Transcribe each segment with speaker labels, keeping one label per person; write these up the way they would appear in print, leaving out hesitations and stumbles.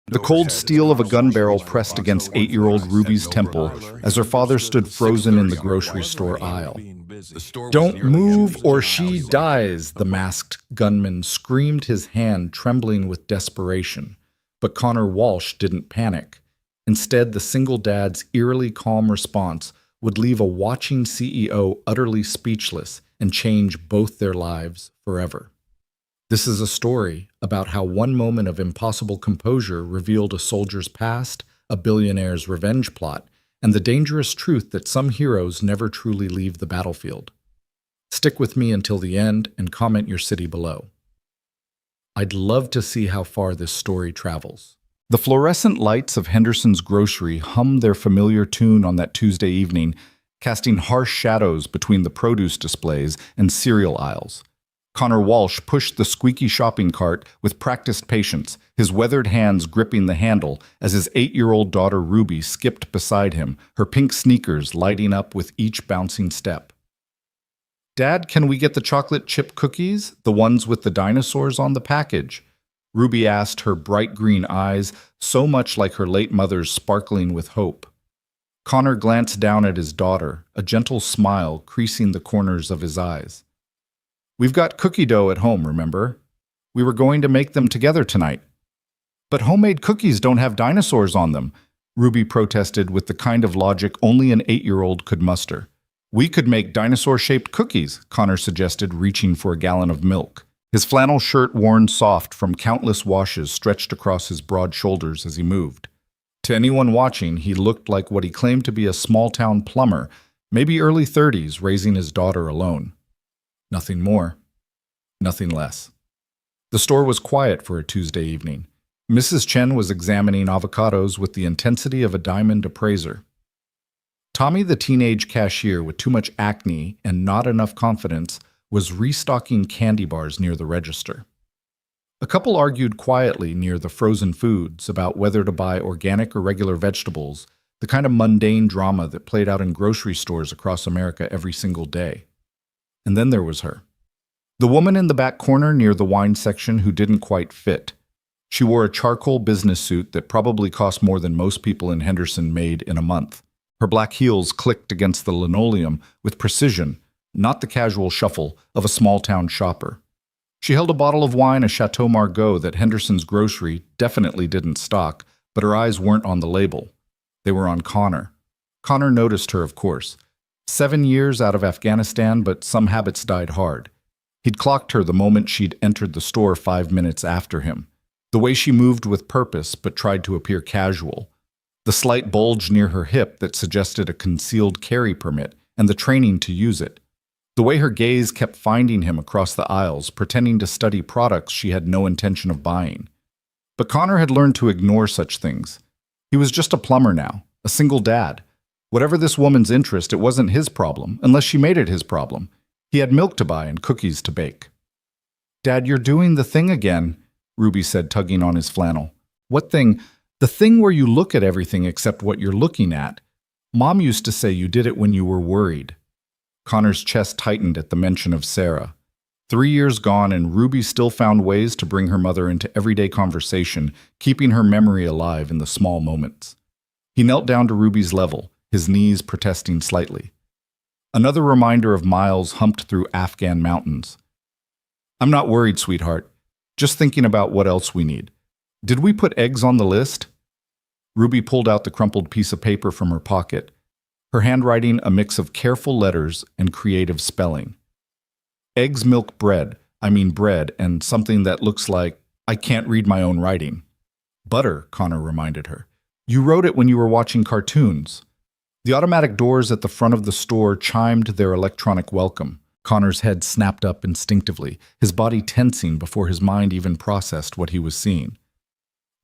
Speaker 1: The cold steel of a gun barrel pressed against 8-year-old Ruby's temple as her father stood frozen in the grocery store aisle. "Don't move or she dies," the masked gunman screamed, his hand trembling with desperation. But Connor Walsh didn't panic. Instead, the single dad's eerily calm response would leave a watching CEO utterly speechless and change both their lives forever. This is a story about how one moment of impossible composure revealed a soldier's past, a billionaire's revenge plot, and the dangerous truth that some heroes never truly leave the battlefield. Stick with me until the end and comment your city below. I'd love to see how far this story travels. The fluorescent lights of Henderson's grocery hummed their familiar tune on that Tuesday evening, casting harsh shadows between the produce displays and cereal aisles. Connor Walsh pushed the squeaky shopping cart with practiced patience, his weathered hands gripping the handle as his 8-year-old daughter Ruby skipped beside him, her pink sneakers lighting up with each bouncing step. "Dad, can we get the chocolate chip cookies, the ones with the dinosaurs on the package?" Ruby asked, her bright green eyes so much like her late mother's sparkling with hope. Connor glanced down at his daughter, a gentle smile creasing the corners of his eyes. "We've got cookie dough at home, remember? We were going to make them together tonight." "But homemade cookies don't have dinosaurs on them," Ruby protested with the kind of logic only an 8-year-old could muster. "We could make dinosaur-shaped cookies," Connor suggested, reaching for a gallon of milk. His flannel shirt, worn soft from countless washes, stretched across his broad shoulders as he moved. To anyone watching, he looked like what he claimed to be a small-town plumber, maybe early 30s, raising his daughter alone. Nothing more, nothing less. The store was quiet for a Tuesday evening. Mrs. Chen was examining avocados with the intensity of a diamond appraiser. Tommy, the teenage cashier with too much acne and not enough confidence, was restocking candy bars near the register. A couple argued quietly near the frozen foods about whether to buy organic or regular vegetables, the kind of mundane drama that played out in grocery stores across America every single day. And then there was her. The woman in the back corner near the wine section who didn't quite fit. She wore a charcoal business suit that probably cost more than most people in Henderson made in a month. Her black heels clicked against the linoleum with precision, not the casual shuffle of a small-town shopper. She held a bottle of wine, a Chateau Margaux that Henderson's grocery definitely didn't stock, but her eyes weren't on the label. They were on Connor. Connor noticed her, of course. 7 years out of Afghanistan, but some habits died hard. He'd clocked her the moment she'd entered the store 5 minutes after him. The way she moved with purpose, but tried to appear casual. The slight bulge near her hip that suggested a concealed carry permit, and the training to use it. The way her gaze kept finding him across the aisles, pretending to study products she had no intention of buying. But Connor had learned to ignore such things. He was just a plumber now, a single dad. Whatever this woman's interest, it wasn't his problem, unless she made it his problem. He had milk to buy and cookies to bake. "Dad, you're doing the thing again," Ruby said, tugging on his flannel. "What thing?" "The thing where you look at everything except what you're looking at. Mom used to say you did it when you were worried." Connor's chest tightened at the mention of Sarah. 3 years gone, and Ruby still found ways to bring her mother into everyday conversation, keeping her memory alive in the small moments. He knelt down to Ruby's level, his knees protesting slightly. Another reminder of miles humped through Afghan mountains. "I'm not worried, sweetheart. Just thinking about what else we need. Did we put eggs on the list?" Ruby pulled out the crumpled piece of paper from her pocket, her handwriting a mix of careful letters and creative spelling. "Eggs, milk, bread. I mean bread, and something that looks like I can't read my own writing." "Butter," Connor reminded her. "You wrote it when you were watching cartoons." The automatic doors at the front of the store chimed their electronic welcome. Connor's head snapped up instinctively, his body tensing before his mind even processed what he was seeing.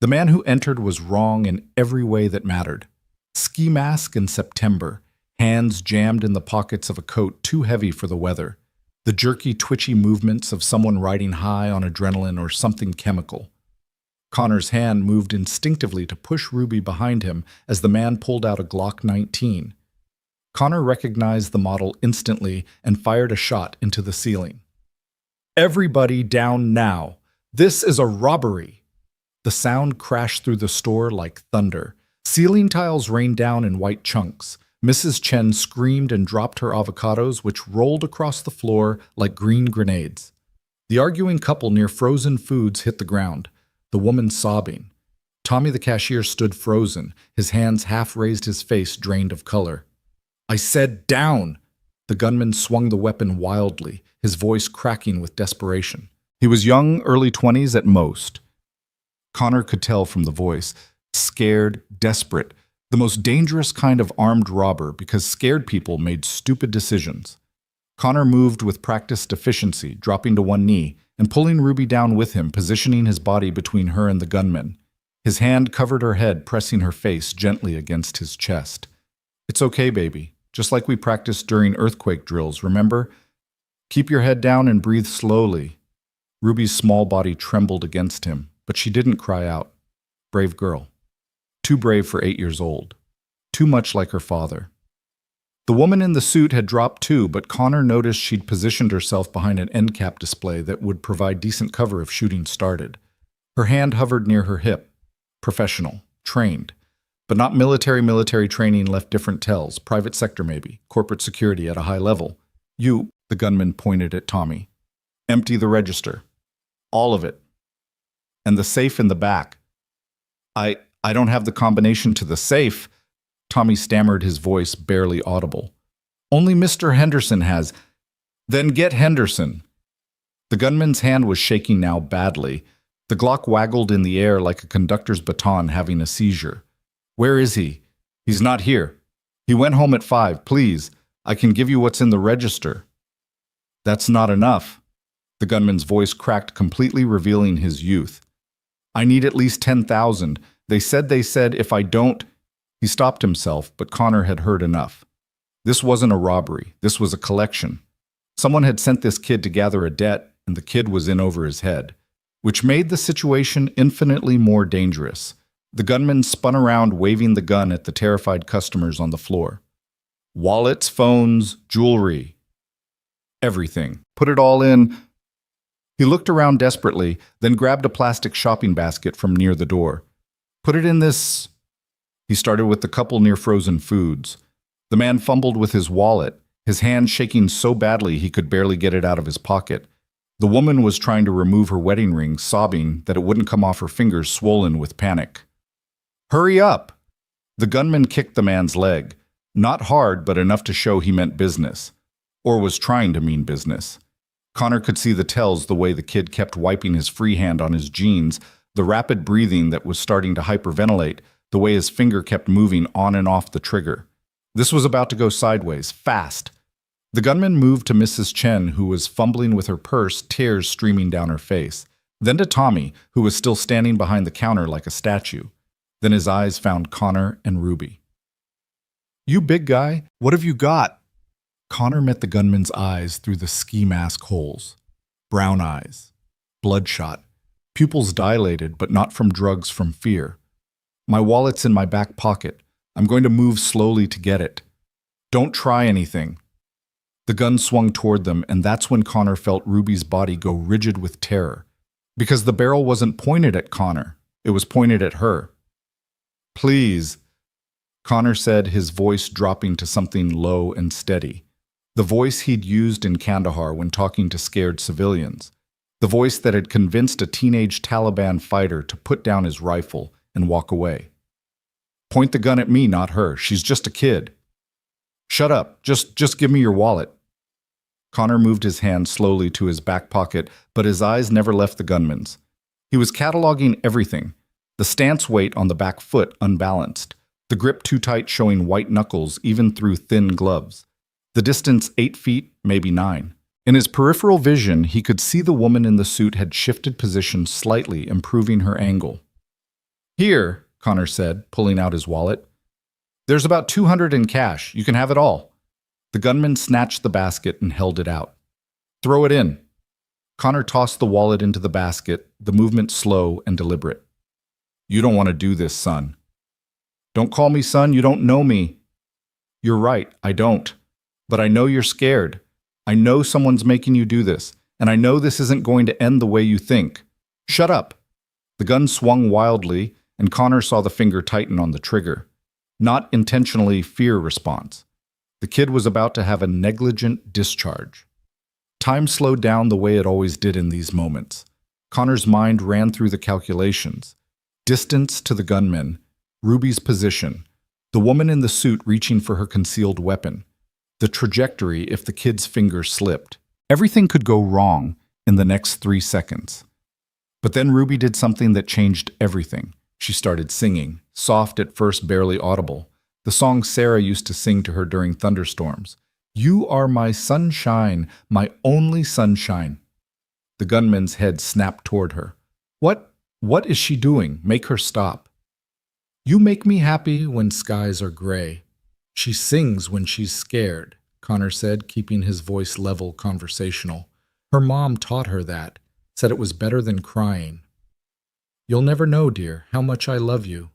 Speaker 1: The man who entered was wrong in every way that mattered. Ski mask in September, hands jammed in the pockets of a coat too heavy for the weather, the jerky, twitchy movements of someone riding high on adrenaline or something chemical. Connor's hand moved instinctively to push Ruby behind him as the man pulled out a Glock 19. Connor recognized the model instantly and fired a shot into the ceiling. "Everybody down now! This is a robbery!" The sound crashed through the store like thunder. Ceiling tiles rained down in white chunks. Mrs. Chen screamed and dropped her avocados, which rolled across the floor like green grenades. The arguing couple near frozen foods hit the ground, the woman sobbing. Tommy the cashier stood frozen, his hands half raised, his face drained of color. "I said down!" The gunman swung the weapon wildly, his voice cracking with desperation. He was young, early 20s at most. Connor could tell from the voice, scared, desperate, the most dangerous kind of armed robber because scared people made stupid decisions. Connor moved with practiced efficiency, dropping to one knee and pulling Ruby down with him, positioning his body between her and the gunman. His hand covered her head, pressing her face gently against his chest. "It's okay, baby. Just like we practiced during earthquake drills, remember? Keep your head down and breathe slowly." Ruby's small body trembled against him, but she didn't cry out. Brave girl. Too brave for 8 years old. Too much like her father. The woman in the suit had dropped too, but Connor noticed she'd positioned herself behind an end cap display that would provide decent cover if shooting started. Her hand hovered near her hip. Professional. Trained. But not military training left different tells. Private sector maybe. Corporate security at a high level. "You," the gunman pointed at Tommy. "Empty the register. All of it. And the safe in the back." I don't have the combination to the safe," Tommy stammered, his voice barely audible. "Only Mr. Henderson has." "Then get Henderson." The gunman's hand was shaking now badly. The Glock waggled in the air like a conductor's baton having a seizure. "Where is he?" "He's not here. He went home at 5. Please, I can give you what's in the register." "That's not enough." The gunman's voice cracked, completely revealing his youth. "I need at least 10,000. They said if I don't—" He stopped himself, but Connor had heard enough. This wasn't a robbery. This was a collection. Someone had sent this kid to gather a debt, and the kid was in over his head, which made the situation infinitely more dangerous. The gunman spun around, waving the gun at the terrified customers on the floor. "Wallets, phones, jewelry. Everything. Put it all in." He looked around desperately, then grabbed a plastic shopping basket from near the door. "Put it in this—" He started with the couple near frozen foods. The man fumbled with his wallet, his hand shaking so badly he could barely get it out of his pocket. The woman was trying to remove her wedding ring, sobbing that it wouldn't come off her fingers, swollen with panic. "Hurry up!" The gunman kicked the man's leg. Not hard, but enough to show he meant business. Or was trying to mean business. Connor could see the tells, the way the kid kept wiping his free hand on his jeans, the rapid breathing that was starting to hyperventilate, the way his finger kept moving on and off the trigger. This was about to go sideways, fast. The gunman moved to Mrs. Chen, who was fumbling with her purse, tears streaming down her face. Then to Tommy, who was still standing behind the counter like a statue. Then his eyes found Connor and Ruby. "You big guy, what have you got?" Connor met the gunman's eyes through the ski mask holes. Brown eyes. Bloodshot. Pupils dilated, but not from drugs, from fear. "My wallet's in my back pocket. I'm going to move slowly to get it. Don't try anything." The gun swung toward them, and that's when Connor felt Ruby's body go rigid with terror. Because the barrel wasn't pointed at Connor. It was pointed at her. "Please," Connor said, his voice dropping to something low and steady. The voice he'd used in Kandahar when talking to scared civilians. The voice that had convinced a teenage Taliban fighter to put down his rifle and walk away. "Point the gun at me, not her. She's just a kid." "Shut up. Just give me your wallet." Connor moved his hand slowly to his back pocket, but his eyes never left the gunman's. He was cataloging everything. The stance weight on the back foot unbalanced. The grip too tight, showing white knuckles even through thin gloves. The distance 8 feet, maybe 9. In his peripheral vision, he could see the woman in the suit had shifted position slightly, improving her angle. "Here," Connor said, pulling out his wallet. "There's about 200 in cash. You can have it all." The gunman snatched the basket and held it out. "Throw it in." Connor tossed the wallet into the basket, the movement slow and deliberate. "You don't want to do this, son." "Don't call me son, you don't know me." "You're right, I don't. But I know you're scared. I know someone's making you do this, and I know this isn't going to end the way you think. Shut up." The The gun swung wildly, and Connor saw the finger tighten on the trigger. Not intentionally fear response. The kid was about to have a negligent discharge. Time slowed down the way it always did in these moments. Connor's mind ran through the calculations. Distance to the gunman, Ruby's position, the woman in the suit reaching for her concealed weapon, the trajectory if the kid's finger slipped. Everything could go wrong in the next 3 seconds. But then Ruby did something that changed everything. She started singing, soft at first, barely audible. The song Sarah used to sing to her during thunderstorms. "You are my sunshine, my only sunshine." The gunman's head snapped toward her. What is she doing? Make her stop. "You make me happy when skies are gray. She sings when she's scared," Connor said, keeping his voice level, conversational. "Her mom taught her that, said it was better than crying. You'll never know, dear, how much I love you."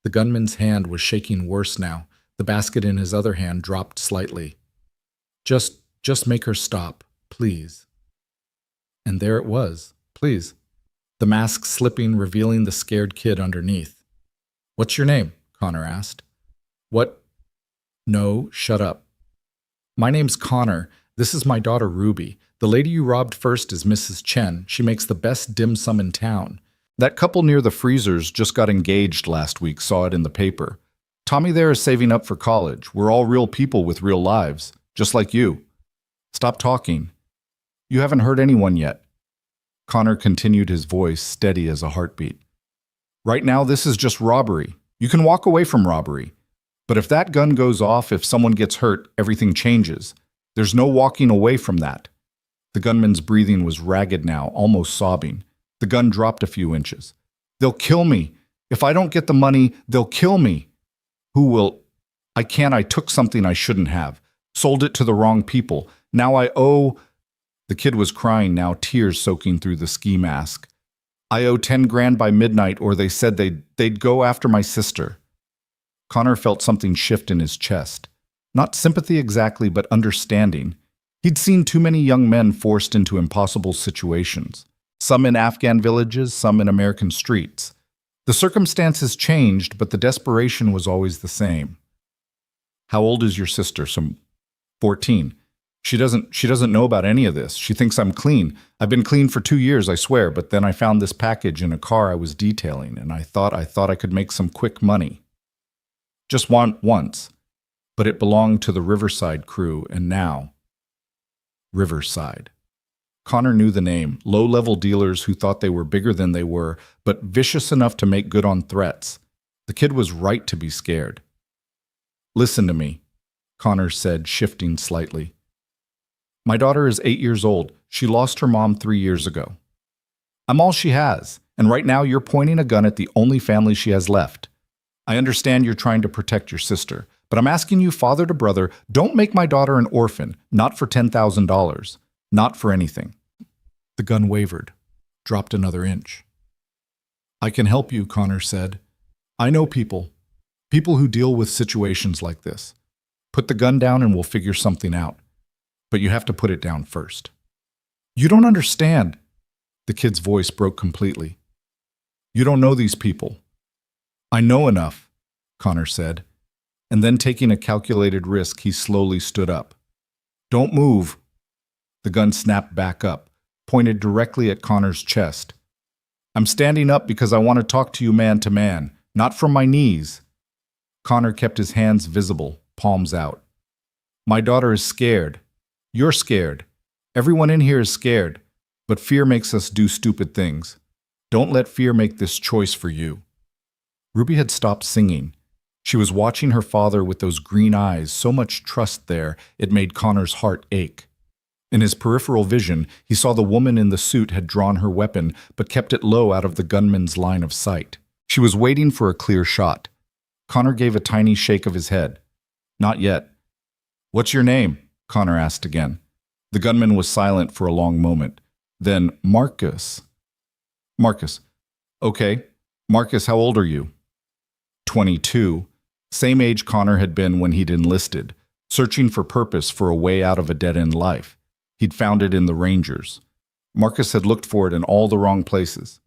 Speaker 1: The gunman's hand was shaking worse now. The basket in his other hand dropped slightly. Just make her stop, please." And there it was, please. The mask slipping, revealing the scared kid underneath. "What's your name?" Connor asked. "What? No, shut up. My name's Connor. This is my daughter Ruby. The lady you robbed first is Mrs. Chen. She makes the best dim sum in town. That couple near the freezers just got engaged last week, saw it in the paper. Tommy there is saving up for college. We're all real people with real lives, just like you. Stop talking. You haven't hurt anyone yet." Connor continued, his voice steady as a heartbeat. "Right now, this is just robbery. You can walk away from robbery. But if that gun goes off, if someone gets hurt, everything changes. There's no walking away from that." The gunman's breathing was ragged now, almost sobbing. The gun dropped a few inches. "They'll kill me. If I don't get the money, they'll kill me." "Who will? I can't. I took something I shouldn't have. Sold it to the wrong people. Now I owe..." The kid was crying now, tears soaking through the ski mask. "I owe 10 grand by midnight, or they said they'd go after my sister." Connor felt something shift in his chest. Not sympathy exactly, but understanding. He'd seen too many young men forced into impossible situations. Some in Afghan villages, some in American streets. The circumstances changed, but the desperation was always the same. "How old is your sister?" "Some 14. She doesn't know about any of this. She thinks I'm clean. I've been clean for 2 years, I swear, but then I found this package in a car I was detailing, and I thought I could make some quick money. Just once. But it belonged to the Riverside crew, and now..." Riverside. Connor knew the name. Low-level dealers who thought they were bigger than they were, but vicious enough to make good on threats. The kid was right to be scared. "Listen to me," Connor said, shifting slightly. "My daughter is 8 years old. She lost her mom 3 years ago. I'm all she has, and right now you're pointing a gun at the only family she has left. I understand you're trying to protect your sister, but I'm asking you, father to brother, don't make my daughter an orphan, not for $10,000, not for anything." The gun wavered, dropped another inch. "I can help you," Connor said. "I know people who deal with situations like this. Put the gun down and we'll figure something out. But you have to put it down first." "You don't understand." The kid's voice broke completely. "You don't know these people." "I know enough," Connor said. And then, taking a calculated risk, he slowly stood up. "Don't move." The gun snapped back up, pointed directly at Connor's chest. "I'm standing up because I want to talk to you man to man, not from my knees." Connor kept his hands visible, palms out. "My daughter is scared. You're scared. Everyone in here is scared, but fear makes us do stupid things. Don't let fear make this choice for you." Ruby had stopped singing. She was watching her father with those green eyes, so much trust there, it made Connor's heart ache. In his peripheral vision, he saw the woman in the suit had drawn her weapon, but kept it low out of the gunman's line of sight. She was waiting for a clear shot. Connor gave a tiny shake of his head. "Not yet." "What's your name?" Connor asked again. The gunman was silent for a long moment. Then, "Marcus." "Marcus. Okay. Marcus, how old are you?" 22. Same age Connor had been when he'd enlisted, searching for purpose, for a way out of a dead-end life. He'd found it in the Rangers. Marcus had looked for it in all the wrong places.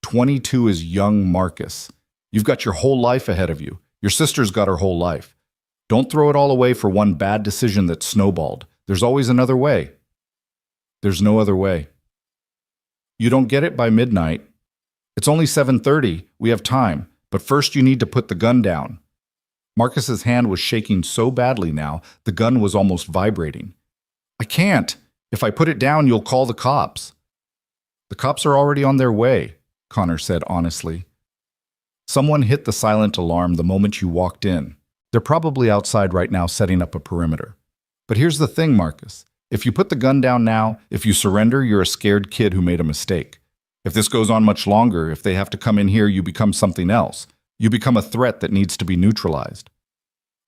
Speaker 1: 22 is young Marcus. You've got your whole life ahead of you. Your sister's got her whole life. Don't throw it all away for one bad decision that snowballed. There's always another way. There's no other way. You don't get it by midnight. It's only 7:30. We have time. But first you need to put the gun down. Marcus's hand was shaking so badly now, the gun was almost vibrating. I can't. If I put it down, you'll call the cops. The cops are already on their way, Connor said honestly. Someone hit the silent alarm the moment you walked in. They're probably outside right now setting up a perimeter. But here's the thing, Marcus. If you put the gun down now, if you surrender, you're a scared kid who made a mistake. If this goes on much longer, if they have to come in here, you become something else. You become a threat that needs to be neutralized.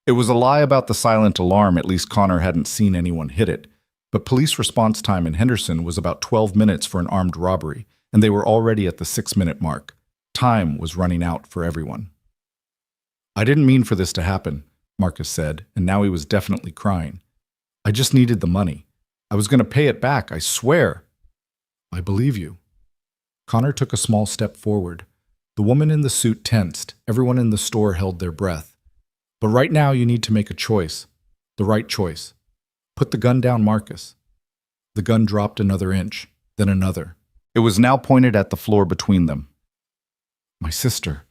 Speaker 1: It was a lie about the silent alarm, at least Connor hadn't seen anyone hit it. But police response time in Henderson was about 12 minutes for an armed robbery, and they were already at the 6-minute mark. Time was running out for everyone. I didn't mean for this to happen, Marcus said, and now he was definitely crying. I just needed the money. I was going to pay it back, I swear. I believe you. Connor took a small step forward. The woman in the suit tensed. Everyone in the store held their breath. But right now you need to make a choice. The right choice. Put the gun down, Marcus. The gun dropped another inch, then another. It was now pointed at the floor between them. My sister,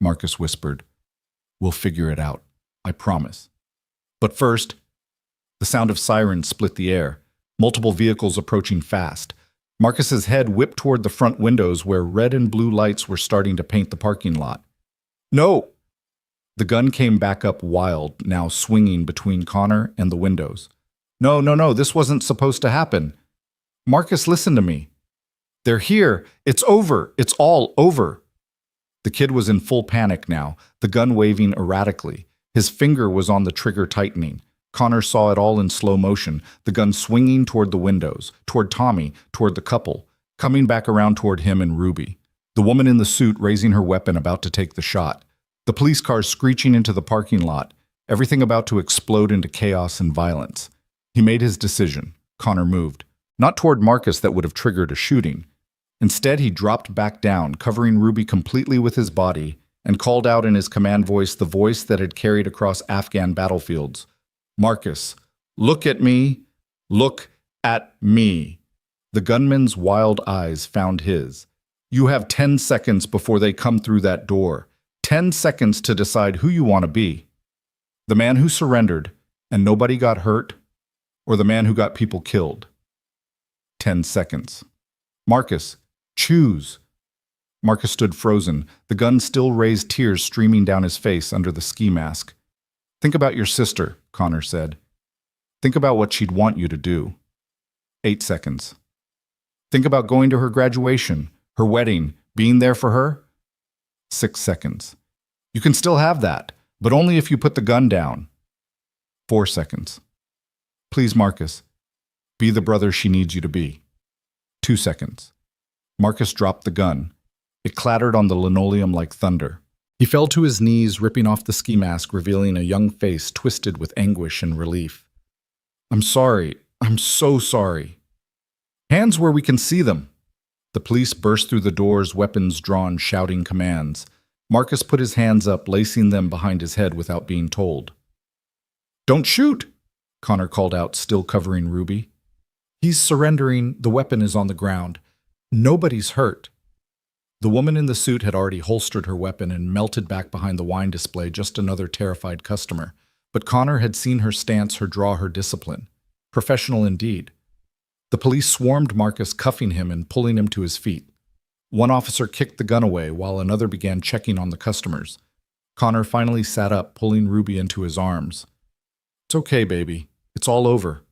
Speaker 1: Marcus whispered. We'll figure it out. I promise. But first, the sound of sirens split the air, multiple vehicles approaching fast. Marcus's head whipped toward the front windows where red and blue lights were starting to paint the parking lot. No! The gun came back up wild, now swinging between Connor and the windows. No, this wasn't supposed to happen. Marcus, listen to me. They're here. It's over. It's all over. The kid was in full panic now, the gun waving erratically. His finger was on the trigger tightening. Connor saw it all in slow motion, the gun swinging toward the windows, toward Tommy, toward the couple, coming back around toward him and Ruby. The woman in the suit raising her weapon about to take the shot. The police cars screeching into the parking lot, everything about to explode into chaos and violence. He made his decision. Connor moved. Not toward Marcus that would have triggered a shooting. Instead, he dropped back down, covering Ruby completely with his body, and called out in his command voice the voice that had carried across Afghan battlefields. Marcus, look at me. Look at me. The gunman's wild eyes found his. You have 10 seconds before they come through that door. 10 seconds to decide who you want to be. The man who surrendered and nobody got hurt, or the man who got people killed. 10 seconds. Marcus, choose. Marcus stood frozen, the gun still raised, tears streaming down his face under the ski mask. Think about your sister, Connor said. Think about what she'd want you to do. 8 seconds. Think about going to her graduation, her wedding, being there for her. 6 seconds. You can still have that, but only if you put the gun down. 4 seconds. Please, Marcus, be the brother she needs you to be. 2 seconds. Marcus dropped the gun. It clattered on the linoleum like thunder. He fell to his knees, ripping off the ski mask, revealing a young face twisted with anguish and relief. I'm sorry. I'm so sorry. Hands where we can see them. The police burst through the doors, weapons drawn, shouting commands. Marcus put his hands up, lacing them behind his head without being told. Don't shoot, Connor called out, still covering Ruby. He's surrendering. The weapon is on the ground. Nobody's hurt. The woman in the suit had already holstered her weapon and melted back behind the wine display, just another terrified customer. But Connor had seen her stance, her draw, her discipline. Professional indeed. The police swarmed Marcus, cuffing him and pulling him to his feet. One officer kicked the gun away while another began checking on the customers. Connor finally sat up, pulling Ruby into his arms. It's okay, baby. It's all over.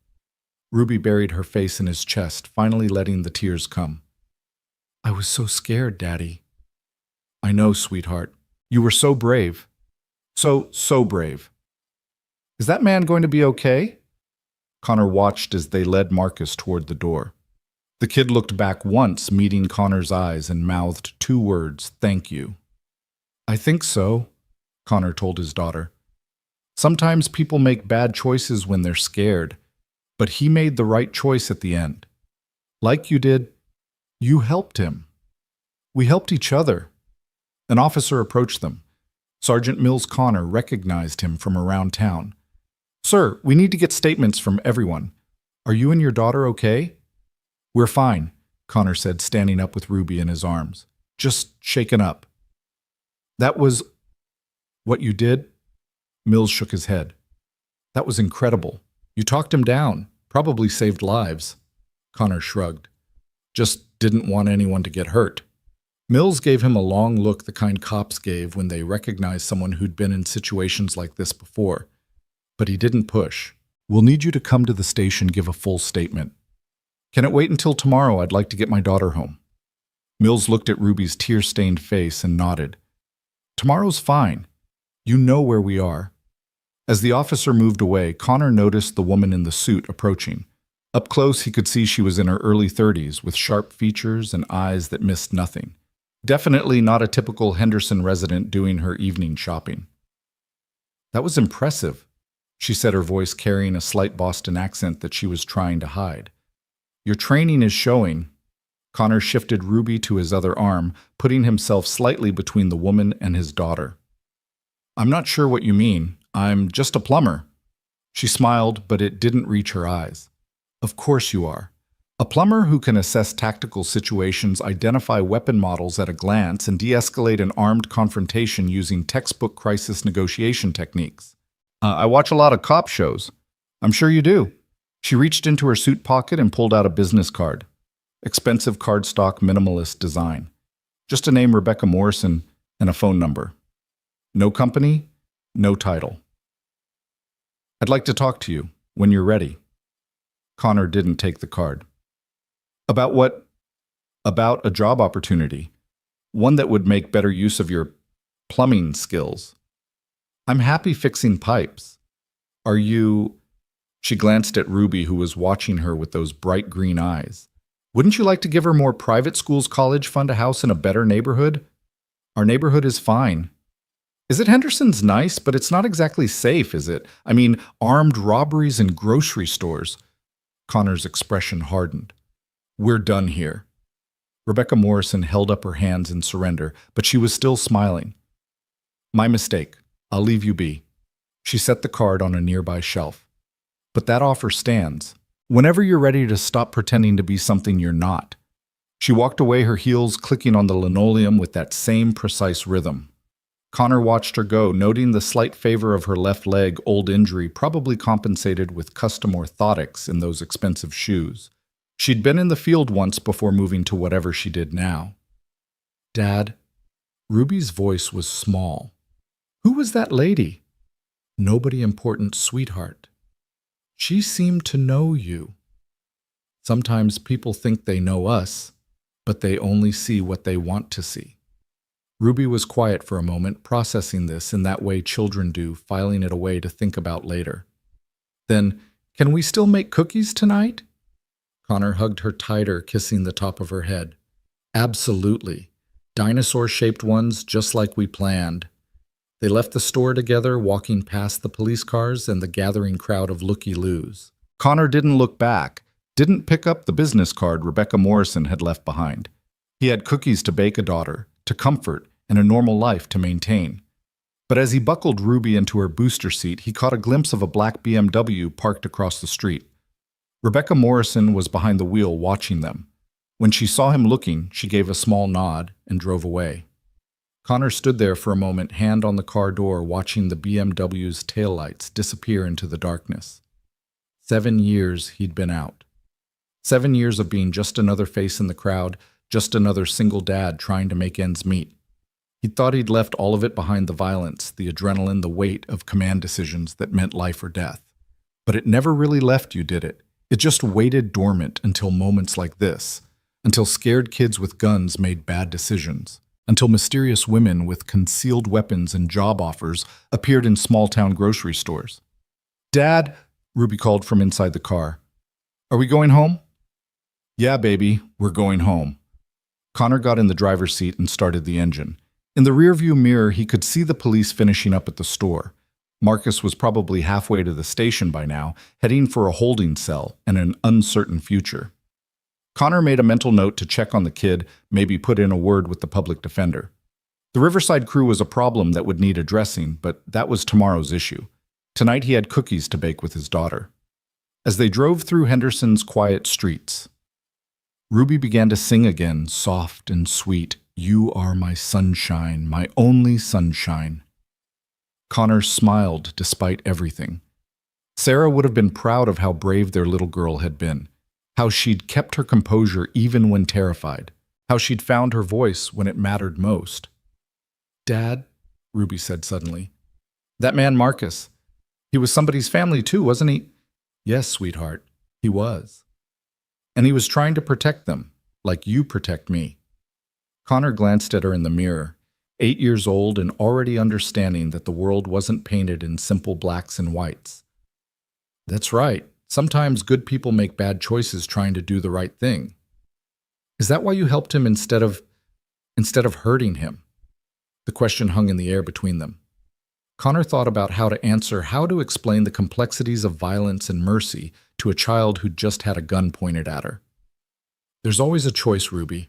Speaker 1: Ruby buried her face in his chest, finally letting the tears come. I was so scared, Daddy. I know, sweetheart. You were so brave. So brave. Is that man going to be okay? Connor watched as they led Marcus toward the door. The kid looked back once, meeting Connor's eyes, and mouthed 2 words, thank you. I think so, Connor told his daughter. Sometimes people make bad choices when they're scared, but he made the right choice at the end. Like you did, you helped him. We helped each other. An officer approached them. Sergeant Mills Connor recognized him from around town. Sir, we need to get statements from everyone. Are you and your daughter okay? We're fine, Connor said, standing up with Ruby in his arms. Just shaken up. That was what you did? Mills shook his head. That was incredible. You talked him down, probably saved lives. Connor shrugged. Just didn't want anyone to get hurt. Mills gave him a long look, the kind cops gave when they recognized someone who'd been in situations like this before. But he didn't push. We'll need you to come to the station, give a full statement. Can it wait until tomorrow? I'd like to get my daughter home. Mills looked at Ruby's tear-stained face and nodded. Tomorrow's fine. You know where we are. As the officer moved away, Connor noticed the woman in the suit approaching. Up close, he could see she was in her early 30s, with sharp features and eyes that missed nothing. Definitely not a typical Henderson resident doing her evening shopping. That was impressive, she said, her voice carrying a slight Boston accent that she was trying to hide. Your training is showing. Connor shifted Ruby to his other arm, putting himself slightly between the woman and his daughter. I'm not sure what you mean. I'm just a plumber. She smiled, but it didn't reach her eyes. Of course you are. A plumber who can assess tactical situations, identify weapon models at a glance, and de-escalate an armed confrontation using textbook crisis negotiation techniques. I watch a lot of cop shows. I'm sure you do. She reached into her suit pocket and pulled out a business card. Expensive cardstock minimalist design. Just a name, Rebecca Morrison, and a phone number. No company, no title. I'd like to talk to you when you're ready. Connor didn't take the card. About what? About a job opportunity. One that would make better use of your plumbing skills. I'm happy fixing pipes. Are you... She glanced at Ruby, who was watching her with those bright green eyes. Wouldn't you like to give her more private schools, college fund, a house in a better neighborhood? Our neighborhood is fine. Is it Henderson's nice, but it's not exactly safe, is it? I mean, armed robberies in grocery stores. Connor's expression hardened. We're done here. Rebecca Morrison held up her hands in surrender, but she was still smiling. My mistake. I'll leave you be. She set the card on a nearby shelf. But that offer stands. Whenever you're ready to stop pretending to be something you're not. She walked away, her heels clicking on the linoleum with that same precise rhythm. Connor watched her go, noting the slight favor of her left leg, old injury probably compensated with custom orthotics in those expensive shoes. She'd been in the field once before moving to whatever she did now. Dad, Ruby's voice was small. Who was that lady? Nobody important, sweetheart. She seemed to know you. Sometimes people think they know us, but they only see what they want to see. Ruby was quiet for a moment, processing this in that way children do, filing it away to think about later. Then, can we still make cookies tonight? Connor hugged her tighter, kissing the top of her head. Absolutely. Dinosaur-shaped ones, just like we planned. They left the store together, walking past the police cars and the gathering crowd of looky-loos. Connor didn't look back, didn't pick up the business card Rebecca Morrison had left behind. He had cookies to bake, a daughter to comfort, and a normal life to maintain. But as he buckled Ruby into her booster seat, he caught a glimpse of a black BMW parked across the street. Rebecca Morrison was behind the wheel watching them. When she saw him looking, she gave a small nod and drove away. Connor stood there for a moment, hand on the car door, watching the BMW's taillights disappear into the darkness. 7 years he'd been out. 7 years of being just another face in the crowd, just another single dad trying to make ends meet. He'd thought he'd left all of it behind, the violence, the adrenaline, the weight of command decisions that meant life or death. But it never really left you, did it? It just waited dormant until moments like this, until scared kids with guns made bad decisions, until mysterious women with concealed weapons and job offers appeared in small-town grocery stores. Dad, Ruby called from inside the car. Are we going home? Yeah, baby, we're going home. Connor got in the driver's seat and started the engine. In the rearview mirror, he could see the police finishing up at the store. Marcus was probably halfway to the station by now, heading for a holding cell and an uncertain future. Connor made a mental note to check on the kid, maybe put in a word with the public defender. The Riverside crew was a problem that would need addressing, but that was tomorrow's issue. Tonight he had cookies to bake with his daughter. As they drove through Henderson's quiet streets, Ruby began to sing again, soft and sweet. You are my sunshine, my only sunshine. Connor smiled despite everything. Sarah would have been proud of how brave their little girl had been, how she'd kept her composure even when terrified, how she'd found her voice when it mattered most. Dad, Ruby said suddenly. That man Marcus, he was somebody's family too, wasn't he? Yes, sweetheart, he was. And he was trying to protect them, like you protect me. Connor glanced at her in the mirror, 8 years old and already understanding that the world wasn't painted in simple blacks and whites. That's right. Sometimes good people make bad choices trying to do the right thing. Is that why you helped him instead of hurting him? The question hung in the air between them. Connor thought about how to explain the complexities of violence and mercy to a child who'd just had a gun pointed at her. There's always a choice, Ruby.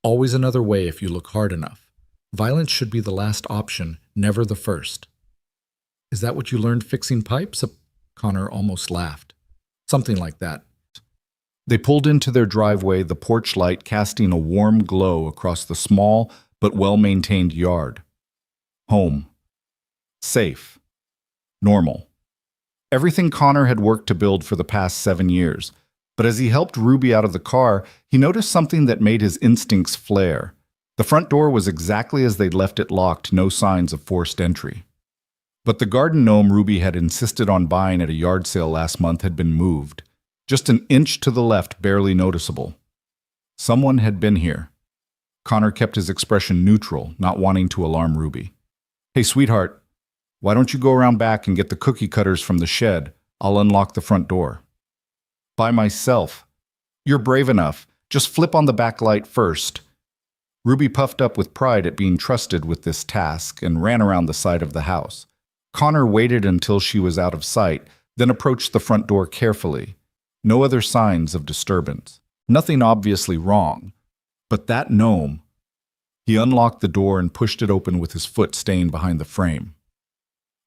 Speaker 1: Always another way if you look hard enough. Violence should be the last option, never the first. Is that what you learned fixing pipes? Connor almost laughed. Something like that. They pulled into their driveway, the porch light casting a warm glow across the small but well-maintained yard. Home. Safe. Normal. Everything Connor had worked to build for the past 7 years. But as he helped Ruby out of the car, he noticed something that made his instincts flare. The front door was exactly as they'd left it locked, no signs of forced entry. But the garden gnome Ruby had insisted on buying at a yard sale last month had been moved. Just an inch to the left, barely noticeable. Someone had been here. Connor kept his expression neutral, not wanting to alarm Ruby. Hey, sweetheart, why don't you go around back and get the cookie cutters from the shed? I'll unlock the front door. By myself. You're brave enough. Just flip on the back light first. Ruby puffed up with pride at being trusted with this task and ran around the side of the house. Connor waited until she was out of sight, then approached the front door carefully. No other signs of disturbance. Nothing obviously wrong. But that gnome. He unlocked the door and pushed it open with his foot staying behind the frame.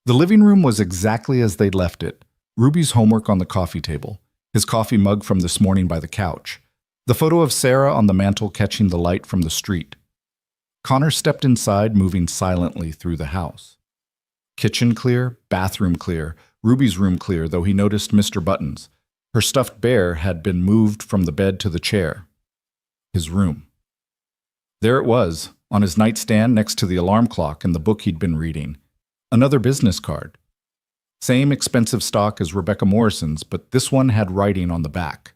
Speaker 1: The living room was exactly as they'd left it. Ruby's homework on the coffee table, his coffee mug from this morning by the couch, the photo of Sarah on the mantel catching the light from the street. Connor stepped inside, moving silently through the house. Kitchen clear, bathroom clear, Ruby's room clear, though he noticed Mr. Buttons. Her stuffed bear had been moved from the bed to the chair. His room. There it was, on his nightstand next to the alarm clock and the book he'd been reading. Another business card. Same expensive stock as Rebecca Morrison's, but this one had writing on the back.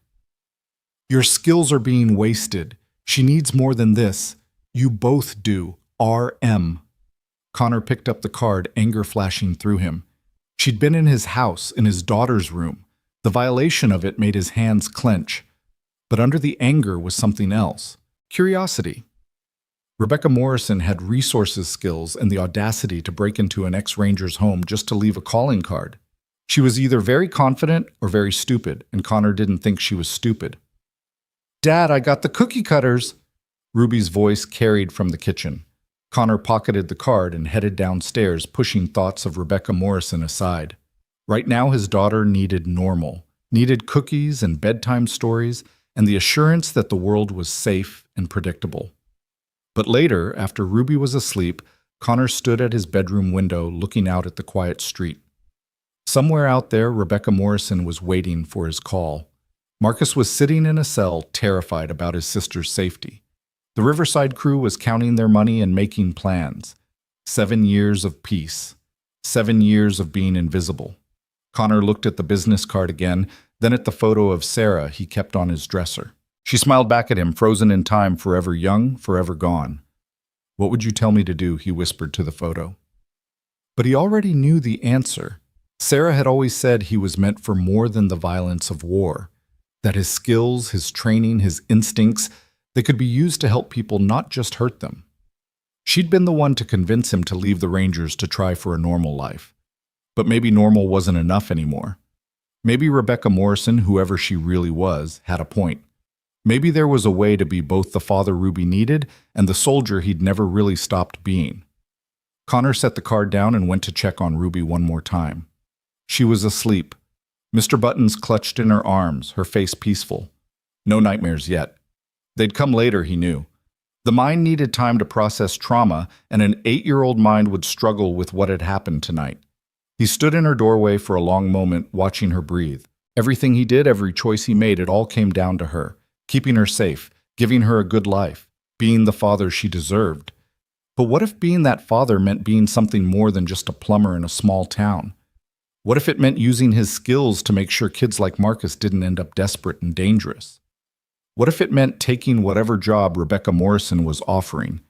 Speaker 1: Your skills are being wasted. She needs more than this. You both do. R.M. Connor picked up the card, anger flashing through him. She'd been in his house, in his daughter's room. The violation of it made his hands clench. But under the anger was something else. Curiosity. Rebecca Morrison had resources skills and the audacity to break into an ex-ranger's home just to leave a calling card. She was either very confident or very stupid, and Connor didn't think she was stupid. Dad, I got the cookie cutters. Ruby's voice carried from the kitchen. Connor pocketed the card and headed downstairs, pushing thoughts of Rebecca Morrison aside. Right now his daughter needed normal, needed cookies and bedtime stories, and the assurance that the world was safe and predictable. But later, after Ruby was asleep, Connor stood at his bedroom window looking out at the quiet street. Somewhere out there, Rebecca Morrison was waiting for his call. Marcus was sitting in a cell, terrified about his sister's safety. The Riverside crew was counting their money and making plans. 7 years of peace. 7 years of being invisible. Connor looked at the business card again, then at the photo of Sarah he kept on his dresser. She smiled back at him, frozen in time, forever young, forever gone. What would you tell me to do? He whispered to the photo. But he already knew the answer. Sarah had always said he was meant for more than the violence of war, that his skills, his training, his instincts, they could be used to help people, not just hurt them. She'd been the one to convince him to leave the Rangers to try for a normal life. But maybe normal wasn't enough anymore. Maybe Rebecca Morrison, whoever she really was, had a point. Maybe there was a way to be both the father Ruby needed and the soldier he'd never really stopped being. Connor set the card down and went to check on Ruby one more time. She was asleep. Mr. Buttons clutched in her arms, her face peaceful. No nightmares yet. They'd come later, he knew. The mind needed time to process trauma, and an 8-year-old mind would struggle with what had happened tonight. He stood in her doorway for a long moment, watching her breathe. Everything he did, every choice he made, it all came down to her, keeping her safe, giving her a good life, being the father she deserved. But what if being that father meant being something more than just a plumber in a small town? What if it meant using his skills to make sure kids like Marcus didn't end up desperate and dangerous? What if it meant taking whatever job Rebecca Morrison was offering?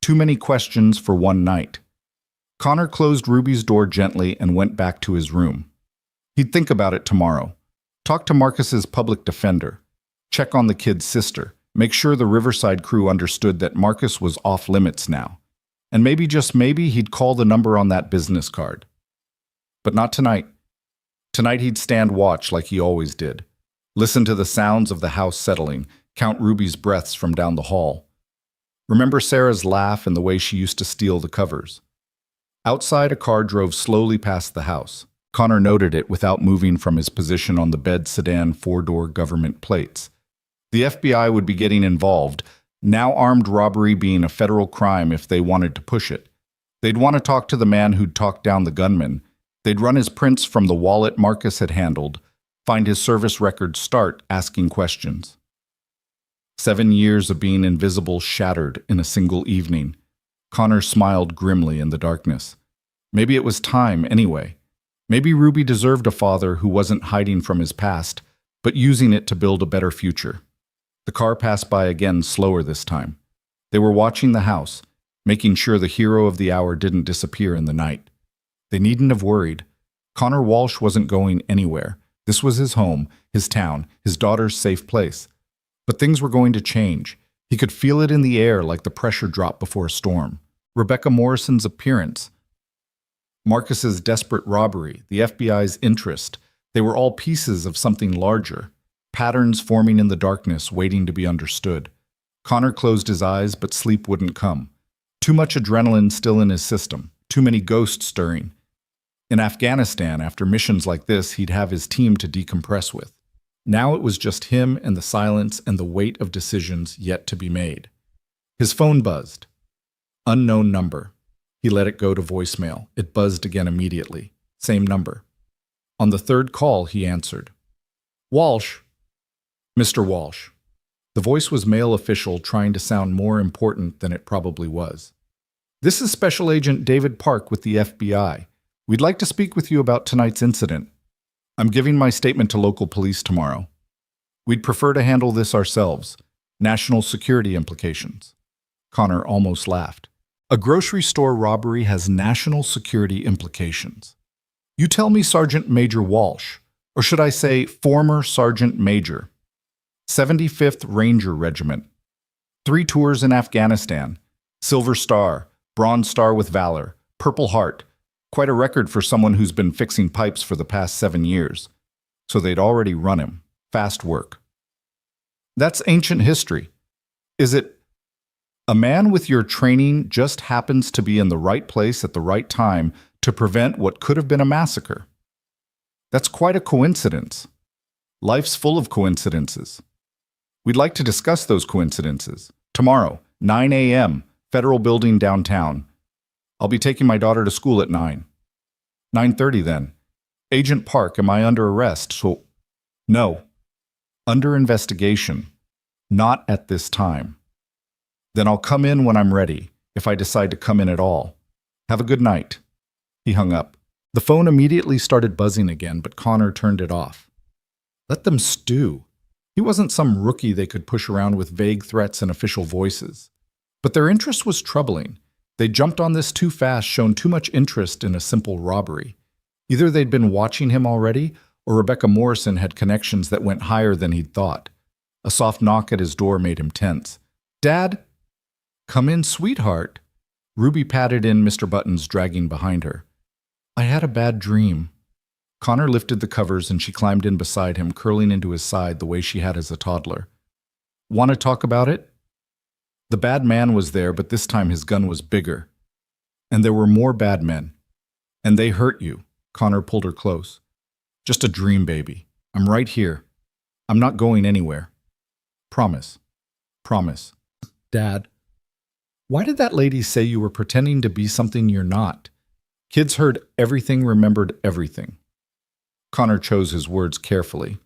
Speaker 1: Too many questions for one night. Connor closed Ruby's door gently and went back to his room. He'd think about it tomorrow. Talk to Marcus's public defender. Check on the kid's sister. Make sure the Riverside crew understood that Marcus was off limits now. And maybe, just maybe, he'd call the number on that business card. But not tonight. Tonight he'd stand watch like he always did. Listen to the sounds of the house settling, count Ruby's breaths from down the hall. Remember Sarah's laugh and the way she used to steal the covers. Outside, a car drove slowly past the house. Connor noted it without moving from his position on the bed sedan 4-door government plates. The FBI would be getting involved, now armed robbery being a federal crime if they wanted to push it. They'd want to talk to the man who'd talked down the gunman. They'd run his prints from the wallet Marcus had handled, find his service records, start asking questions. 7 years of being invisible shattered in a single evening. Connor smiled grimly in the darkness. Maybe it was time anyway. Maybe Ruby deserved a father who wasn't hiding from his past, but using it to build a better future. The car passed by again, slower this time. They were watching the house, making sure the hero of the hour didn't disappear in the night. They needn't have worried. Connor Walsh wasn't going anywhere. This was his home, his town, his daughter's safe place. But things were going to change. He could feel it in the air like the pressure drop before a storm. Rebecca Morrison's appearance, Marcus's desperate robbery, the FBI's interest, they were all pieces of something larger, patterns forming in the darkness, waiting to be understood. Connor closed his eyes, but sleep wouldn't come. Too much adrenaline still in his system, too many ghosts stirring. In Afghanistan, after missions like this, he'd have his team to decompress with. Now it was just him and the silence and the weight of decisions yet to be made. His phone buzzed. Unknown number. He let it go to voicemail. It buzzed again immediately. Same number. On the third call, he answered. Walsh. Mr. Walsh. The voice was male official, trying to sound more important than it probably was. This is Special Agent David Park with the FBI. We'd like to speak with you about tonight's incident. I'm giving my statement to local police tomorrow. We'd prefer to handle this ourselves. National security implications. Connor almost laughed. A grocery store robbery has national security implications. You tell me, Sergeant Major Walsh, or should I say former Sergeant Major. 75th Ranger Regiment. 3 tours in Afghanistan. Silver Star, Bronze Star with Valor, Purple Heart. Quite a record for someone who's been fixing pipes for the past 7 years. So they'd already run him. Fast work. That's ancient history. Is it? A man with your training just happens to be in the right place at the right time to prevent what could have been a massacre. That's quite a coincidence. Life's full of coincidences. We'd like to discuss those coincidences. Tomorrow, 9 a.m., Federal Building downtown. I'll be taking my daughter to school at 9. 9:30 then. Agent Park, am I under arrest? So, no. Under investigation. Not at this time. Then I'll come in when I'm ready, if I decide to come in at all. Have a good night. He hung up. The phone immediately started buzzing again, but Connor turned it off. Let them stew. He wasn't some rookie they could push around with vague threats and official voices. But their interest was troubling. They jumped on this too fast, shown too much interest in a simple robbery. Either they'd been watching him already, or Rebecca Morrison had connections that went higher than he'd thought. A soft knock at his door made him tense. Dad? Come in, sweetheart. Ruby patted in, Mr. Buttons dragging behind her. I had a bad dream. Connor lifted the covers and she climbed in beside him, curling into his side the way she had as a toddler. Want to talk about it? The bad man was there, but this time his gun was bigger. And there were more bad men. And they hurt you. Connor pulled her close. Just a dream, baby. I'm right here. I'm not going anywhere. Promise. Promise. Dad, why did that lady say you were pretending to be something you're not? Kids heard everything, remembered everything. Connor chose his words carefully.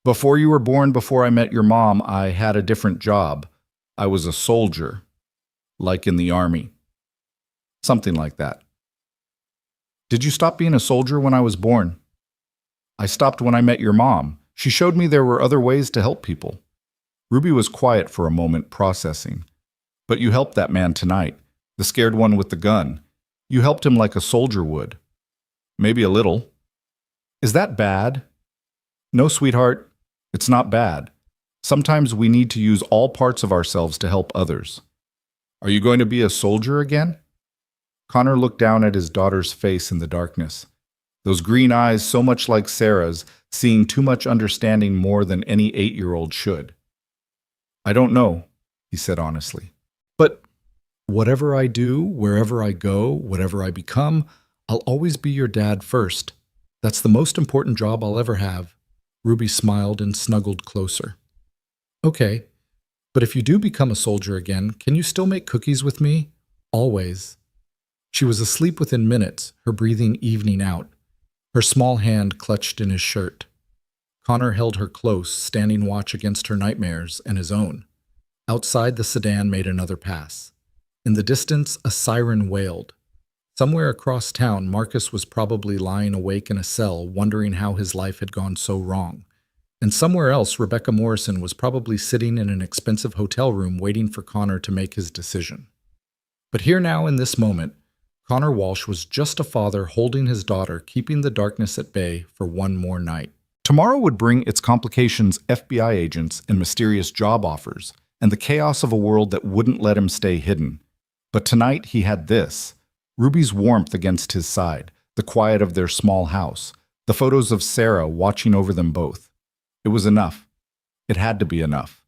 Speaker 1: Before you were born, before I met your mom, I had a different job. I was a soldier, like in the army. Something like that. Did you stop being a soldier when I was born? I stopped when I met your mom. She showed me there were other ways to help people. Ruby was quiet for a moment, processing. But you helped that man tonight, the scared one with the gun. You helped him like a soldier would. Maybe a little. Is that bad? No, sweetheart, it's not bad. Sometimes we need to use all parts of ourselves to help others. Are you going to be a soldier again? Connor looked down at his daughter's face in the darkness. Those green eyes so much like Sarah's, seeing too much understanding more than any 8-year-old should. I don't know, he said honestly. But whatever I do, wherever I go, whatever I become, I'll always be your dad first. That's the most important job I'll ever have. Ruby smiled and snuggled closer. Okay, but if you do become a soldier again, can you still make cookies with me? Always. She was asleep within minutes, her breathing evening out, her small hand clutched in his shirt. Connor held her close, standing watch against her nightmares and his own. Outside, the sedan made another pass. In the distance, a siren wailed. Somewhere across town, Marcus was probably lying awake in a cell, wondering how his life had gone so wrong. And somewhere else, Rebecca Morrison was probably sitting in an expensive hotel room waiting for Connor to make his decision. But here now, in this moment, Connor Walsh was just a father holding his daughter, keeping the darkness at bay for one more night. Tomorrow would bring its complications, FBI agents, and mysterious job offers, and the chaos of a world that wouldn't let him stay hidden. But tonight he had this: Ruby's warmth against his side, the quiet of their small house, the photos of Sarah watching over them both. It was enough. It had to be enough.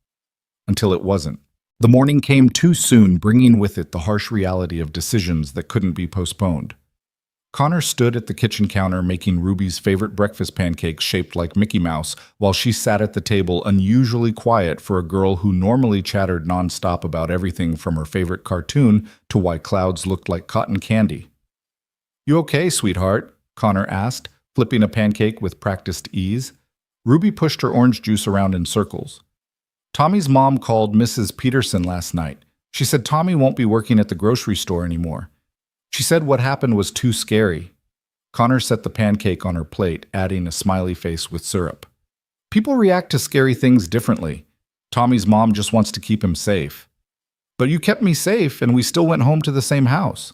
Speaker 1: Until it wasn't. The morning came too soon, bringing with it the harsh reality of decisions that couldn't be postponed. Connor stood at the kitchen counter making Ruby's favorite breakfast pancakes shaped like Mickey Mouse, while she sat at the table unusually quiet for a girl who normally chattered nonstop about everything from her favorite cartoon to why clouds looked like cotton candy. You okay, sweetheart? Connor asked, flipping a pancake with practiced ease. Ruby pushed her orange juice around in circles. Tommy's mom called Mrs. Peterson last night. She said Tommy won't be working at the grocery store anymore. She said what happened was too scary. Connor set the pancake on her plate, adding a smiley face with syrup. People react to scary things differently. Tommy's mom just wants to keep him safe. But you kept me safe, and we still went home to the same house.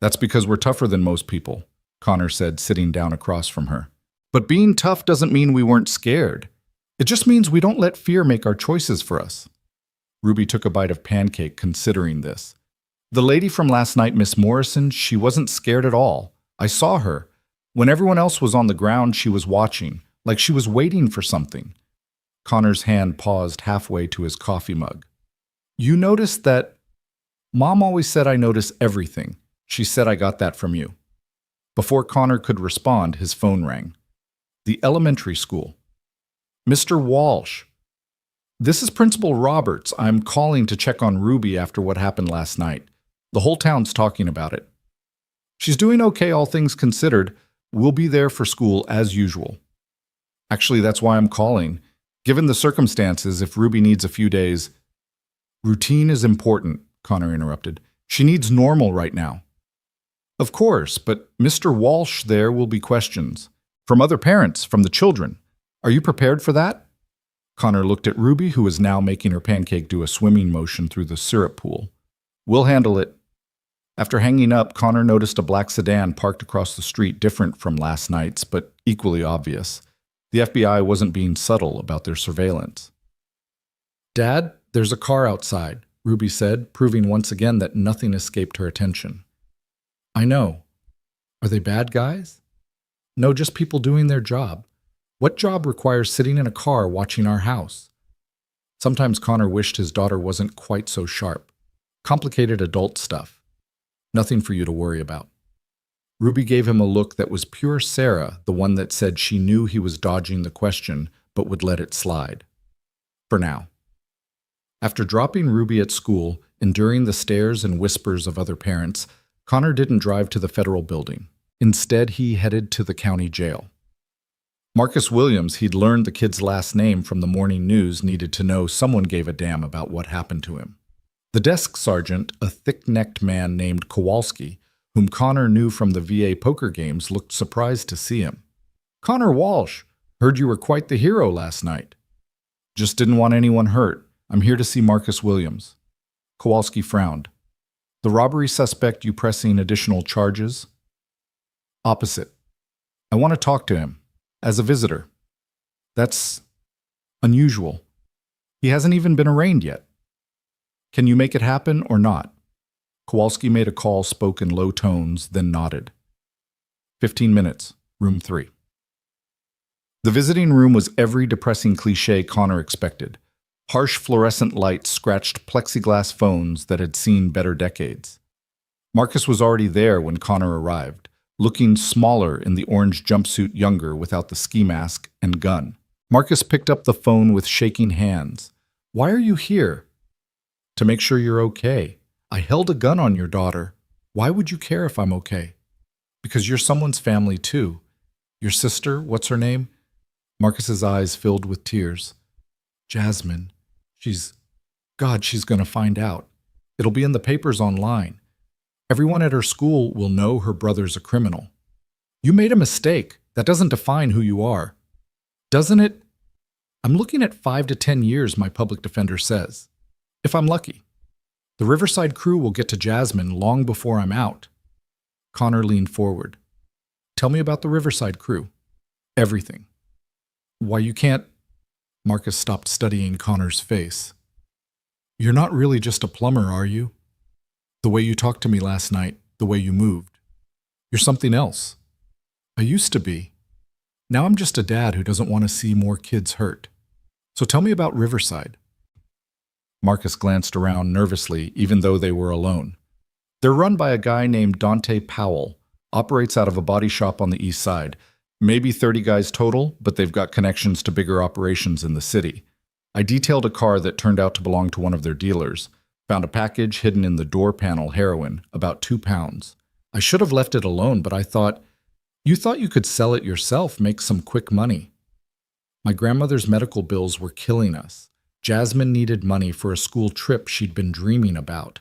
Speaker 1: That's because we're tougher than most people, Connor said, sitting down across from her. But being tough doesn't mean we weren't scared. It just means we don't let fear make our choices for us. Ruby took a bite of pancake, considering this. The lady from last night, Miss Morrison, she wasn't scared at all. I saw her. When everyone else was on the ground, she was watching, like she was waiting for something. Connor's hand paused halfway to his coffee mug. You noticed that? Mom always said I notice everything. She said I got that from you. Before Connor could respond, his phone rang. The elementary school. Mr. Walsh. This is Principal Roberts. I'm calling to check on Ruby after what happened last night. The whole town's talking about it. She's doing okay, all things considered. We'll be there for school as usual. Actually, that's why I'm calling. Given the circumstances, if Ruby needs a few days... Routine is important, Connor interrupted. She needs normal right now. Of course, but Mr. Walsh, there will be questions. From other parents, from the children. Are you prepared for that? Connor looked at Ruby, who was now making her pancake do a swimming motion through the syrup pool. We'll handle it. After hanging up, Connor noticed a black sedan parked across the street, different from last night's, but equally obvious. The FBI wasn't being subtle about their surveillance. Dad, there's a car outside, Ruby said, proving once again that nothing escaped her attention. I know. Are they bad guys? No, just people doing their job. What job requires sitting in a car watching our house? Sometimes Connor wished his daughter wasn't quite so sharp. Complicated adult stuff. Nothing for you to worry about. Ruby gave him a look that was pure Sarah, the one that said she knew he was dodging the question, but would let it slide. For now. After dropping Ruby at school, enduring the stares and whispers of other parents, Connor didn't drive to the federal building. Instead, he headed to the county jail. Marcus Williams, he'd learned the kid's last name from the morning news, needed to know someone gave a damn about what happened to him. The desk sergeant, a thick-necked man named Kowalski, whom Connor knew from the VA poker games, looked surprised to see him. "Connor Walsh, heard you were quite the hero last night." "Just didn't want anyone hurt. I'm here to see Marcus Williams." Kowalski frowned. "The robbery suspect you pressing additional charges?" "Opposite. I want to talk to him. As a visitor." "That's unusual. He hasn't even been arraigned yet." "Can you make it happen or not?" Kowalski made a call, spoke in low tones, then nodded. 15 minutes, room 3. The visiting room was every depressing cliché Connor expected. Harsh fluorescent lights scratched plexiglass phones that had seen better decades. Marcus was already there when Connor arrived, looking smaller in the orange jumpsuit, younger without the ski mask and gun. Marcus picked up the phone with shaking hands. "Why are you here?" "To make sure you're okay. I held a gun on your daughter. Why would you care if I'm okay?" "Because you're someone's family too. Your sister, what's her name?" Marcus's eyes filled with tears. "Jasmine. She's gonna find out. It'll be in the papers online. Everyone at her school will know her brother's a criminal." "You made a mistake. That doesn't define who you are." "Doesn't it?" "I'm looking at 5 to 10 years, my public defender says. If I'm lucky. The Riverside crew will get to Jasmine long before I'm out." Connor leaned forward. "Tell me about the Riverside crew." "Everything." "Why, you can't..." Marcus stopped studying Connor's face. "You're not really just a plumber, are you? The way you talked to me last night, the way you moved. You're something else. I used to be. Now I'm just a dad who doesn't want to see more kids hurt. So tell me about Riverside." Marcus glanced around nervously, even though they were alone. "They're run by a guy named Dante Powell, operates out of a body shop on the east side. Maybe 30 guys total, but they've got connections to bigger operations in the city. I detailed a car that turned out to belong to one of their dealers. Found a package hidden in the door panel, heroin, about 2 pounds. I should have left it alone, but I thought, you thought you could sell it yourself, make some quick money. My grandmother's medical bills were killing us. Jasmine needed money for a school trip she'd been dreaming about.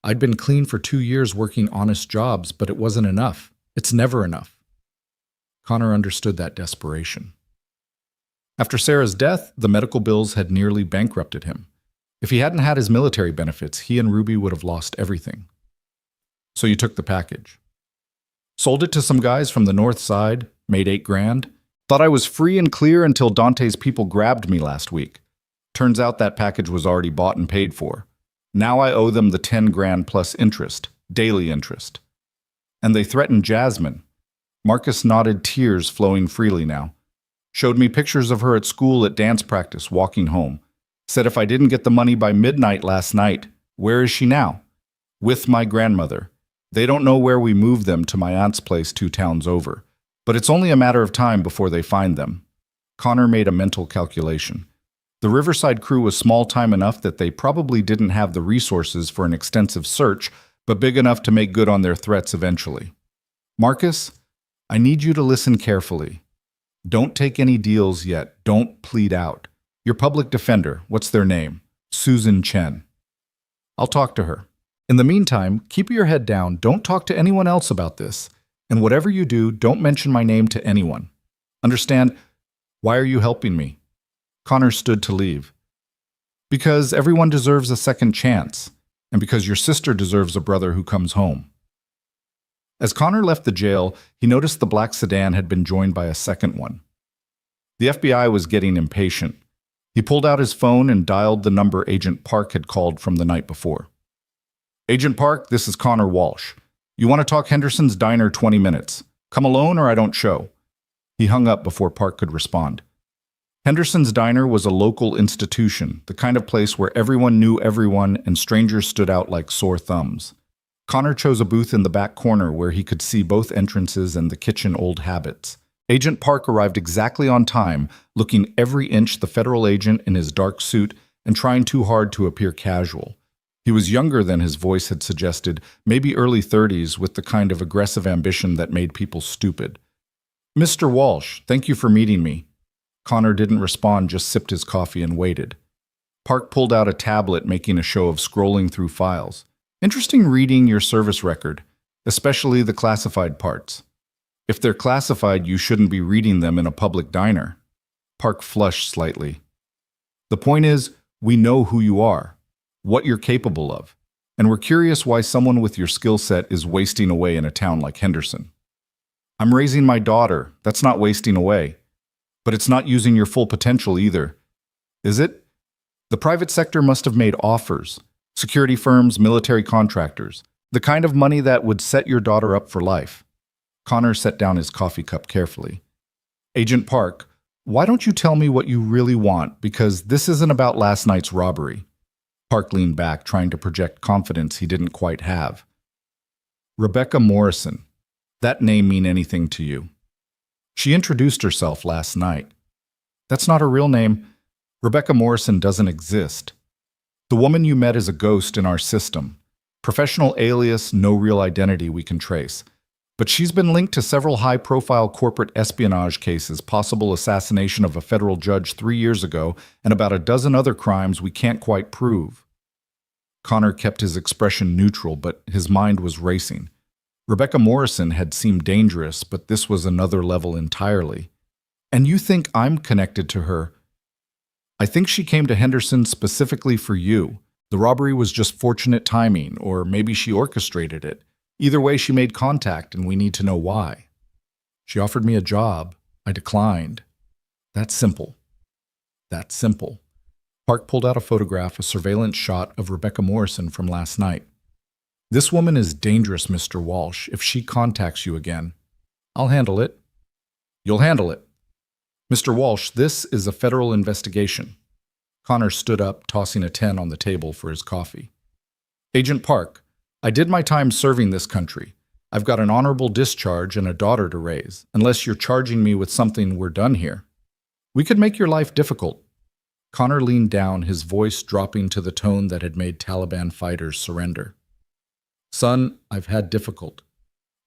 Speaker 1: I'd been clean for 2 years working honest jobs, but it wasn't enough. It's never enough." Connor understood that desperation. After Sarah's death, the medical bills had nearly bankrupted him. If he hadn't had his military benefits, he and Ruby would have lost everything. "So you took the package." "Sold it to some guys from the north side, made $8 grand. Thought I was free and clear until Dante's people grabbed me last week. Turns out that package was already bought and paid for. Now I owe them the 10 grand plus interest, daily interest. And they threatened Jasmine." Marcus nodded, tears flowing freely now. "Showed me pictures of her at school at dance practice, walking home. Said if I didn't get the money by midnight last night, where is she now? With my grandmother. They don't know where we moved them to my aunt's place 2 towns over. But it's only a matter of time before they find them." Connor made a mental calculation. The Riverside crew was small-time enough that they probably didn't have the resources for an extensive search, but big enough to make good on their threats eventually. "Marcus, I need you to listen carefully. Don't take any deals yet. Don't plead out. Your public defender, what's their name? Susan Chen. I'll talk to her. In the meantime, keep your head down. Don't talk to anyone else about this. And whatever you do, don't mention my name to anyone. Understand? Why are you helping me?" Connor stood to leave. "Because everyone deserves a second chance, and because your sister deserves a brother who comes home." As Connor left the jail, he noticed the black sedan had been joined by a second one. The FBI was getting impatient. He pulled out his phone and dialed the number Agent Park had called from the night before. "Agent Park, this is Connor Walsh. You want to talk Henderson's Diner 20 minutes. Come alone or I don't show." He hung up before Park could respond. Henderson's Diner was a local institution, the kind of place where everyone knew everyone and strangers stood out like sore thumbs. Connor chose a booth in the back corner where he could see both entrances and the kitchen old habits. Agent Park arrived exactly on time, looking every inch the federal agent in his dark suit and trying too hard to appear casual. He was younger than his voice had suggested, maybe early 30s, with the kind of aggressive ambition that made people stupid. "Mr. Walsh, thank you for meeting me." Connor didn't respond, just sipped his coffee and waited. Park pulled out a tablet, making a show of scrolling through files. "Interesting reading your service record, especially the classified parts. If they're classified, you shouldn't be reading them in a public diner." Park flushed slightly. "The point is, we know who you are, what you're capable of, and we're curious why someone with your skill set is wasting away in a town like Henderson." "I'm raising my daughter. That's not wasting away. But it's not using your full potential either. Is it? The private sector must have made offers. Security firms, military contractors. The kind of money that would set your daughter up for life." Connor set down his coffee cup carefully. "Agent Park, why don't you tell me what you really want? Because this isn't about last night's robbery." Park leaned back, trying to project confidence he didn't quite have. "Rebecca Morrison. That name mean anything to you?" "She introduced herself last night." "That's not her real name. Rebecca Morrison doesn't exist. The woman you met is a ghost in our system. Professional alias, no real identity we can trace. But she's been linked to several high-profile corporate espionage cases, possible assassination of a federal judge 3 years ago, and about a dozen other crimes we can't quite prove." Connor kept his expression neutral, but his mind was racing. Rebecca Morrison had seemed dangerous, but this was another level entirely. "And you think I'm connected to her?" "I think she came to Henderson specifically for you. The robbery was just fortunate timing, or maybe she orchestrated it. Either way, she made contact, and we need to know why. She offered me a job. I declined. That's simple. That's simple." Park pulled out a photograph, a surveillance shot of Rebecca Morrison from last night. "This woman is dangerous, Mr. Walsh. If she contacts you again, I'll handle it." "You'll handle it." "Mr. Walsh, this is a federal investigation." Connor stood up, tossing a 10 on the table for his coffee. "Agent Park, I did my time serving this country. I've got an honorable discharge and a daughter to raise, unless you're charging me with something we're done here. We could make your life difficult." Connor leaned down, his voice dropping to the tone that had made Taliban fighters surrender. "Son, I've had difficult.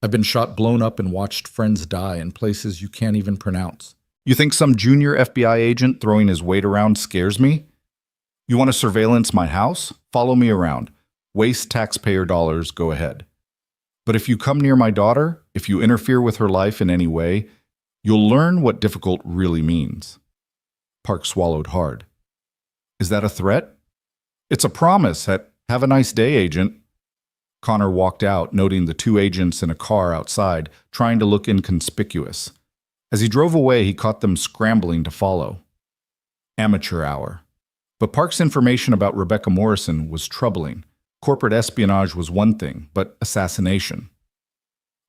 Speaker 1: I've been shot, blown up, and watched friends die in places you can't even pronounce. You think some junior FBI agent throwing his weight around scares me? You want to surveillance my house? Follow me around. Waste taxpayer dollars, go ahead. But if you come near my daughter, if you interfere with her life in any way, you'll learn what difficult really means." Park swallowed hard. "Is that a threat?" "It's a promise. Have a nice day, Agent." Connor walked out, noting the 2 agents in a car outside, trying to look inconspicuous. As he drove away, he caught them scrambling to follow. Amateur hour. But Park's information about Rebecca Morrison was troubling. Corporate espionage was one thing, but assassination.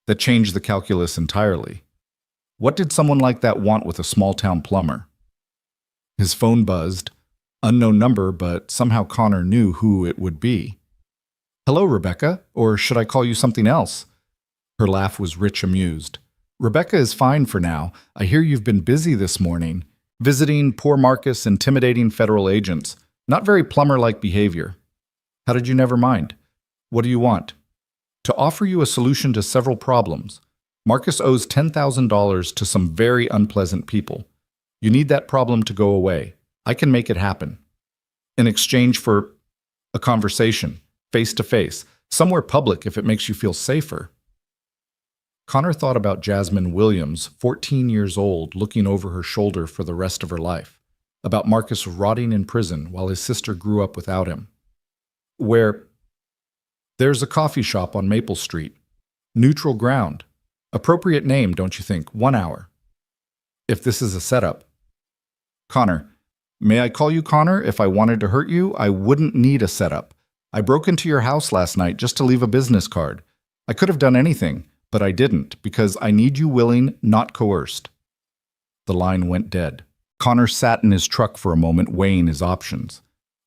Speaker 1: That changed the calculus entirely. What did someone like that want with a small-town plumber? His phone buzzed. Unknown number, but somehow Connor knew who it would be. "Hello, Rebecca, or should I call you something else?" Her laugh was rich, amused. "Rebecca is fine for now. I hear you've been busy this morning, visiting poor Marcus, intimidating federal agents. Not very plumber-like behavior. How did you never mind? What do you want?" "To offer you a solution to several problems. Marcus owes $10,000 to some very unpleasant people. You need that problem to go away. I can make it happen. In exchange for a conversation. Face-to-face, somewhere public if it makes you feel safer." Connor thought about Jasmine Williams, 14 years old, looking over her shoulder for the rest of her life, about Marcus rotting in prison while his sister grew up without him. There's a coffee shop on Maple Street. Neutral ground. Appropriate name, don't you think? 1 hour. If this is a setup. Connor, may I call you Connor? If I wanted to hurt you, I wouldn't need a setup. I broke into your house last night just to leave a business card. I could have done anything, but I didn't, because I need you willing, not coerced. The line went dead. Connor sat in his truck for a moment, weighing his options.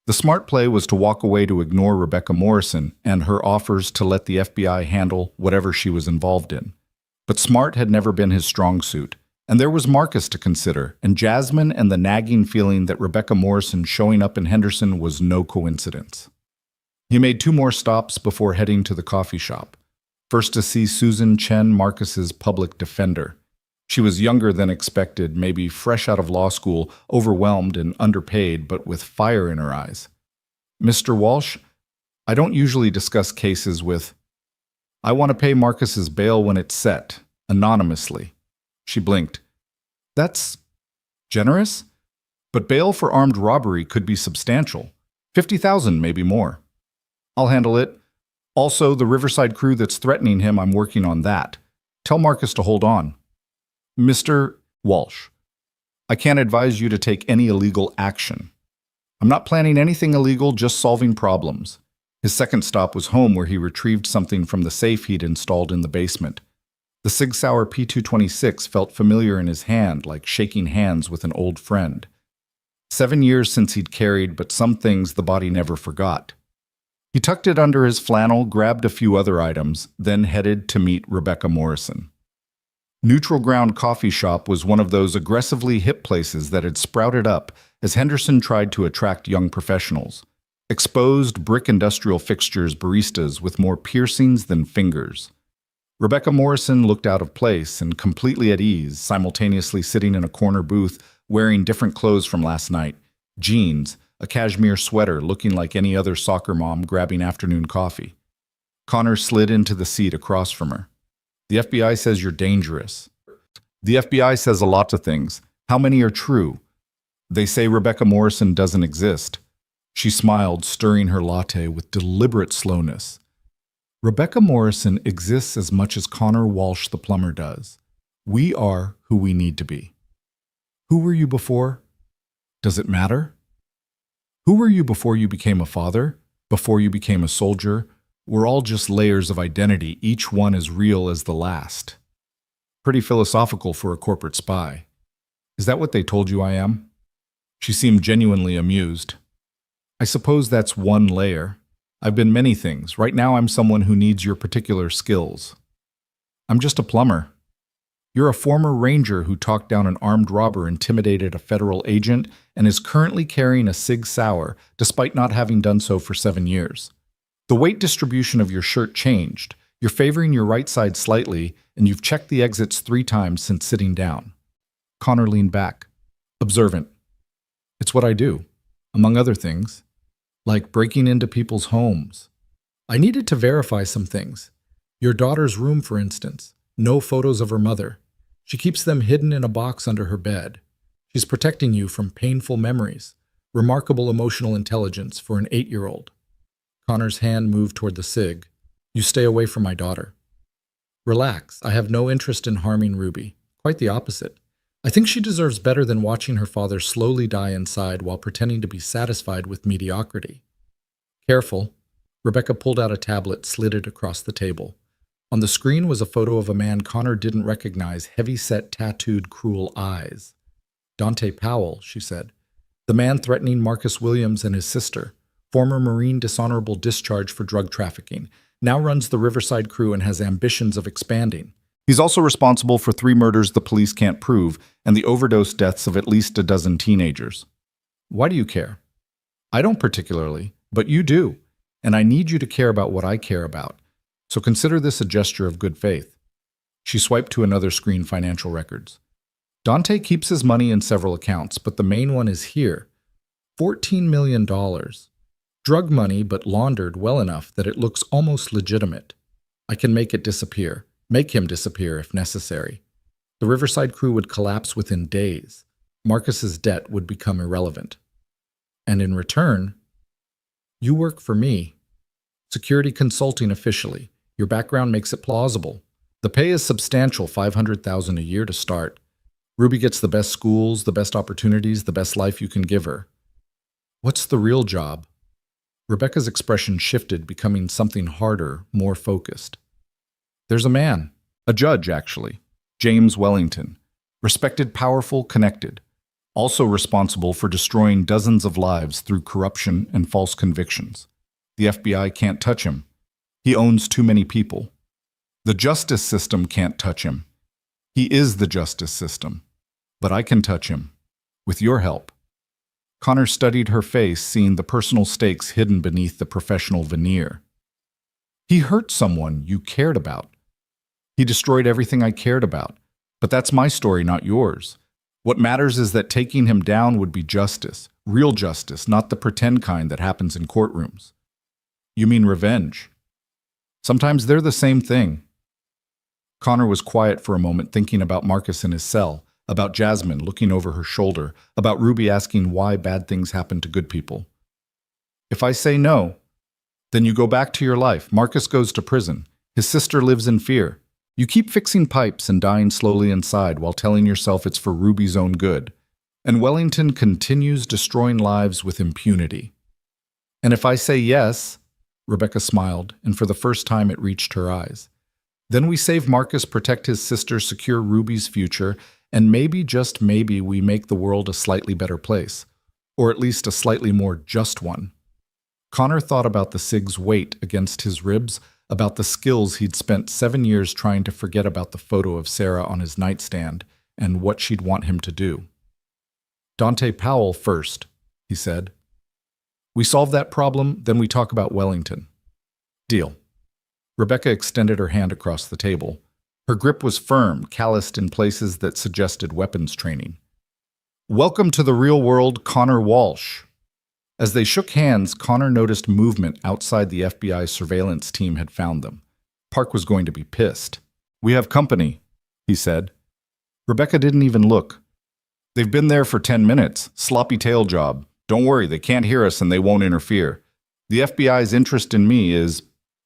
Speaker 1: The smart play was to walk away to ignore Rebecca Morrison and her offers to let the FBI handle whatever she was involved in. But smart had never been his strong suit, and there was Marcus to consider, and Jasmine, and the nagging feeling that Rebecca Morrison showing up in Henderson was no coincidence. He made 2 more stops before heading to the coffee shop. First to see Susan Chen, Marcus's public defender. She was younger than expected, maybe fresh out of law school, overwhelmed and underpaid, but with fire in her eyes. "Mr. Walsh, I don't usually discuss cases with... I want to pay Marcus's bail when it's set, anonymously." She blinked. "That's generous? But bail for armed robbery could be substantial. 50,000, maybe more." "I'll handle it. Also, the Riverside crew that's threatening him, I'm working on that. Tell Marcus to hold on." "Mr. Walsh, I can't advise you to take any illegal action. I'm not planning anything illegal, just solving problems." His second stop was home, where he retrieved something from the safe he'd installed in the basement. The Sig Sauer P226 felt familiar in his hand, like shaking hands with an old friend. 7 years since he'd carried, but some things the body never forgot. He tucked it under his flannel, grabbed a few other items, then headed to meet Rebecca Morrison. Neutral Ground Coffee Shop was one of those aggressively hip places that had sprouted up as Henderson tried to attract young professionals. Exposed brick industrial fixtures, baristas with more piercings than fingers. Rebecca Morrison looked out of place and completely at ease, simultaneously sitting in a corner booth wearing different clothes from last night. Jeans, a cashmere sweater, looking like any other soccer mom grabbing afternoon coffee. Connor slid into the seat across from her. "The FBI says you're dangerous." "The FBI says a lot of things. How many are true?" "They say Rebecca Morrison doesn't exist." She smiled, stirring her latte with deliberate slowness. "Rebecca Morrison exists as much as Connor Walsh the plumber does. We are who we need to be." "Who were you before? Does it matter? Who were you before you became a father? Before you became a soldier? We're all just layers of identity, each one as real as the last." Pretty philosophical for a corporate spy. "Is that what they told you I am?" She seemed genuinely amused. "I suppose that's one layer. I've been many things. Right now I'm someone who needs your particular skills." "I'm just a plumber." "You're a former ranger who talked down an armed robber, intimidated a federal agent, and is currently carrying a Sig Sauer, despite not having done so for 7 years. The weight distribution of your shirt changed. You're favoring your right side slightly, and you've checked the exits 3 times since sitting down." Connor leaned back, observant. "It's what I do, among other things. Like breaking into people's homes. I needed to verify some things. Your daughter's room, for instance. No photos of her mother. She keeps them hidden in a box under her bed. She's protecting you from painful memories. Remarkable emotional intelligence for an 8-year-old. Connor's hand moved toward the cig. "You stay away from my daughter." "Relax. I have no interest in harming Ruby. Quite the opposite. I think she deserves better than watching her father slowly die inside while pretending to be satisfied with mediocrity." "Careful." Rebecca pulled out a tablet, slid it across the table. On the screen was a photo of a man Connor didn't recognize, heavy-set, tattooed, cruel eyes. "Dante Powell," she said. "The man threatening Marcus Williams and his sister. Former Marine dishonorable discharge for drug trafficking. Now runs the Riverside crew and has ambitions of expanding. He's also responsible for 3 murders the police can't prove and the overdose deaths of at least a dozen teenagers." "Why do you care?" "I don't particularly, but you do, and I need you to care about what I care about. So consider this a gesture of good faith." She swiped to another screen, financial records. "Dante keeps his money in several accounts, but the main one is here. $14 million. Drug money, but laundered well enough that it looks almost legitimate. I can make it disappear. Make him disappear if necessary. The Riverside crew would collapse within days. Marcus's debt would become irrelevant. And in return, you work for me. Security consulting officially. Your background makes it plausible. The pay is substantial, $500,000 a year to start. Ruby gets the best schools, the best opportunities, the best life you can give her." "What's the real job?" Rebecca's expression shifted, becoming something harder, more focused. "There's a man. A judge, actually. James Wellington. Respected, powerful, connected. also responsible for destroying dozens of lives through corruption and false convictions. The FBI can't touch him. He owns too many people. The justice system can't touch him. He is the justice system. But I can touch him. With your help. Connor studied her face, seeing the personal stakes hidden beneath the professional veneer. He hurt someone you cared about. He destroyed everything I cared about. But that's my story, not yours. What matters is that taking him down would be justice, real justice, not the pretend kind that happens in courtrooms. You mean revenge? Sometimes they're the same thing. Connor was quiet for a moment, thinking about Marcus in his cell, about Jasmine looking over her shoulder, about Ruby asking why bad things happen to good people. If I say no, then you go back to your life. Marcus goes to prison. His sister lives in fear. You keep fixing pipes and dying slowly inside while telling yourself it's for Ruby's own good. And Wellington continues destroying lives with impunity. And if I say yes, Rebecca smiled, and for the first time it reached her eyes. Then we save Marcus, protect his sister, secure Ruby's future, and maybe, just maybe, we make the world a slightly better place. Or at least a slightly more just one. Connor thought about the cig's weight against his ribs, about the skills he'd spent 7 years trying to forget about the photo of Sarah on his nightstand, and what she'd want him to do. Dante Powell first, he said. We solve that problem, then we talk about Wellington. Deal. Rebecca extended her hand across the table. Her grip was firm, calloused in places that suggested weapons training. Welcome to the real world, Connor Walsh. As they shook hands, Connor noticed movement outside the FBI surveillance team had found them. Park was going to be pissed. We have company, he said. Rebecca didn't even look. They've been there for 10 minutes. Sloppy tail job. Don't worry, they can't hear us and they won't interfere. The FBI's interest in me is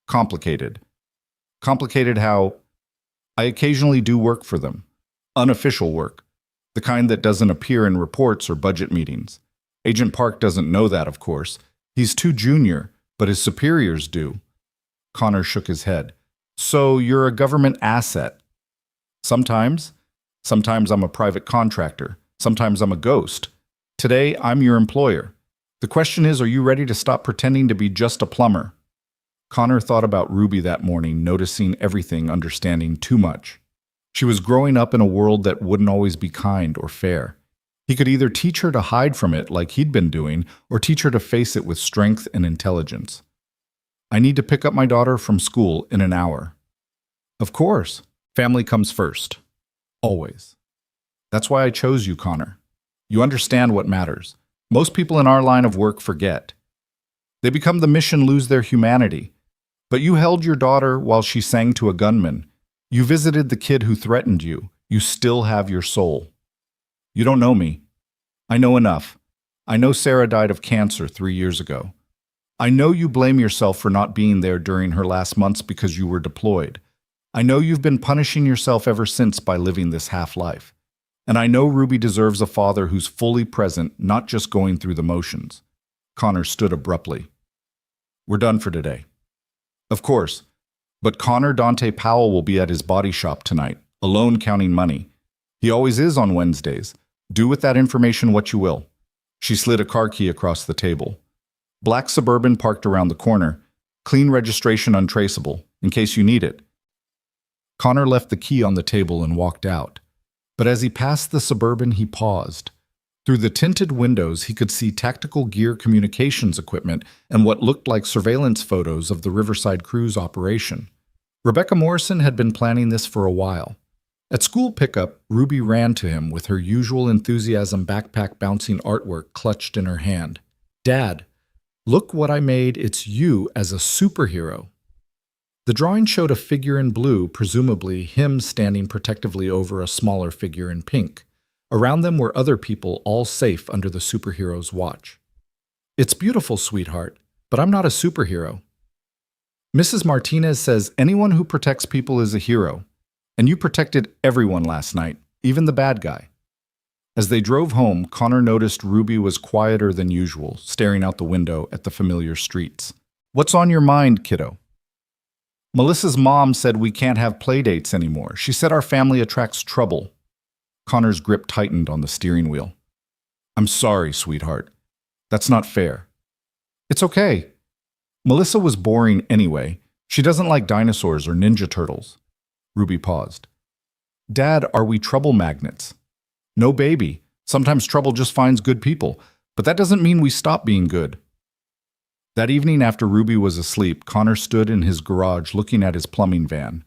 Speaker 1: complicated. Complicated how I occasionally do work for them. Unofficial work. The kind that doesn't appear in reports or budget meetings. Agent Park doesn't know that, of course. He's too junior, but his superiors do. Connor shook his head. So you're a government asset. Sometimes. Sometimes I'm a private contractor. Sometimes I'm a ghost. Today, I'm your employer. The question is, are you ready to stop pretending to be just a plumber? Connor thought about Ruby that morning, noticing everything, understanding too much. She was growing up in a world that wouldn't always be kind or fair. He could either teach her to hide from it like he'd been doing, or teach her to face it with strength and intelligence. I need to pick up my daughter from school in an hour. Of course. Family comes first. Always. That's why I chose you, Connor. You understand what matters. Most people in our line of work forget. They become the mission, lose their humanity. But you held your daughter while she sang to a gunman. You visited the kid who threatened you. You still have your soul. You don't know me. I know enough. I know Sarah died of cancer 3 years ago. I know you blame yourself for not being there during her last months because you were deployed. I know you've been punishing yourself ever since by living this half-life. And I know Ruby deserves a father who's fully present, not just going through the motions. Connor stood abruptly. We're done for today. Of course. But Connor Dante Powell will be at his body shop tonight, alone counting money. He always is on Wednesdays. Do with that information what you will. She slid a car key across the table. Black Suburban parked around the corner. Clean registration, untraceable, in case you need it. Connor left the key on the table and walked out. But as he passed the Suburban, he paused. Through the tinted windows, he could see tactical gear communications equipment and what looked like surveillance photos of the Riverside cruise operation. Rebecca Morrison had been planning this for a while. At school pickup, Ruby ran to him with her usual enthusiasm, backpack bouncing artwork clutched in her hand. Dad, look what I made. It's you as a superhero. The drawing showed a figure in blue, presumably him standing protectively over a smaller figure in pink. Around them were other people, all safe under the superhero's watch. It's beautiful, sweetheart, but I'm not a superhero. Mrs. Martinez says anyone who protects people is a hero, and you protected everyone last night, even the bad guy. As they drove home, Connor noticed Ruby was quieter than usual, staring out the window at the familiar streets. What's on your mind, kiddo? Melissa's mom said we can't have playdates anymore. She said our family attracts trouble. Connor's grip tightened on the steering wheel. I'm sorry, sweetheart. That's not fair. It's okay. Melissa was boring anyway. She doesn't like dinosaurs or Ninja Turtles. Ruby paused. Dad, are we trouble magnets? No, baby. Sometimes trouble just finds good people, but that doesn't mean we stop being good. That evening after Ruby was asleep, Connor stood in his garage looking at his plumbing van.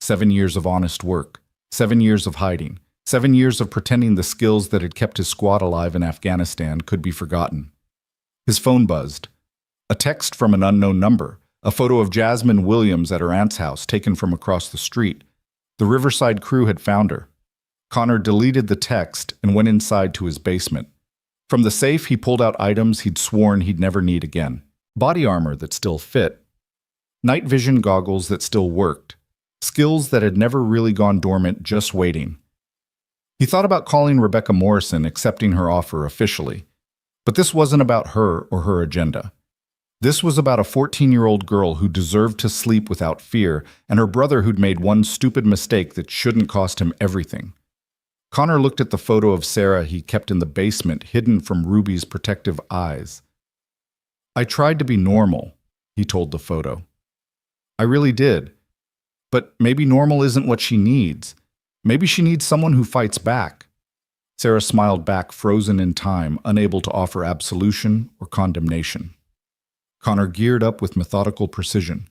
Speaker 1: 7 years of honest work, 7 years of hiding, 7 years of pretending the skills that had kept his squad alive in Afghanistan could be forgotten. His phone buzzed. A text from an unknown number, a photo of Jasmine Williams at her aunt's house taken from across the street. The Riverside crew had found her. Connor deleted the text and went inside to his basement. From the safe, he pulled out items he'd sworn he'd never need again. Body armor that still fit. Night vision goggles that still worked. Skills that had never really gone dormant, just waiting. He thought about calling Rebecca Morrison, accepting her offer officially. But this wasn't about her or her agenda. This was about a 14-year-old girl who deserved to sleep without fear, and her brother who'd made one stupid mistake that shouldn't cost him everything. Connor looked at the photo of Sarah he kept in the basement, hidden from Ruby's protective eyes. I tried to be normal, he told the photo. I really did. But maybe normal isn't what she needs. Maybe she needs someone who fights back. Sarah smiled back, frozen in time, unable to offer absolution or condemnation. Connor geared up with methodical precision.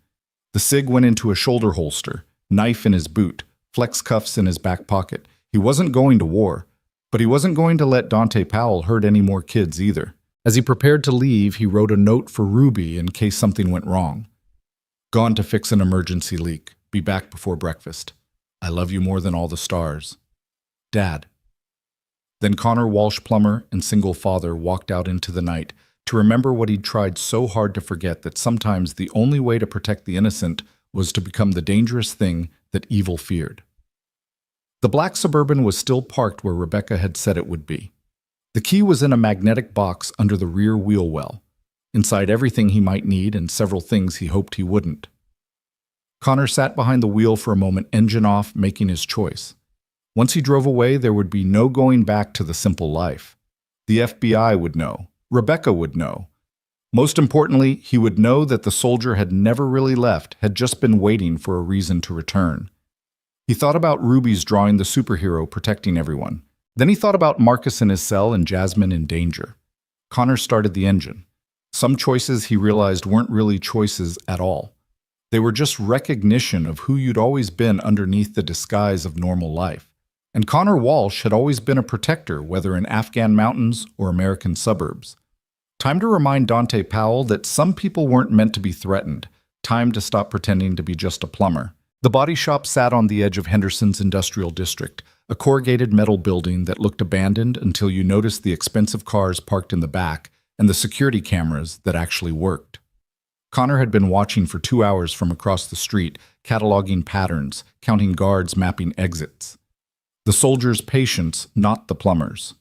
Speaker 1: The SIG went into a shoulder holster, knife in his boot, flex cuffs in his back pocket. He wasn't going to war, but he wasn't going to let Dante Powell hurt any more kids either. As he prepared to leave, he wrote a note for Ruby in case something went wrong. Gone to fix an emergency leak. Be back before breakfast. I love you more than all the stars. Dad. Then Connor Walsh, plumber and single father, walked out into the night to remember what he'd tried so hard to forget, that sometimes the only way to protect the innocent was to become the dangerous thing that evil feared. The black Suburban was still parked where Rebecca had said it would be. The key was in a magnetic box under the rear wheel well, inside everything he might need and several things he hoped he wouldn't. Connor sat behind the wheel for a moment, engine off, making his choice. Once he drove away, there would be no going back to the simple life. The FBI would know. Rebecca would know. Most importantly, he would know that the soldier had never really left, had just been waiting for a reason to return. He thought about Ruby's drawing the superhero protecting everyone. Then he thought about Marcus in his cell and Jasmine in danger. Connor started the engine. Some choices he realized weren't really choices at all. They were just recognition of who you'd always been underneath the disguise of normal life. And Connor Walsh had always been a protector, whether in Afghan mountains or American suburbs. Time to remind Dante Powell that some people weren't meant to be threatened. Time to stop pretending to be just a plumber. The body shop sat on the edge of Henderson's industrial district, a corrugated metal building that looked abandoned until you noticed the expensive cars parked in the back and the security cameras that actually worked. Connor had been watching for 2 hours from across the street, cataloging patterns, counting guards, mapping exits. The soldiers' patience, not the plumbers.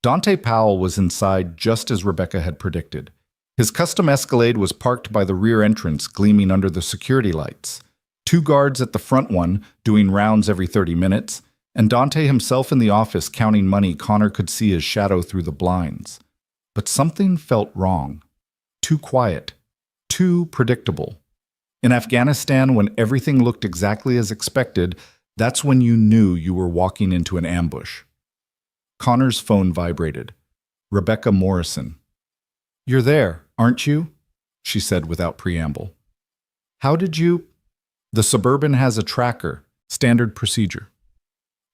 Speaker 1: Dante Powell was inside just as Rebecca had predicted. His custom Escalade was parked by the rear entrance, gleaming under the security lights. 2 guards at the front one, doing rounds every 30 minutes, and Dante himself in the office counting money. Connor could see his shadow through the blinds. But something felt wrong. Too quiet. Too predictable. In Afghanistan, when everything looked exactly as expected, that's when you knew you were walking into an ambush. Connor's phone vibrated. Rebecca Morrison. "You're there, aren't you?" she said without preamble. "How did you—" "The Suburban has a tracker. Standard procedure."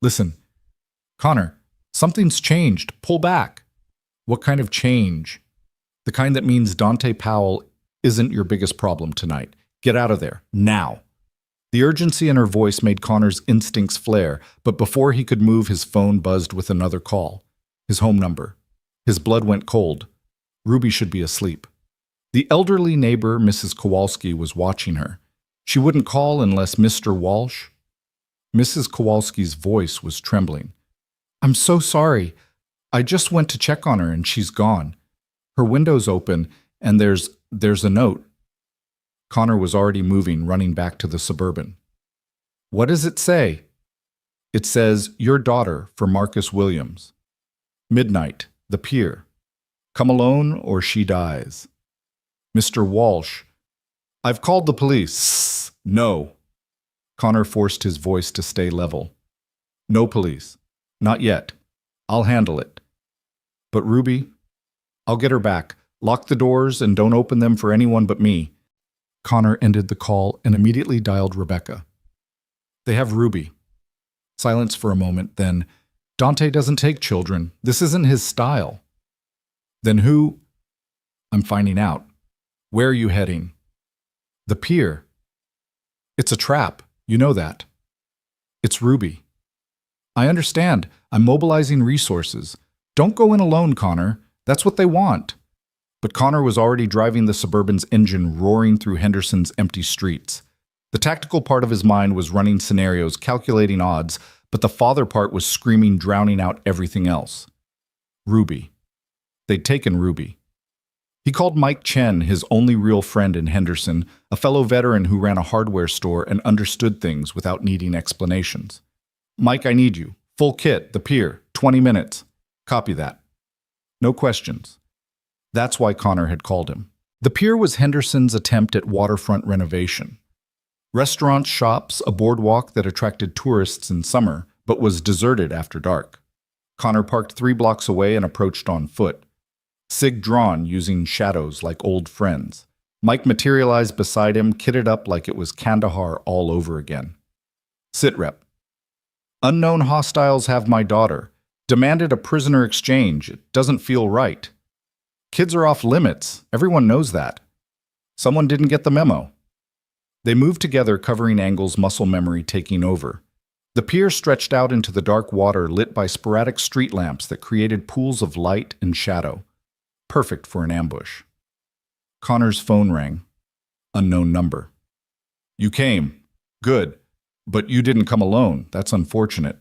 Speaker 1: "Listen, Connor, something's changed. Pull back." "What kind of change?" "The kind that means Dante Powell isn't your biggest problem tonight. Get out of there, now." The urgency in her voice made Connor's instincts flare, but before he could move, his phone buzzed with another call. His home number. His blood went cold. Ruby should be asleep. The elderly neighbor, Mrs. Kowalski, was watching her. She wouldn't call unless Mr. Walsh. Mrs. Kowalski's voice was trembling. "I'm so sorry. I just went to check on her and she's gone. Her window's open and there's a note." Connor was already moving, running back to the Suburban. "What does it say?" "It says, 'Your daughter,' for Marcus Williams." "Midnight. The pier. Come alone or she dies. Mr. Walsh. I've called the police. No. Connor forced his voice to stay level. No police. Not yet. I'll handle it. But Ruby, I'll get her back. Lock the doors and don't open them for anyone but me. Connor ended the call and immediately dialed Rebecca. They have Ruby. Silence for a moment, then, Dante doesn't take children. This isn't his style. Then who? I'm finding out. Where are you heading? The pier. It's a trap. You know that. It's Ruby. I understand. I'm mobilizing resources. Don't go in alone, Connor. That's what they want. But Connor was already driving the Suburban's engine roaring through Henderson's empty streets. The tactical part of his mind was running scenarios, calculating odds, but the father part was screaming, drowning out everything else. Ruby. They'd taken Ruby. He called Mike Chen, his only real friend in Henderson, a fellow veteran who ran a hardware store and understood things without needing explanations. Mike, I need you. Full kit, the pier, 20 minutes. Copy that. No questions. That's why Connor had called him. The pier was Henderson's attempt at waterfront renovation. Restaurants, shops, a boardwalk that attracted tourists in summer, but was deserted after dark. Connor parked 3 blocks away and approached on foot. Sig drawn, using shadows like old friends. Mike materialized beside him, kitted up like it was Kandahar all over again. Sit rep. Unknown hostiles have my daughter. Demanded a prisoner exchange. It doesn't feel right. Kids are off limits. Everyone knows that. Someone didn't get the memo. They moved together, covering angles, muscle memory taking over. The pier stretched out into the dark water lit by sporadic street lamps that created pools of light and shadow. Perfect for an ambush. Connor's phone rang. Unknown number. You came. Good. But you didn't come alone. That's unfortunate.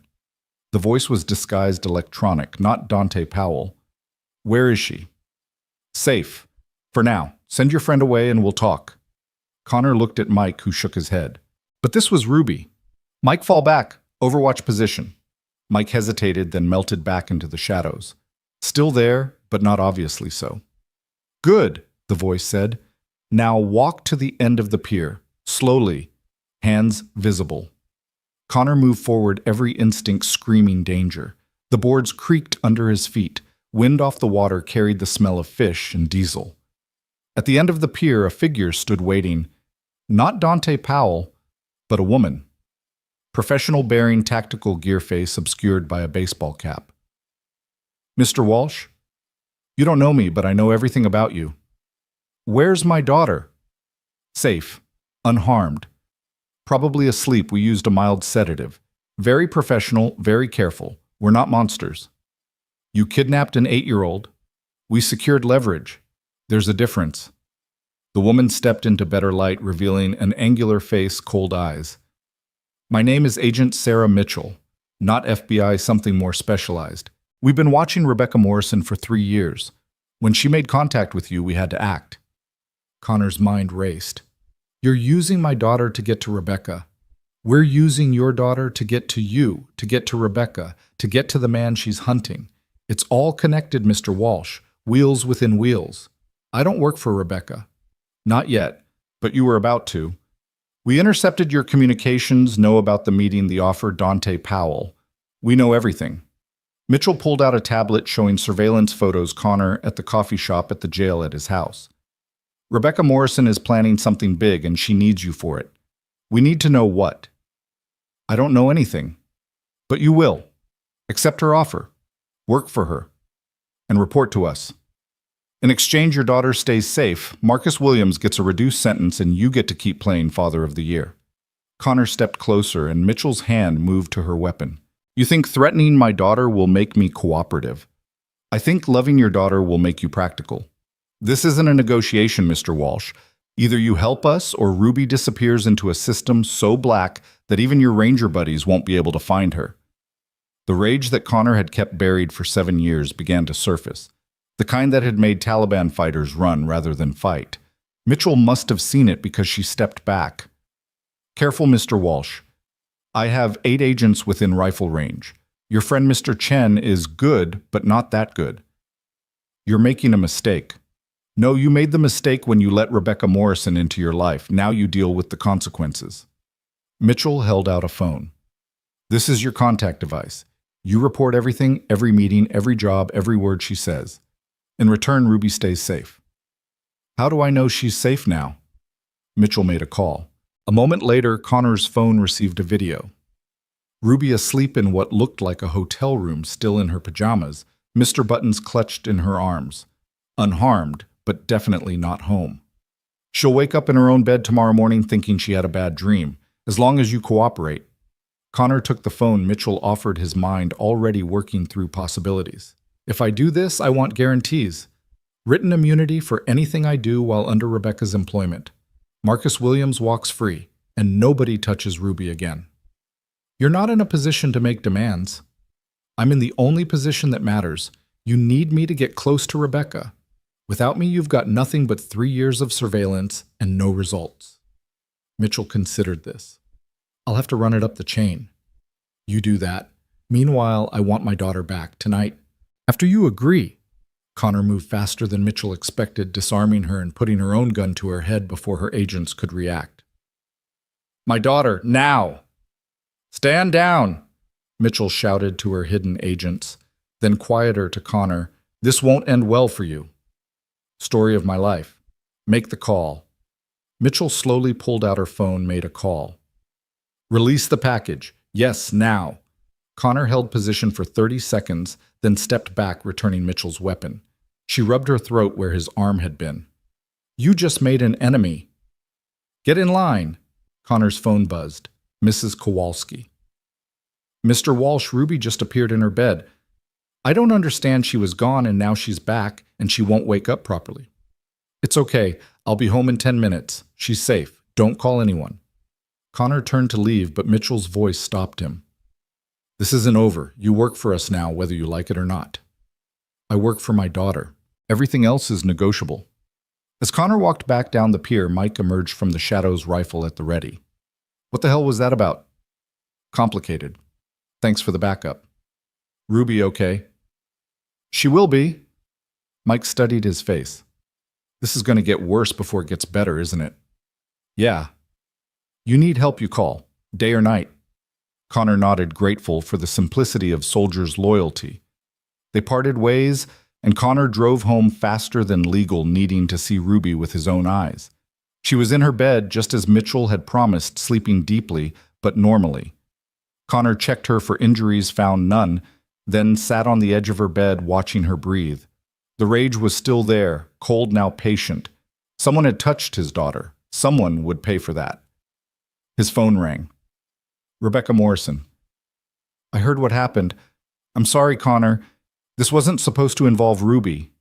Speaker 1: The voice was disguised electronic, not Dante Powell. Where is she? Safe. For now. Send your friend away and we'll talk. Connor looked at Mike, who shook his head. But this was Ruby. Mike, fall back. Overwatch position. Mike hesitated, then melted back into the shadows. Still there, but not obviously so. Good, the voice said. Now walk to the end of the pier. Slowly. Hands visible. Connor moved forward, every instinct screaming danger. The boards creaked under his feet. Wind off the water carried the smell of fish and diesel. At the end of the pier, a figure stood waiting. Not Dante Powell, but a woman. Professional bearing tactical gear face obscured by a baseball cap. Mr. Walsh? You don't know me, but I know everything about you. Where's my daughter? Safe. Unharmed. Probably asleep. We used a mild sedative. Very professional, very careful. We're not monsters. You kidnapped an 8-year-old. We secured leverage. There's a difference. The woman stepped into better light, revealing an angular face, cold eyes. My name is Agent Sarah Mitchell, not FBI, something more specialized. We've been watching Rebecca Morrison for 3 years. When she made contact with you, we had to act. Connor's mind raced. You're using my daughter to get to Rebecca. We're using your daughter to get to you, to get to Rebecca, to get to the man she's hunting. It's all connected, Mr. Walsh. Wheels within wheels. I don't work for Rebecca. Not yet, but you were about to. We intercepted your communications, know about the meeting, the offer, Dante Powell. We know everything. Mitchell pulled out a tablet showing surveillance photos Connor at the coffee shop at the jail at his house. Rebecca Morrison is planning something big and she needs you for it. We need to know what. I don't know anything. But you will. Accept her offer. Work for her. And report to us. In exchange, your daughter stays safe. Marcus Williams gets a reduced sentence and you get to keep playing Father of the Year. Connor stepped closer and Mitchell's hand moved to her weapon. You think threatening my daughter will make me cooperative? I think loving your daughter will make you practical. This isn't a negotiation, Mr. Walsh. Either you help us or Ruby disappears into a system so black that even your ranger buddies won't be able to find her. The rage that Connor had kept buried for 7 years began to surface. The kind that had made Taliban fighters run rather than fight. Mitchell must have seen it because she stepped back. Careful, Mr. Walsh. I have 8 agents within rifle range. Your friend Mr. Chen is good, but not that good. You're making a mistake. No, you made the mistake when you let Rebecca Morrison into your life. Now you deal with the consequences. Mitchell held out a phone. This is your contact device. You report everything, every meeting, every job, every word she says. In return, Ruby stays safe. How do I know she's safe now? Mitchell made a call. A moment later, Connor's phone received a video. Ruby asleep in what looked like a hotel room, still in her pajamas, Mr. Buttons clutched in her arms. Unharmed, but definitely not home. She'll wake up in her own bed tomorrow morning thinking she had a bad dream, as long as you cooperate. Connor took the phone. Mitchell offered, his mind already working through possibilities. If I do this, I want guarantees. Written immunity for anything I do while under Rebecca's employment. Marcus Williams walks free, and nobody touches Ruby again. You're not in a position to make demands. I'm in the only position that matters. You need me to get close to Rebecca. Without me, you've got nothing but 3 years of surveillance and no results. Mitchell considered this. I'll have to run it up the chain. You do that. Meanwhile, I want my daughter back tonight. After you agree. Connor moved faster than Mitchell expected, disarming her and putting her own gun to her head before her agents could react. My daughter, now! Stand down! Mitchell shouted to her hidden agents, then quieter to Connor. This won't end well for you. Story of my life. Make the call. Mitchell slowly pulled out her phone, made a call. Release the package. Yes, now. Connor held position for 30 seconds, then stepped back, returning Mitchell's weapon. She rubbed her throat where his arm had been. You just made an enemy. Get in line. Connor's phone buzzed. Mrs. Kowalski. Mr. Walsh, Ruby just appeared in her bed. I don't understand. She was gone and now she's back and she won't wake up properly. It's okay. I'll be home in 10 minutes. She's safe. Don't call anyone. Connor turned to leave, but Mitchell's voice stopped him. This isn't over. You work for us now, whether you like it or not. I work for my daughter. Everything else is negotiable. As Connor walked back down the pier, Mike emerged from the shadows, rifle at the ready. What the hell was that about? Complicated. Thanks for the backup. Ruby okay? She will be. Mike studied his face. This is going to get worse before it gets better, isn't it? Yeah. You need help, you call. Day or night. Connor nodded, grateful for the simplicity of soldiers' loyalty. They parted ways, and Connor drove home faster than legal, needing to see Ruby with his own eyes. She was in her bed, just as Mitchell had promised, sleeping deeply, but normally. Connor checked her for injuries, found none, then sat on the edge of her bed, watching her breathe. The rage was still there, cold now patient. Someone had touched his daughter. Someone would pay for that. His phone rang. Rebecca Morrison. I heard what happened. I'm sorry, Connor. This wasn't supposed to involve Ruby.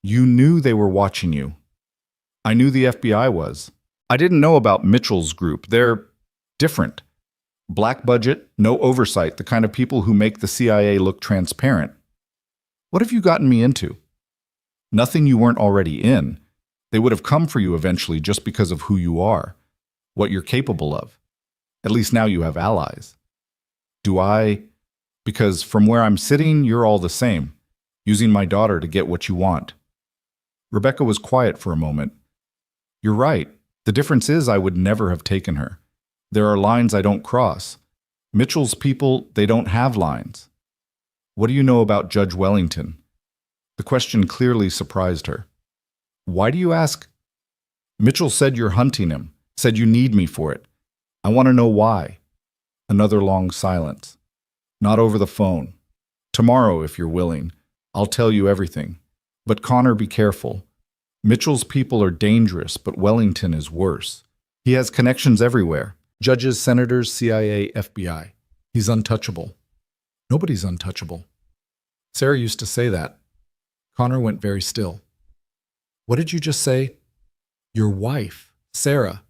Speaker 1: You knew they were watching you. I knew the FBI was. I didn't know about Mitchell's group. They're different. Black budget, no oversight, the kind of people who make the CIA look transparent. What have you gotten me into? Nothing you weren't already in. They would have come for you eventually just because of who you are, what you're capable of. At least now you have allies. Do I? Because from where I'm sitting, you're all the same, using my daughter to get what you want. Rebecca was quiet for a moment. You're right. The difference is I would never have taken her. There are lines I don't cross. Mitchell's people, they don't have lines. What do you know about Judge Wellington? The question clearly surprised her. Why do you ask? Mitchell said you're hunting him, said you need me for it. I want to know why. Another long silence. Not over the phone. Tomorrow, if you're willing, I'll tell you everything. But Connor, be careful. Mitchell's people are dangerous, but Wellington is worse. He has connections everywhere. Judges, senators, CIA, FBI. He's untouchable. Nobody's untouchable. Sarah used to say that. Connor went very still. What did you just say? Your wife, Sarah.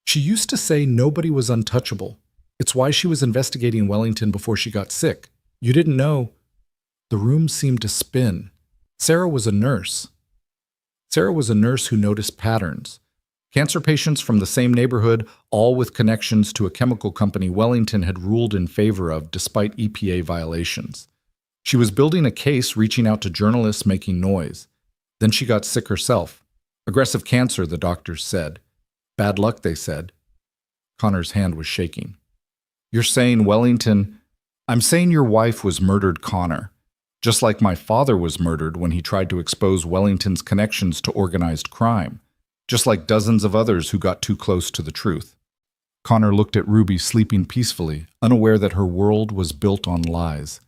Speaker 1: She used to say nobody was untouchable. It's why she was investigating Wellington before she got sick. You didn't know. The room seemed to spin. Sarah was a nurse. Sarah was a nurse who noticed patterns. Cancer patients from the same neighborhood, all with connections to a chemical company Wellington had ruled in favor of despite EPA violations. She was building a case, reaching out to journalists, making noise. Then she got sick herself. Aggressive cancer, the doctors said. Bad luck, they said. Connor's hand was shaking. You're saying Wellington... I'm saying your wife was murdered, Connor. Just like my father was murdered when he tried to expose Wellington's connections to organized crime. Just like dozens of others who got too close to the truth. Connor looked at Ruby sleeping peacefully, unaware that her world was built on lies.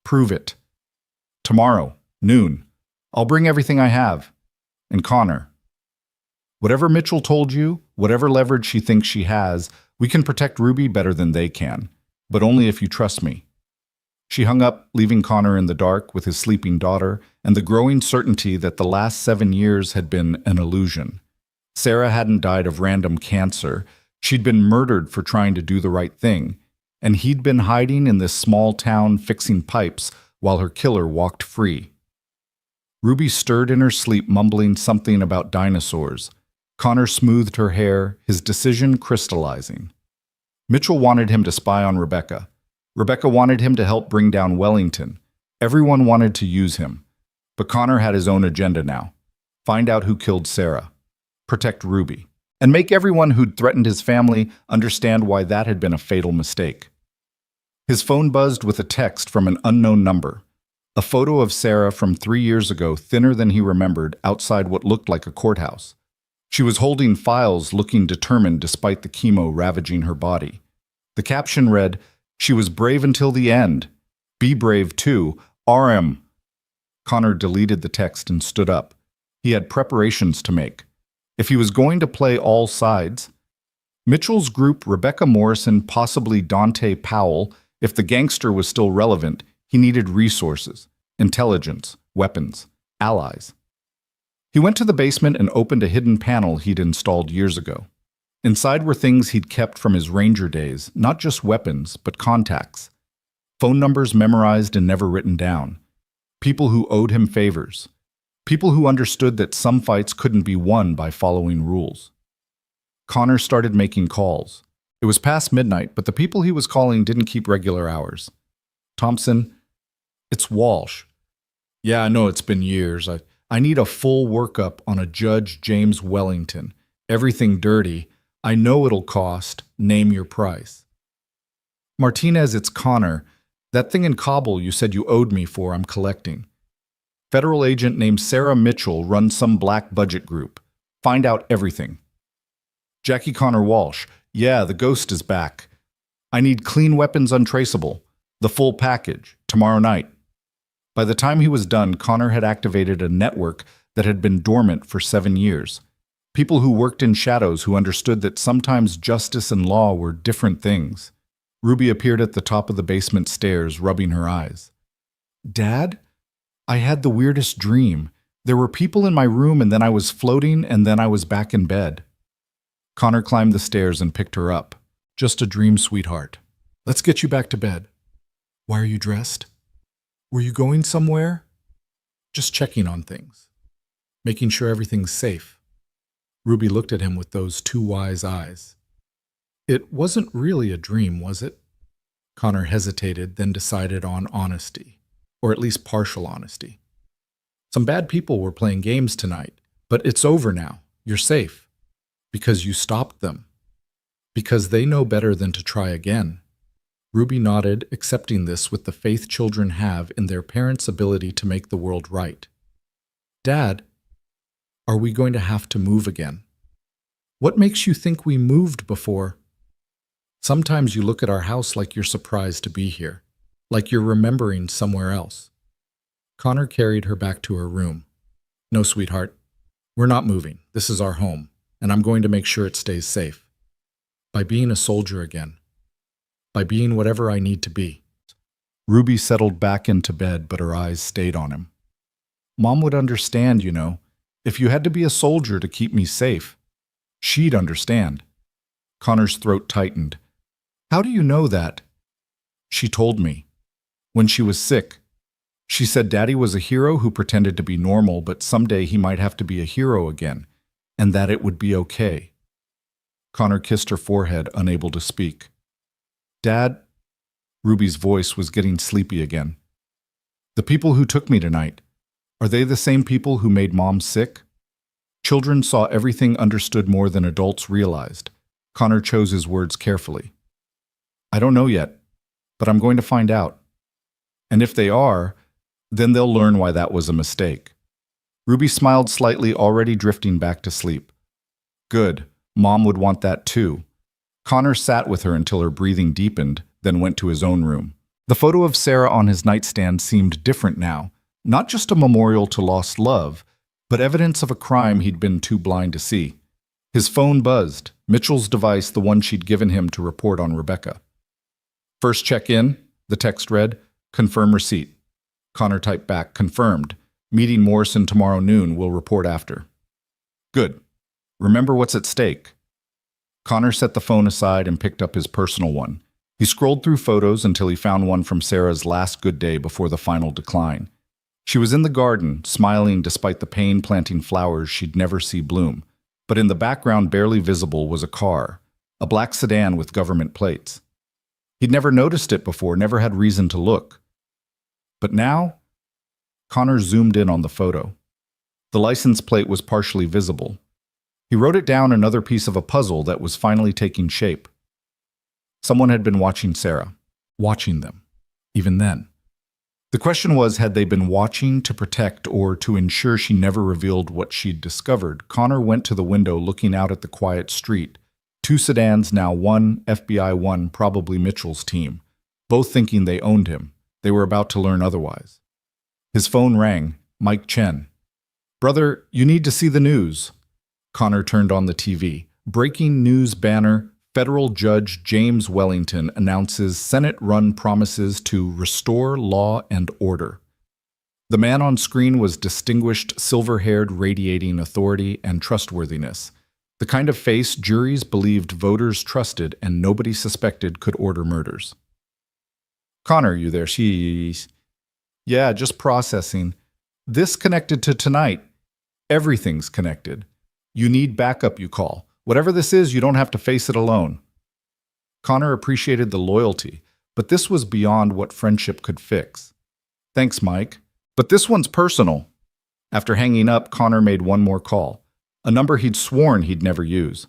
Speaker 1: Prove it. Tomorrow, noon. I'll bring everything I have. And Connor, whatever Mitchell told you, whatever leverage she thinks she has, we can protect Ruby better than they can. But only if you trust me. She hung up, leaving Connor in the dark with his sleeping daughter and the growing certainty that the last 7 years had been an illusion. Sarah hadn't died of random cancer. She'd been murdered for trying to do the right thing, and he'd been hiding in this small town fixing pipes while her killer walked free. Ruby stirred in her sleep, mumbling something about dinosaurs. Connor smoothed her hair, his decision crystallizing. Mitchell wanted him to spy on Rebecca. Rebecca wanted him to help bring down Wellington. Everyone wanted to use him. But Connor had his own agenda now. Find out who killed Sarah. Protect Ruby. And make everyone who'd threatened his family understand why that had been a fatal mistake. His phone buzzed with a text from an unknown number. A photo of Sarah from 3 years ago, thinner than he remembered, outside what looked like a courthouse. She was holding files, looking determined despite the chemo ravaging her body. The caption read, "She was brave until the end. Be brave too. RM." Connor deleted the text and stood up. He had preparations to make. If he was going to play all sides, Mitchell's group, Rebecca Morrison, possibly Dante Powell, if the gangster was still relevant, he needed resources, intelligence, weapons, allies. He went to the basement and opened a hidden panel he'd installed years ago. Inside were things he'd kept from his ranger days, not just weapons, but contacts. Phone numbers memorized and never written down. People who owed him favors. People who understood that some fights couldn't be won by following rules. Connor started making calls. It was past midnight, but the people he was calling didn't keep regular hours. Thompson, it's Walsh. Yeah, I know it's been years. I need a full workup on a Judge James Wellington. Everything dirty. I know it'll cost. Name your price. Martinez, it's Connor. That thing in Kabul you said you owed me for, I'm collecting. Federal agent named Sarah Mitchell runs some black budget group. Find out everything. Jackie Connor Walsh. Yeah, the ghost is back. I need clean weapons untraceable. The full package. Tomorrow night. By the time he was done, Connor had activated a network that had been dormant for 7 years. People who worked in shadows who understood that sometimes justice and law were different things. Ruby appeared at the top of the basement stairs, rubbing her eyes. Dad? I had the weirdest dream. There were people in my room and then I was floating and then I was back in bed. Connor climbed the stairs and picked her up. Just a dream, sweetheart. Let's get you back to bed. Why are you dressed? Were you going somewhere? Just checking on things. Making sure everything's safe. Ruby looked at him with those 2 wise eyes. It wasn't really a dream, was it? Connor hesitated, then decided on honesty. Or at least partial honesty. Some bad people were playing games tonight, but it's over now. You're safe. Because you stopped them. Because they know better than to try again. Ruby nodded, accepting this with the faith children have in their parents' ability to make the world right. Dad, are we going to have to move again? What makes you think we moved before? Sometimes you look at our house like you're surprised to be here, like you're remembering somewhere else. Connor carried her back to her room. No, sweetheart, we're not moving. This is our home, and I'm going to make sure it stays safe. By being a soldier again. By being whatever I need to be. Ruby settled back into bed, but her eyes stayed on him. Mom would understand, you know. If you had to be a soldier to keep me safe, she'd understand. Connor's throat tightened. How do you know that? She told me. When she was sick. She said Daddy was a hero who pretended to be normal, but someday he might have to be a hero again, and that it would be okay. Connor kissed her forehead, unable to speak. Dad, Ruby's voice was getting sleepy again. The people who took me tonight, are they the same people who made Mom sick? Children saw everything understood more than adults realized. Connor chose his words carefully. I don't know yet, but I'm going to find out. And if they are, then they'll learn why that was a mistake. Ruby smiled slightly, already drifting back to sleep. Good. Mom would want that too. Connor sat with her until her breathing deepened, then went to his own room. The photo of Sarah on his nightstand seemed different now, not just a memorial to lost love, but evidence of a crime he'd been too blind to see. His phone buzzed, Mitchell's device, the one she'd given him to report on Rebecca. First check in, the text read, confirm receipt. Connor typed back, confirmed. Meeting Morrison tomorrow noon, we'll report after. Good. Remember what's at stake. Connor set the phone aside and picked up his personal one. He scrolled through photos until he found one from Sarah's last good day before the final decline. She was in the garden, smiling despite the pain planting flowers she'd never see bloom. But in the background, barely visible, was a car, a black sedan with government plates. He'd never noticed it before, never had reason to look. But now, Connor zoomed in on the photo. The license plate was partially visible. He wrote it down, another piece of a puzzle that was finally taking shape. Someone had been watching Sarah, watching them, even then. The question was, had they been watching to protect or to ensure she never revealed what she'd discovered? Connor went to the window, looking out at the quiet street. Two sedans now, one FBI, one probably Mitchell's team, both thinking they owned him. They were about to learn otherwise. His phone rang. Mike Chen. Brother, you need to see the news. Connor turned on the TV. Breaking news banner. Federal Judge James Wellington announces Senate-run promises to restore law and order. The man on screen was distinguished, silver-haired, radiating authority and trustworthiness. The kind of face juries believed voters trusted and nobody suspected could order murders. Connor, you there? She's... Yeah, just processing. This connected to tonight. Everything's connected. You need backup, you call. Whatever this is, you don't have to face it alone. Connor appreciated the loyalty, but this was beyond what friendship could fix. Thanks, Mike. But this one's personal. After hanging up, Connor made one more call, a number he'd sworn he'd never use.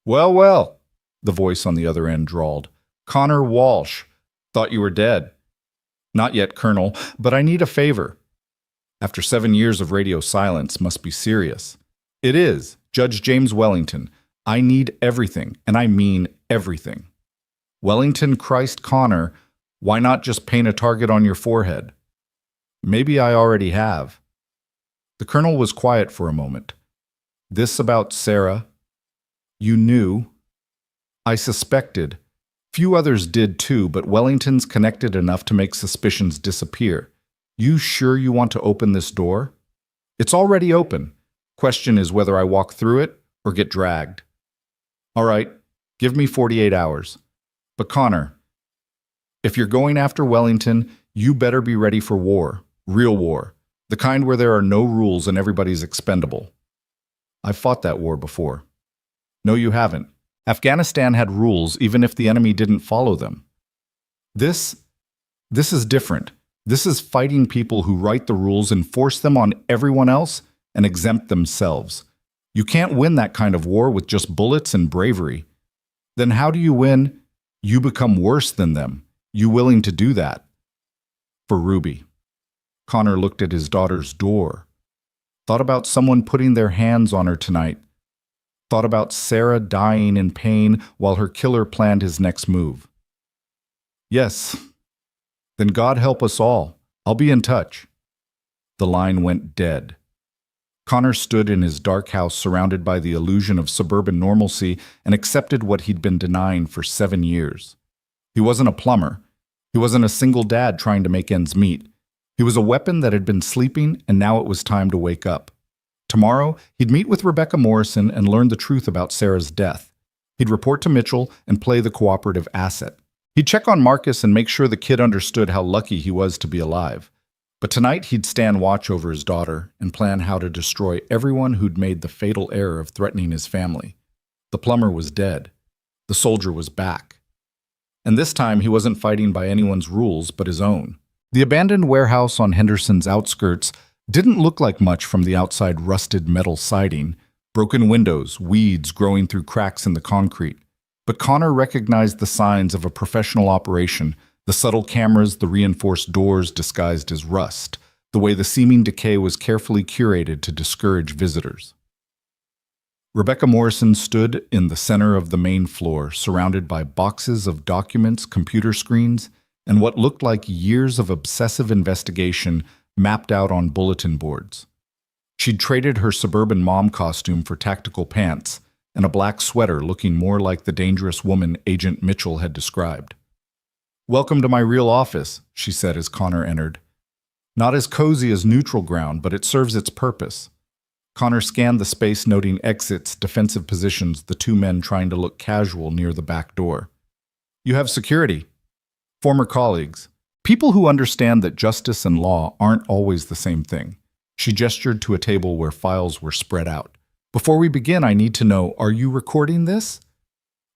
Speaker 1: Well, well, the voice on the other end drawled. Connor Walsh. Thought you were dead. Not yet, Colonel, but I need a favor. After 7 years of radio silence, must be serious. It is. Judge James Wellington. I need everything, and I mean everything. Wellington Christ Connor, why not just paint a target on your forehead? Maybe I already have. The colonel was quiet for a moment. This about Sarah? You knew. I suspected. Few others did too, but Wellington's connected enough to make suspicions disappear. You sure you want to open this door? It's already open. Question is whether I walk through it or get dragged. All right, give me 48 hours. But Connor, if you're going after Wellington, you better be ready for war, real war, the kind where there are no rules and everybody's expendable. I've fought that war before. No, you haven't. Afghanistan had rules even if the enemy didn't follow them. This is different. This is fighting people who write the rules, enforce them on everyone else, and exempt themselves. You can't win that kind of war with just bullets and bravery. Then how do you win? You become worse than them. You willing to do that? For Ruby. Connor looked at his daughter's door. Thought about someone putting their hands on her tonight. Thought about Sarah dying in pain while her killer planned his next move. Yes. Then God help us all. I'll be in touch. The line went dead. Connor stood in his dark house surrounded by the illusion of suburban normalcy and accepted what he'd been denying for 7 years. He wasn't a plumber. He wasn't a single dad trying to make ends meet. He was a weapon that had been sleeping, and now it was time to wake up. Tomorrow, he'd meet with Rebecca Morrison and learn the truth about Sarah's death. He'd report to Mitchell and play the cooperative asset. He'd check on Marcus and make sure the kid understood how lucky he was to be alive. But tonight he'd stand watch over his daughter and plan how to destroy everyone who'd made the fatal error of threatening his family. The plumber was dead. The soldier was back. And this time he wasn't fighting by anyone's rules but his own. The abandoned warehouse on Henderson's outskirts didn't look like much from the outside rusted metal siding, broken windows, weeds growing through cracks in the concrete. But Connor recognized the signs of a professional operation, the subtle cameras, the reinforced doors disguised as rust, the way the seeming decay was carefully curated to discourage visitors. Rebecca Morrison stood in the center of the main floor, surrounded by boxes of documents, computer screens, and what looked like years of obsessive investigation mapped out on bulletin boards. She'd traded her suburban mom costume for tactical pants and a black sweater looking more like the dangerous woman Agent Mitchell had described. "Welcome to my real office," she said as Connor entered. "Not as cozy as neutral ground, but it serves its purpose." Connor scanned the space, noting exits, defensive positions, the two men trying to look casual near the back door. "You have security. Former colleagues. People who understand that justice and law aren't always the same thing." She gestured to a table where files were spread out. "Before we begin, I need to know, are you recording this?"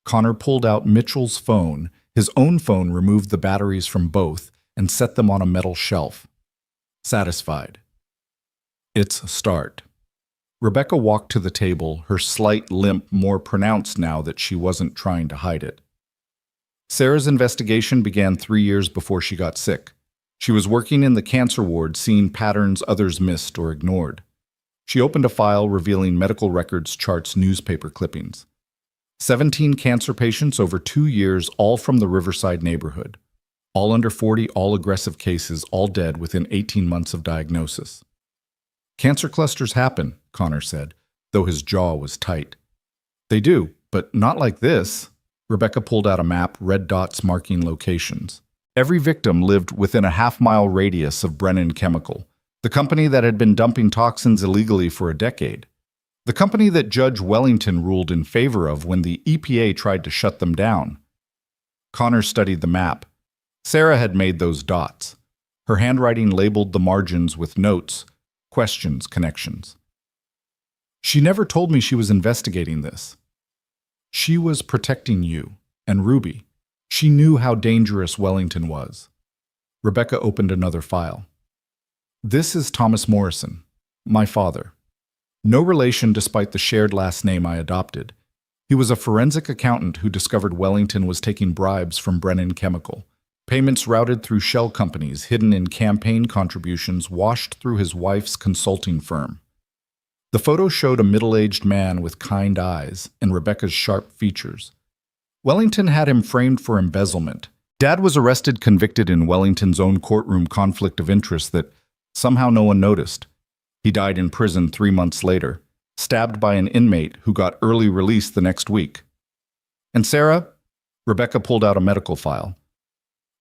Speaker 1: Connor pulled out Mitchell's phone. His own phone removed the batteries from both and set them on a metal shelf. Satisfied. "It's a start." Rebecca walked to the table, her slight limp more pronounced now that she wasn't trying to hide it. Sarah's investigation began 3 years before she got sick. She was working in the cancer ward, seeing patterns others missed or ignored. She opened a file revealing medical records, charts, newspaper clippings. 17 cancer patients over 2 years, all from the Riverside neighborhood. All under 40, all aggressive cases, all dead within 18 months of diagnosis. "Cancer clusters happen," Connor said, though his jaw was tight. "They do, but not like this." Rebecca pulled out a map, red dots marking locations. Every victim lived within a half-mile radius of Brennan Chemical, the company that had been dumping toxins illegally for a decade. The company that Judge Wellington ruled in favor of when the EPA tried to shut them down. Connor studied the map. Sarah had made those dots. Her handwriting labeled the margins with notes, questions, connections. "She never told me she was investigating this." "She was protecting you and Ruby. She knew how dangerous Wellington was." Rebecca opened another file. "This is Thomas Morrison, my father. No relation despite the shared last name I adopted. He was a forensic accountant who discovered Wellington was taking bribes from Brennan Chemical. Payments routed through shell companies, hidden in campaign contributions, washed through his wife's consulting firm." The photo showed a middle-aged man with kind eyes and Rebecca's sharp features. Wellington had him framed for embezzlement. Dad was arrested, convicted in Wellington's own courtroom conflict of interest that somehow no one noticed. He died in prison 3 months later, stabbed by an inmate who got early release the next week. "And Sarah?" Rebecca pulled out a medical file.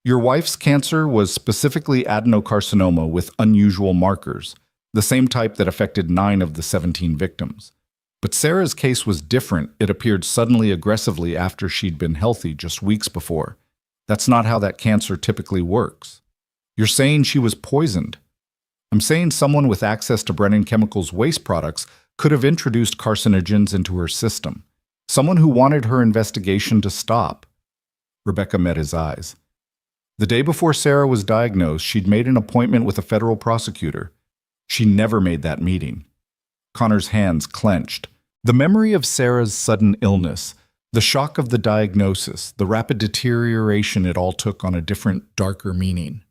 Speaker 1: "Your wife's cancer was specifically adenocarcinoma with unusual markers, the same type that affected 9 of the 17 victims. But Sarah's case was different. It appeared suddenly aggressively after she'd been healthy just weeks before. That's not how that cancer typically works. You're saying she was poisoned." "I'm saying someone with access to Brennan Chemical's waste products could have introduced carcinogens into her system. Someone who wanted her investigation to stop." Rebecca met his eyes. "The day before Sarah was diagnosed, she'd made an appointment with a federal prosecutor. She never made that meeting." Connor's hands clenched. The memory of Sarah's sudden illness, the shock of the diagnosis, the rapid deterioration it all took on a different, darker meaning.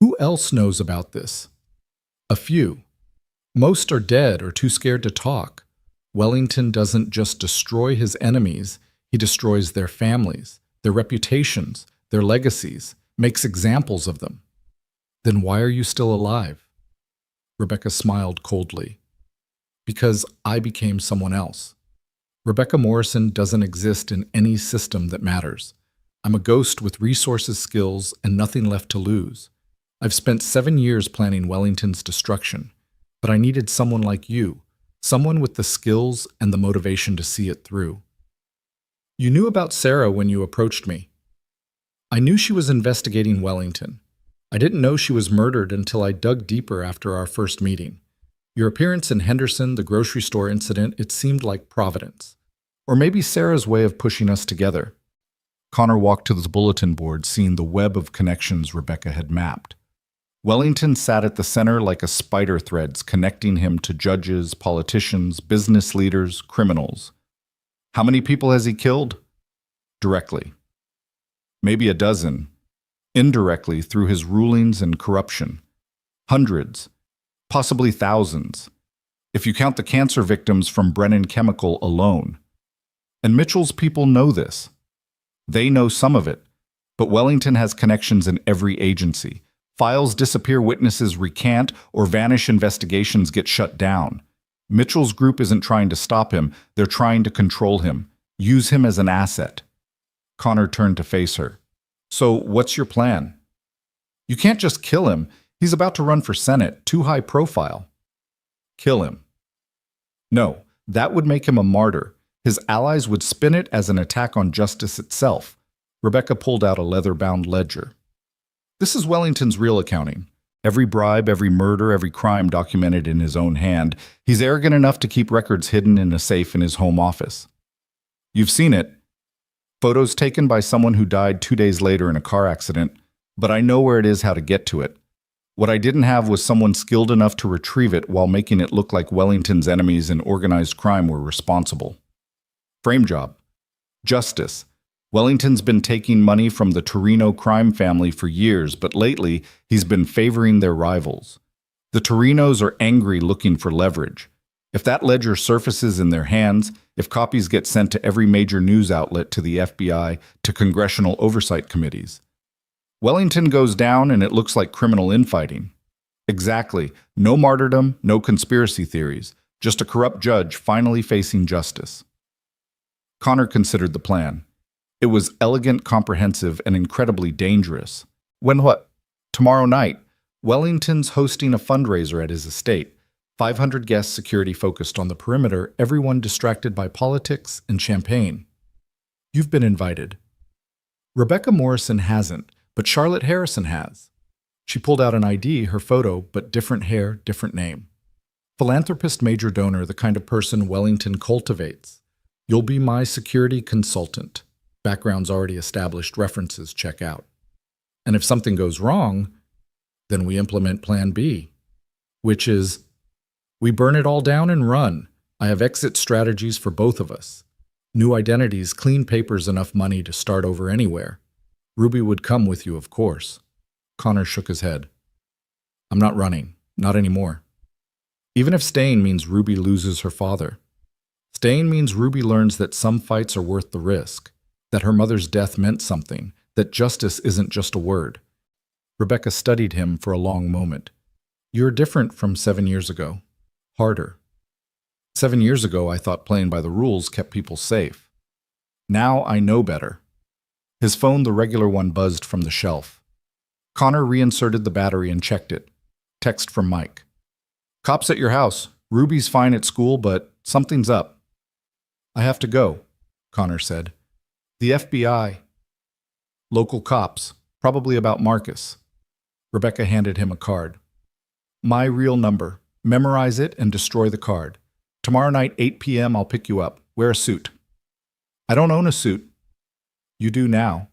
Speaker 1: "Who else knows about this?" "A few. Most are dead or too scared to talk. Wellington doesn't just destroy his enemies, he destroys their families, their reputations, their legacies, makes examples of them." "Then why are you still alive?" Rebecca smiled coldly. "Because I became someone else. Rebecca Morrison doesn't exist in any system that matters. I'm a ghost with resources, skills, and nothing left to lose. I've spent 7 years planning Wellington's destruction, but I needed someone like you, someone with the skills and the motivation to see it through." "You knew about Sarah when you approached me." "I knew she was investigating Wellington. I didn't know she was murdered until I dug deeper after our first meeting. Your appearance in Henderson, the grocery store incident, it seemed like providence. Or maybe Sarah's way of pushing us together." Connor walked to the bulletin board, seeing the web of connections Rebecca had mapped. Wellington sat at the center like a spider threads connecting him to judges, politicians, business leaders, criminals. How many people has he killed? Directly. Maybe a dozen. Indirectly through his rulings and corruption. Hundreds. Possibly thousands. If you count the cancer victims from Brennan Chemical alone. And Mitchell's people know this. They know some of it. But Wellington has connections in every agency. Files disappear, witnesses recant, or vanish, investigations get shut down. Mitchell's group isn't trying to stop him, they're trying to control him, use him as an asset. Connor turned to face her. So what's your plan? You can't just kill him. He's about to run for Senate, too high profile. Kill him. No, that would make him a martyr. His allies would spin it as an attack on justice itself. Rebecca pulled out a leather-bound ledger. This is Wellington's real accounting. Every bribe, every murder, every crime documented in his own hand. He's arrogant enough to keep records hidden in a safe in his home office. You've seen it. Photos taken by someone who died 2 days later in a car accident, but I know where it is, how to get to it. What I didn't have was someone skilled enough to retrieve it while making it look like Wellington's enemies in organized crime were responsible. Frame job. Justice. Wellington's been taking money from the Torino crime family for years, but lately he's been favoring their rivals. The Torinos are angry, looking for leverage. If that ledger surfaces in their hands, if copies get sent to every major news outlet, to the FBI, to congressional oversight committees, Wellington goes down and it looks like criminal infighting. Exactly. No martyrdom, no conspiracy theories. Just a corrupt judge finally facing justice. Connor considered the plan. It was elegant, comprehensive, and incredibly dangerous. When what? Tomorrow night, Wellington's hosting a fundraiser at his estate. 500 guests, security focused on the perimeter, everyone distracted by politics and champagne. You've been invited. Rebecca Morrison hasn't, but Charlotte Harrison has. She pulled out an ID, her photo, but different hair, different name. Philanthropist, major donor, the kind of person Wellington cultivates. You'll be my security consultant. Background's already established, references check out. And if something goes wrong, then we implement Plan B, which is, we burn it all down and run. I have exit strategies for both of us. New identities, clean papers, enough money to start over anywhere. Ruby would come with you, of course. Connor shook his head. I'm not running, not anymore. Even if staying means Ruby loses her father. Staying means Ruby learns that some fights are worth the risk. That her mother's death meant something, that justice isn't just a word. Rebecca studied him for a long moment. You're different from 7 years ago. Harder. 7 years ago, I thought playing by the rules kept people safe. Now I know better. His phone, the regular one, buzzed from the shelf. Connor reinserted the battery and checked it. Text from Mike. Cops at your house. Ruby's fine at school, but something's up. I have to go, Connor said. The FBI. Local cops, probably about Marcus. Rebecca handed him a card. My real number. Memorize it and destroy the card. Tomorrow night, 8 p.m., I'll pick you up. Wear a suit. I don't own a suit. You do now.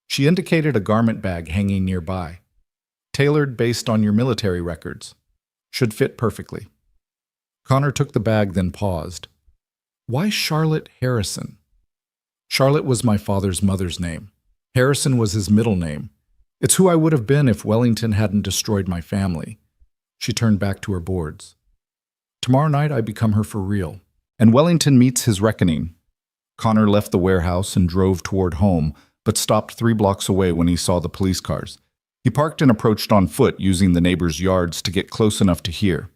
Speaker 1: She indicated a garment bag hanging nearby. Tailored based on your military records. Should fit perfectly. Connor took the bag, then paused. Why Charlotte Harrison? Charlotte was my father's mother's name. Harrison was his middle name. It's who I would have been if Wellington hadn't destroyed my family. She turned back to her boards. Tomorrow night I become her for real, and Wellington meets his reckoning. Connor left the warehouse and drove toward home, but stopped 3 blocks away when he saw the police cars. He parked and approached on foot, using the neighbors' yards to get close enough to hear.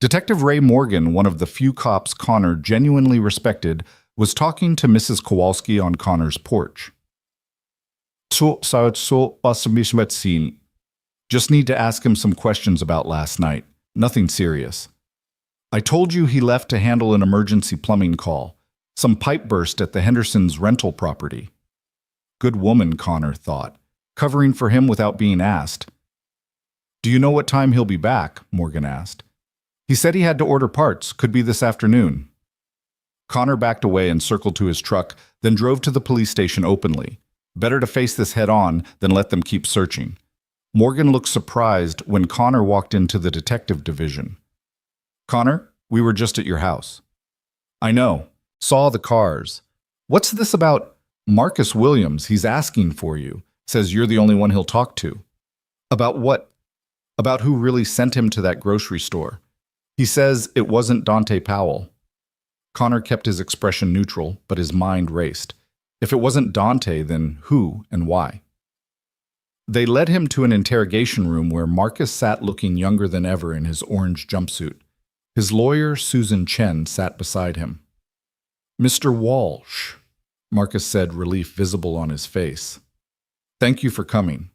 Speaker 1: Detective Ray Morgan, one of the few cops Connor genuinely respected, was talking to Mrs. Kowalski on Connor's porch. Just need to ask him some questions about last night. Nothing serious. I told you he left to handle an emergency plumbing call. Some pipe burst at the Hendersons' rental property. Good woman, Connor thought, covering for him without being asked. Do you know what time he'll be back? Morgan asked. He said he had to order parts, could be this afternoon. Connor backed away and circled to his truck, then drove to the police station openly. Better to face this head on than let them keep searching. Morgan looked surprised when Connor walked into the detective division. "Connor, we were just at your house." "I know. Saw the cars. What's this about Marcus Williams? He's asking for you. Says you're the only one he'll talk to." "About what?" "About who really sent him to that grocery store. He says it wasn't Dante Powell." Connor kept his expression neutral, but his mind raced. If it wasn't Dante, then who and why? They led him to an interrogation room where Marcus sat looking younger than ever in his orange jumpsuit. His lawyer, Susan Chen, sat beside him. "Mr. Walsh," Marcus said, relief visible on his face. "Thank you for coming."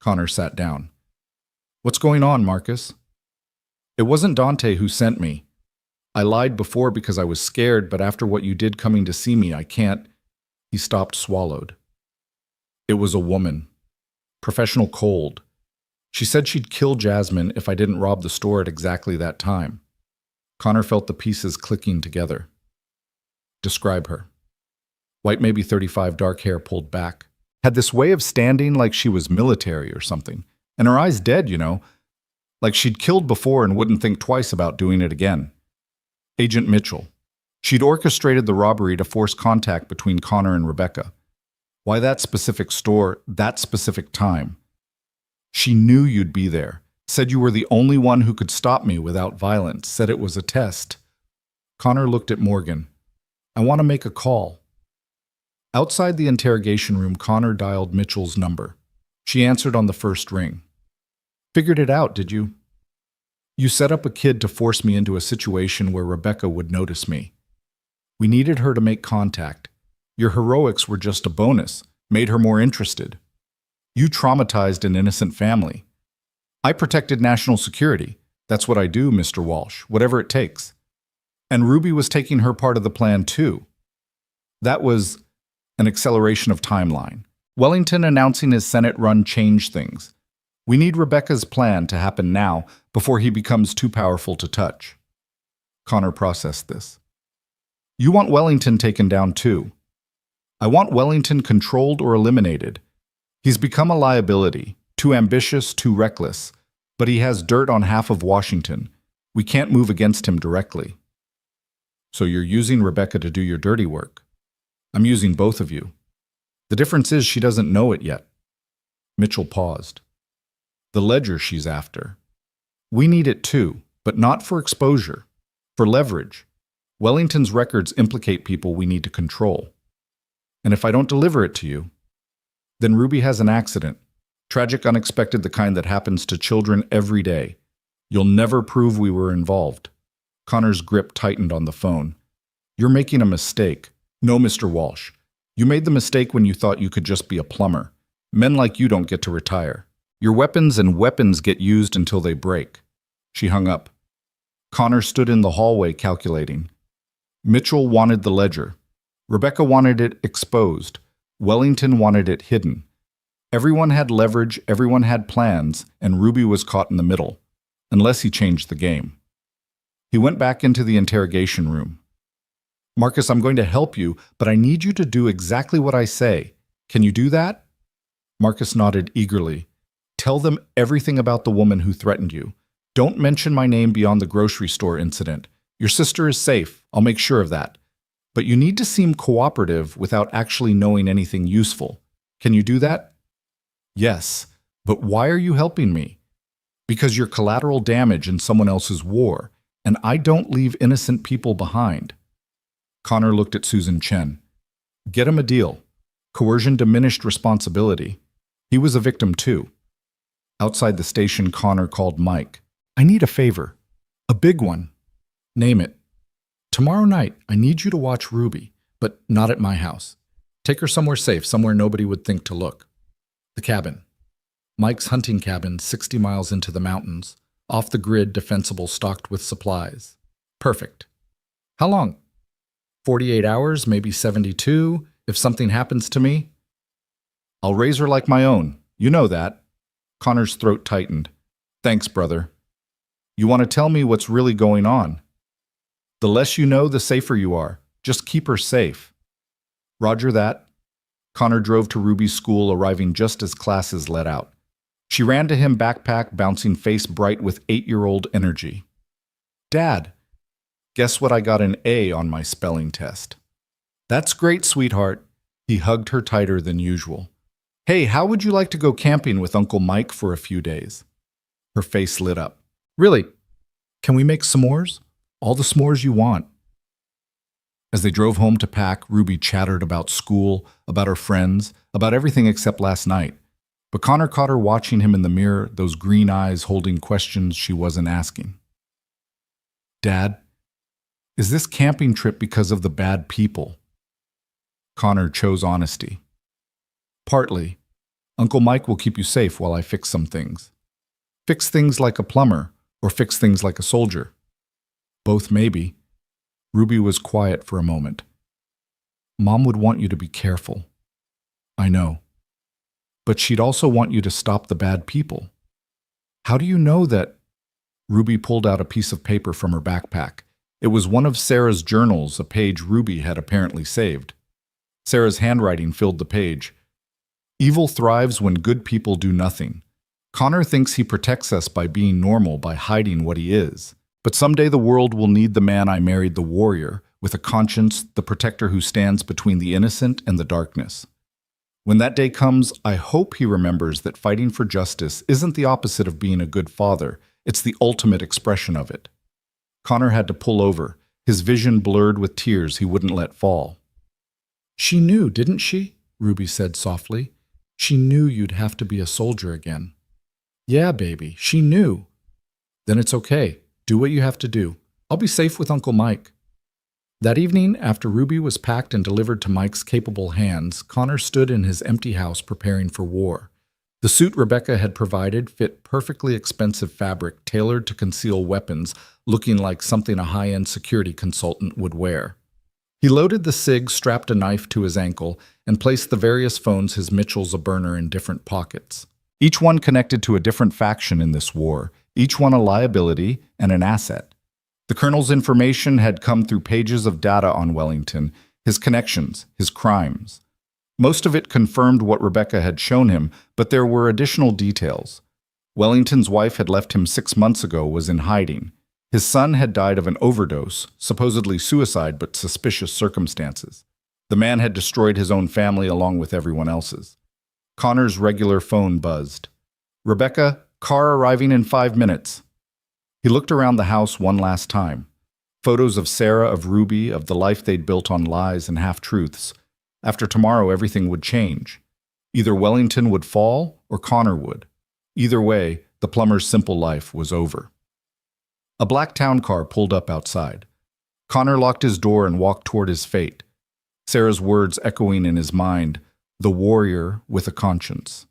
Speaker 1: Connor sat down. "What's going on, Marcus?" "It wasn't Dante who sent me. I lied before because I was scared, but after what you did coming to see me, I can't." He stopped, swallowed. "It was a woman. Professional cold. She said she'd kill Jasmine if I didn't rob the store at exactly that time." Connor felt the pieces clicking together. "Describe her." "White, maybe 35, dark hair pulled back. Had this way of standing like she was military or something. And her eyes dead, you know. Like she'd killed before and wouldn't think twice about doing it again." "Agent Mitchell. She'd orchestrated the robbery to force contact between Connor and Rebecca. Why that specific store, that specific time? She knew you'd be there. Said you were the only one who could stop me without violence. Said it was a test." Connor looked at Morgan. "I want to make a call." Outside the interrogation room, Connor dialed Mitchell's number. She answered on the first ring. "Figured it out, did you?" "You set up a kid to force me into a situation where Rebecca would notice me. We needed her to make contact. Your heroics were just a bonus, made her more interested. You traumatized an innocent family. I protected national security. That's what I do, Mr. Walsh, whatever it takes. And Ruby was taking her part of the plan too. That was an acceleration of timeline. Wellington announcing his Senate run changed things. We need Rebecca's plan to happen now before he becomes too powerful to touch." Connor processed this. "You want Wellington taken down too. I want Wellington controlled or eliminated. He's become a liability, too ambitious, too reckless, but he has dirt on half of Washington. We can't move against him directly." "So you're using Rebecca to do your dirty work?" "I'm using both of you. The difference is she doesn't know it yet." Mitchell paused. "The ledger she's after. We need it too, but not for exposure, for leverage. Wellington's records implicate people we need to control. And if I don't deliver it to you, then Ruby has an accident. Tragic, unexpected, the kind that happens to children every day. You'll never prove we were involved." Connor's grip tightened on the phone. "You're making a mistake." "No, Mr. Walsh. You made the mistake when you thought you could just be a plumber. Men like you don't get to retire. Your weapons get used until they break." She hung up. Connor stood in the hallway calculating. Mitchell wanted the ledger. Rebecca wanted it exposed. Wellington wanted it hidden. Everyone had leverage, everyone had plans, and Ruby was caught in the middle, unless he changed the game. He went back into the interrogation room. "Marcus, I'm going to help you, but I need you to do exactly what I say. Can you do that?" Marcus nodded eagerly. "Tell them everything about the woman who threatened you. Don't mention my name beyond the grocery store incident. Your sister is safe. I'll make sure of that. But you need to seem cooperative without actually knowing anything useful. Can you do that?" "Yes, but why are you helping me?" "Because you're collateral damage in someone else's war, and I don't leave innocent people behind." Connor looked at Susan Chen. "Get him a deal. Coercion diminished responsibility. He was a victim too." Outside the station, Connor called Mike. "I need a favor. A big one." "Name it." "Tomorrow night, I need you to watch Ruby, but not at my house. Take her somewhere safe, somewhere nobody would think to look." "The cabin." Mike's hunting cabin, 60 miles into the mountains, off the grid, defensible, stocked with supplies. "Perfect." "How long?" 48 hours, maybe 72, if something happens to me." "I'll raise her like my own. You know that." Connor's throat tightened. "Thanks, brother. You want to tell me what's really going on?" "The less you know, the safer you are. Just keep her safe." "Roger that." Connor drove to Ruby's school, arriving just as classes let out. She ran to him, backpack bouncing, face bright with 8-year-old energy. "Dad, guess what? I got an A on my spelling test." "That's great, sweetheart." He hugged her tighter than usual. "Hey, how would you like to go camping with Uncle Mike for a few days?" Her face lit up. "Really? Can we make s'mores? All the s'mores you want." As they drove home to pack, Ruby chattered about school, about her friends, about everything except last night. But Connor caught her watching him in the mirror, those green eyes holding questions she wasn't asking. "Dad, is this camping trip because of the bad people?" Connor chose honesty. "Partly. Uncle Mike will keep you safe while I fix some things." "Fix things like a plumber, or fix things like a soldier?" "Both, maybe." Ruby was quiet for a moment. "Mom would want you to be careful." "I know. But she'd also want you to stop the bad people." "How do you know that?" Ruby pulled out a piece of paper from her backpack. It was one of Sarah's journals, a page Ruby had apparently saved. Sarah's handwriting filled the page. "Evil thrives when good people do nothing. Connor thinks he protects us by being normal, by hiding what he is. But someday the world will need the man I married, the warrior, with a conscience, the protector who stands between the innocent and the darkness. When that day comes, I hope he remembers that fighting for justice isn't the opposite of being a good father. It's the ultimate expression of it." Connor had to pull over, his vision blurred with tears he wouldn't let fall. "She knew, didn't she?" Ruby said softly. "She knew you'd have to be a soldier again." "Yeah, baby, she knew." "Then it's okay. Do what you have to do. I'll be safe with Uncle Mike." That evening, after Ruby was packed and delivered to Mike's capable hands, Connor stood in his empty house preparing for war. The suit Rebecca had provided fit perfectly expensive fabric tailored to conceal weapons, looking like something a high-end security consultant would wear. He loaded the SIG, strapped a knife to his ankle, and placed the various phones his Mitchell's a burner in different pockets. Each one connected to a different faction in this war, each one a liability and an asset. The colonel's information had come through pages of data on Wellington, his connections, his crimes. Most of it confirmed what Rebecca had shown him, but there were additional details. Wellington's wife had left him 6 months ago, was in hiding. His son had died of an overdose, supposedly suicide but suspicious circumstances. The man had destroyed his own family along with everyone else's. Connor's regular phone buzzed. "Rebecca, car arriving in 5 minutes." He looked around the house one last time. Photos of Sarah, of Ruby, of the life they'd built on lies and half-truths. After tomorrow, everything would change. Either Wellington would fall or Connor would. Either way, the plumber's simple life was over. A black town car pulled up outside. Connor locked his door and walked toward his fate. Sarah's words echoing in his mind, the warrior with a conscience.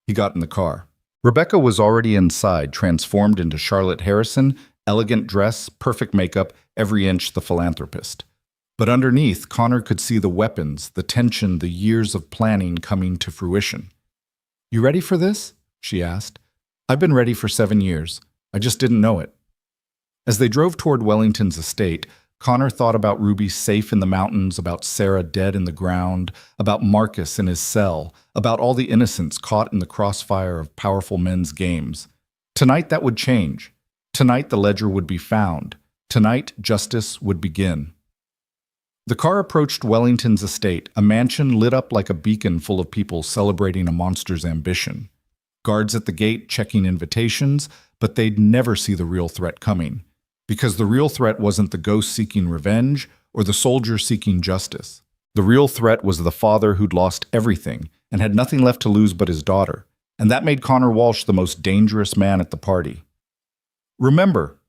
Speaker 1: He got in the car. Rebecca was already inside, transformed into Charlotte Harrison, elegant dress, perfect makeup, every inch the philanthropist. But underneath, Connor could see the weapons, the tension, the years of planning coming to fruition. "You ready for this?" she asked. "I've been ready for 7 years. I just didn't know it." As they drove toward Wellington's estate, Connor thought about Ruby safe in the mountains, about Sarah dead in the ground, about Marcus in his cell, about all the innocents caught in the crossfire of powerful men's games. Tonight that would change. Tonight the ledger would be found. Tonight justice would begin. The car approached Wellington's estate, a mansion lit up like a beacon full of people celebrating a monster's ambition. Guards at the gate checking invitations, but they'd never see the real threat coming. Because the real threat wasn't the ghost seeking revenge or the soldier seeking justice. The real threat was the father who'd lost everything and had nothing left to lose but his daughter. And that made Connor Walsh the most dangerous man at the party. "Remember,"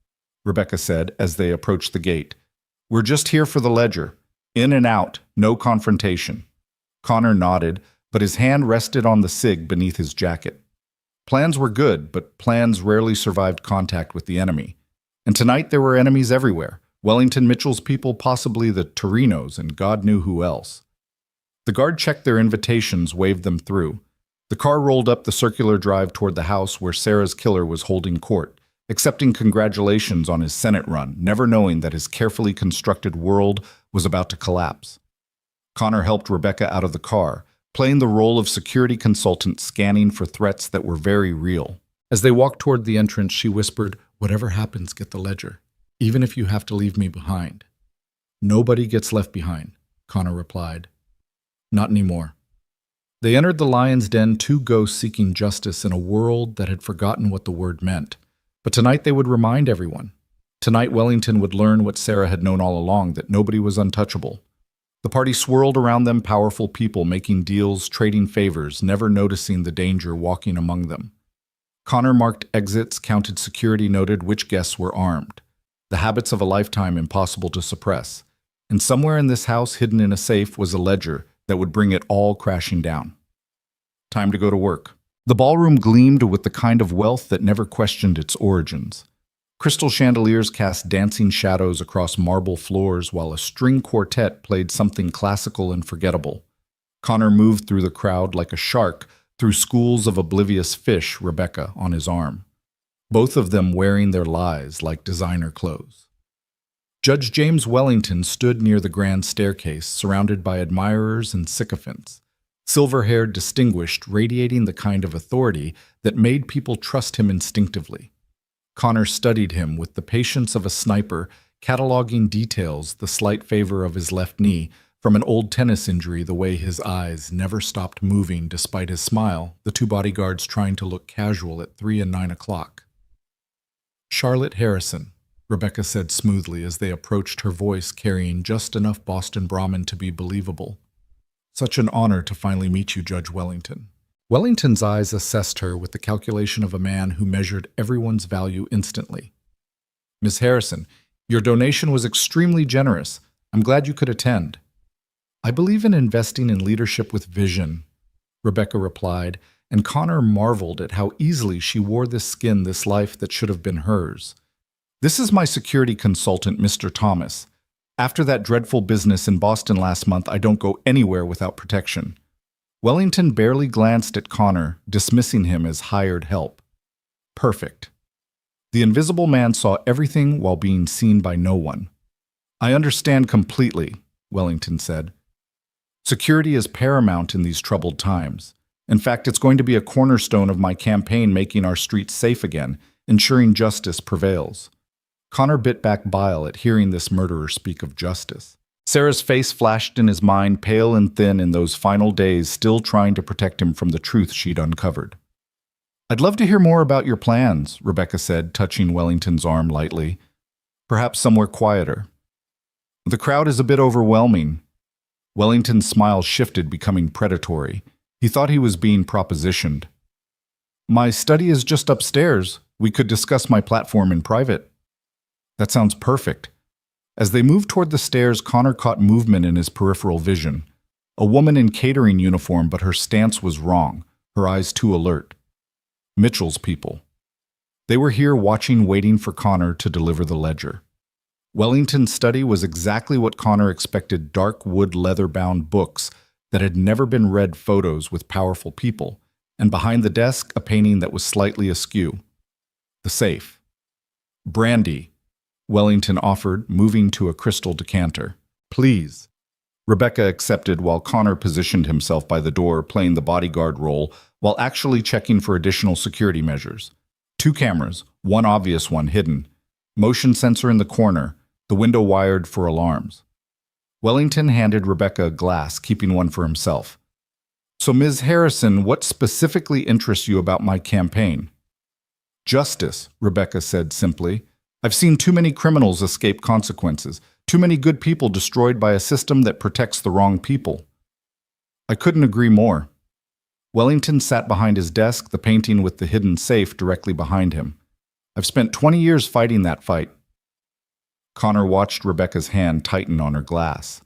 Speaker 1: Rebecca said as they approached the gate, "we're just here for the ledger. In and out, no confrontation." Connor nodded, but his hand rested on the SIG beneath his jacket. Plans were good, but plans rarely survived contact with the enemy. And tonight there were enemies everywhere. Wellington Mitchell's people, possibly the Torinos, and God knew who else. The guard checked their invitations, waved them through. The car rolled up the circular drive toward the house where Sarah's killer was holding court, accepting congratulations on his Senate run, never knowing that his carefully constructed world was about to collapse. Connor helped Rebecca out of the car, playing the role of security consultant scanning for threats that were very real. As they walked toward the entrance, she whispered, "Whatever happens, get the ledger, even if you have to leave me behind." "Nobody gets left behind," Connor replied. "Not anymore." They entered the lion's den, two ghosts seeking justice in a world that had forgotten what the word meant. But tonight they would remind everyone. Tonight Wellington would learn what Sarah had known all along, that nobody was untouchable. The party swirled around them, powerful people making deals, trading favors, never noticing the danger walking among them. Connor marked exits, counted security, noted which guests were armed. The habits of a lifetime impossible to suppress. And somewhere in this house, hidden in a safe, was a ledger that would bring it all crashing down. Time to go to work. The ballroom gleamed with the kind of wealth that never questioned its origins. Crystal chandeliers cast dancing shadows across marble floors while a string quartet played something classical and forgettable. Connor moved through the crowd like a shark through schools of oblivious fish, Rebecca on his arm. Both of them wearing their lies like designer clothes. Judge James Wellington stood near the grand staircase, surrounded by admirers and sycophants. Silver-haired, distinguished, radiating the kind of authority that made people trust him instinctively. Connor studied him with the patience of a sniper, cataloging details, the slight favor of his left knee, from an old tennis injury, the way his eyes never stopped moving despite his smile, the two bodyguards trying to look casual at 3 and 9 o'clock. "Charlotte Harrison," Rebecca said smoothly as they approached, her voice carrying just enough Boston Brahmin to be believable. "Such an honor to finally meet you, Judge Wellington." Wellington's eyes assessed her with the calculation of a man who measured everyone's value instantly. "Miss Harrison, your donation was extremely generous. I'm glad you could attend." "I believe in investing in leadership with vision," Rebecca replied, and Connor marveled at how easily she wore this skin, this life that should have been hers. "This is my security consultant, Mr. Thomas. After that dreadful business in Boston last month, I don't go anywhere without protection." Wellington barely glanced at Connor, dismissing him as hired help. Perfect. The invisible man saw everything while being seen by no one. "I understand completely," Wellington said. "Security is paramount in these troubled times. In fact, it's going to be a cornerstone of my campaign, making our streets safe again, ensuring justice prevails." Connor bit back bile at hearing this murderer speak of justice. Sarah's face flashed in his mind, pale and thin in those final days, still trying to protect him from the truth she'd uncovered. "I'd love to hear more about your plans," Rebecca said, touching Wellington's arm lightly. "Perhaps somewhere quieter." "The crowd is a bit overwhelming." Wellington's smile shifted, becoming predatory. He thought he was being propositioned. "My study is just upstairs. We could discuss my platform in private." "That sounds perfect." As they moved toward the stairs, Connor caught movement in his peripheral vision. A woman in catering uniform, but her stance was wrong, her eyes too alert. Mitchell's people. They were here watching, waiting for Connor to deliver the ledger. Wellington's study was exactly what Connor expected: dark wood leather-bound books that had never been read, photos with powerful people, and behind the desk, a painting that was slightly askew. The safe. "Brandy," Wellington offered, moving to a crystal decanter. "Please." Rebecca accepted while Connor positioned himself by the door, playing the bodyguard role while actually checking for additional security measures. 2 cameras, one obvious one hidden. Motion sensor in the corner, the window wired for alarms. Wellington handed Rebecca a glass, keeping one for himself. "So, Ms. Harrison, what specifically interests you about my campaign?" "Justice," Rebecca said simply. "I've seen too many criminals escape consequences, too many good people destroyed by a system that protects the wrong people." "I couldn't agree more." Wellington sat behind his desk, the painting with the hidden safe directly behind him. "I've spent 20 years fighting that fight." Connor watched Rebecca's hand tighten on her glass.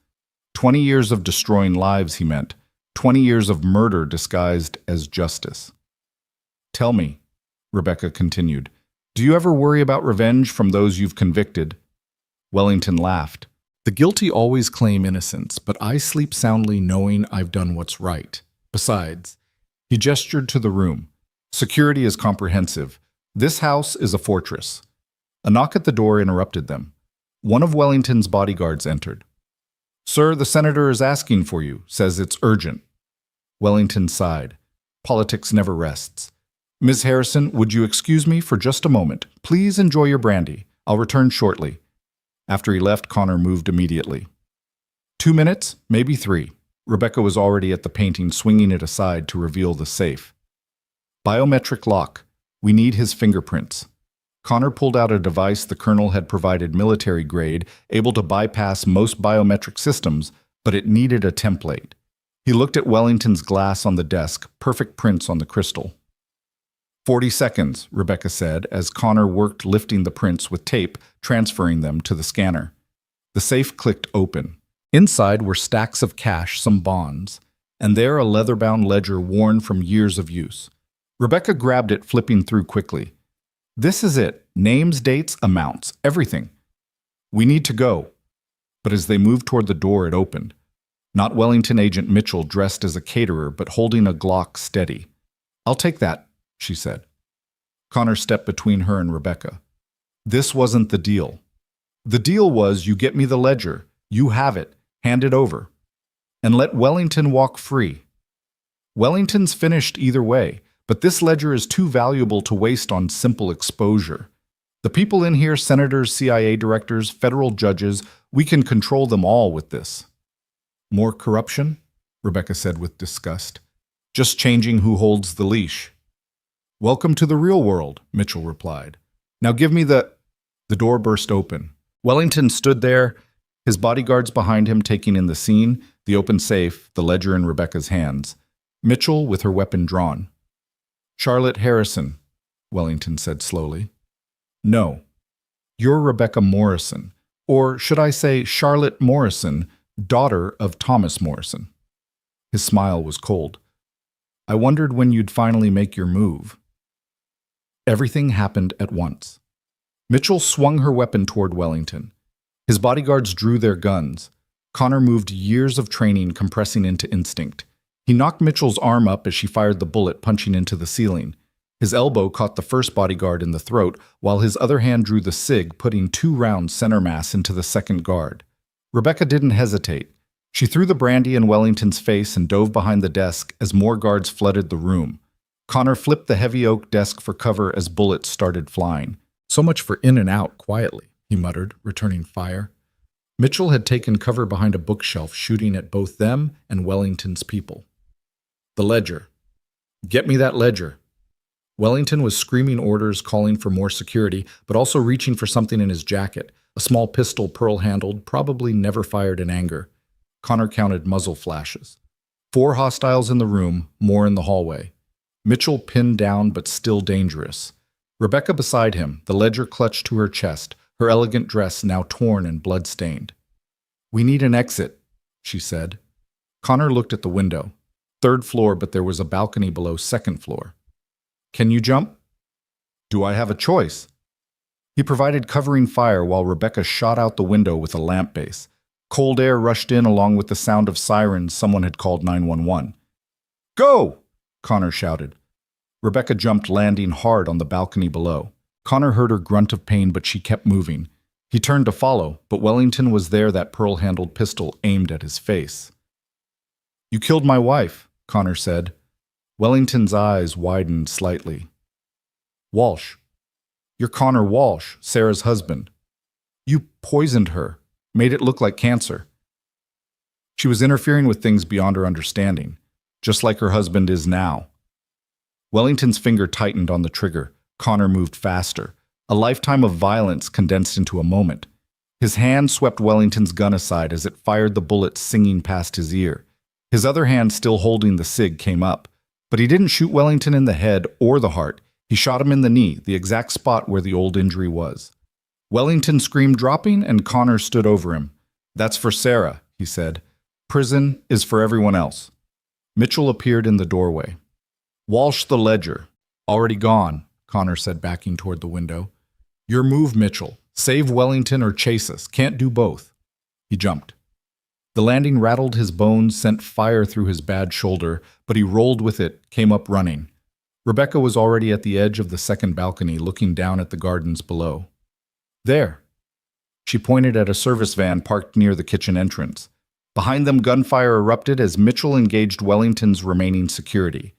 Speaker 1: 20 years of destroying lives, he meant. 20 years of murder disguised as justice. "Tell me," Rebecca continued, "do you ever worry about revenge from those you've convicted?" Wellington laughed. "The guilty always claim innocence, but I sleep soundly knowing I've done what's right. Besides," he gestured to the room, "security is comprehensive. This house is a fortress." A knock at the door interrupted them. One of Wellington's bodyguards entered. "Sir, the senator is asking for you, says it's urgent." Wellington sighed. Politics never rests. Ms. Harrison, would you excuse me for just a moment? Please enjoy your brandy. I'll return shortly. After he left, Connor moved immediately. 2 minutes, maybe 3. Rebecca was already at the painting, swinging it aside to reveal the safe. Biometric lock. We need his fingerprints. Connor pulled out a device the colonel had provided military grade, able to bypass most biometric systems, but it needed a template. He looked at Wellington's glass on the desk, perfect prints on the crystal. 40 seconds, Rebecca said, as Connor worked lifting the prints with tape, transferring them to the scanner. The safe clicked open. Inside were stacks of cash, some bonds, and there a leather-bound ledger worn from years of use. Rebecca grabbed it, flipping through quickly. This is it. Names, dates, amounts, everything. We need to go. But as they moved toward the door, it opened. Not Wellington Agent Mitchell, dressed as a caterer, but holding a Glock steady. I'll take that, she said. Connor stepped between her and Rebecca. This wasn't the deal. The deal was you get me the ledger, you have it, hand it over, and let Wellington walk free. Wellington's finished either way, but this ledger is too valuable to waste on simple exposure. The people in here, senators, CIA directors, federal judges, we can control them all with this. More corruption? Rebecca said with disgust. Just changing who holds the leash. Welcome to the real world, Mitchell replied. Now give me the... The door burst open. Wellington stood there, his bodyguards behind him taking in the scene, the open safe, the ledger in Rebecca's hands. Mitchell with her weapon drawn. Charlotte Harrison, Wellington said slowly. No, you're Rebecca Morrison, or should I say Charlotte Morrison, daughter of Thomas Morrison. His smile was cold. I wondered when you'd finally make your move. Everything happened at once. Mitchell swung her weapon toward Wellington. His bodyguards drew their guns. Connor moved years of training compressing into instinct. He knocked Mitchell's arm up as she fired the bullet, punching into the ceiling. His elbow caught the first bodyguard in the throat, while his other hand drew the SIG, putting 2 rounds center mass into the second guard. Rebecca didn't hesitate. She threw the brandy in Wellington's face and dove behind the desk as more guards flooded the room. Connor flipped the heavy oak desk for cover as bullets started flying. So much for in and out quietly, he muttered, returning fire. Mitchell had taken cover behind a bookshelf, shooting at both them and Wellington's people. The ledger. Get me that ledger. Wellington was screaming orders, calling for more security, but also reaching for something in his jacket, a small pistol pearl-handled, probably never fired in anger. Connor counted muzzle flashes. 4 hostiles in the room, more in the hallway. Mitchell pinned down but still dangerous. Rebecca beside him, the ledger clutched to her chest, her elegant dress now torn and blood-stained. We need an exit, she said. Connor looked at the window. 3rd floor, but there was a balcony below 2nd floor. Can you jump? Do I have a choice? He provided covering fire while Rebecca shot out the window with a lamp base. Cold air rushed in along with the sound of sirens. Someone had called 911. Go! Connor shouted. Rebecca jumped, landing hard on the balcony below. Connor heard her grunt of pain, but she kept moving. He turned to follow, but Wellington was there, that pearl-handled pistol aimed at his face. You killed my wife, Connor said. Wellington's eyes widened slightly. Walsh. You're Connor Walsh, Sarah's husband. You poisoned her, made it look like cancer. She was interfering with things beyond her understanding, just like her husband is now. Wellington's finger tightened on the trigger. Connor moved faster. A lifetime of violence condensed into a moment. His hand swept Wellington's gun aside as it fired the bullet singing past his ear. His other hand, still holding the SIG, came up. But he didn't shoot Wellington in the head or the heart. He shot him in the knee, the exact spot where the old injury was. Wellington screamed, dropping, and Connor stood over him. That's for Sarah, he said. Prison is for everyone else. Mitchell appeared in the doorway. Walsh the ledger. Already gone, Connor said, backing toward the window. Your move, Mitchell. Save Wellington or chase us. Can't do both. He jumped. The landing rattled his bones, sent fire through his bad shoulder, but he rolled with it, came up running. Rebecca was already at the edge of the 2nd balcony, looking down at the gardens below. There. She pointed at a service van parked near the kitchen entrance. Behind them, gunfire erupted as Mitchell engaged Wellington's remaining security.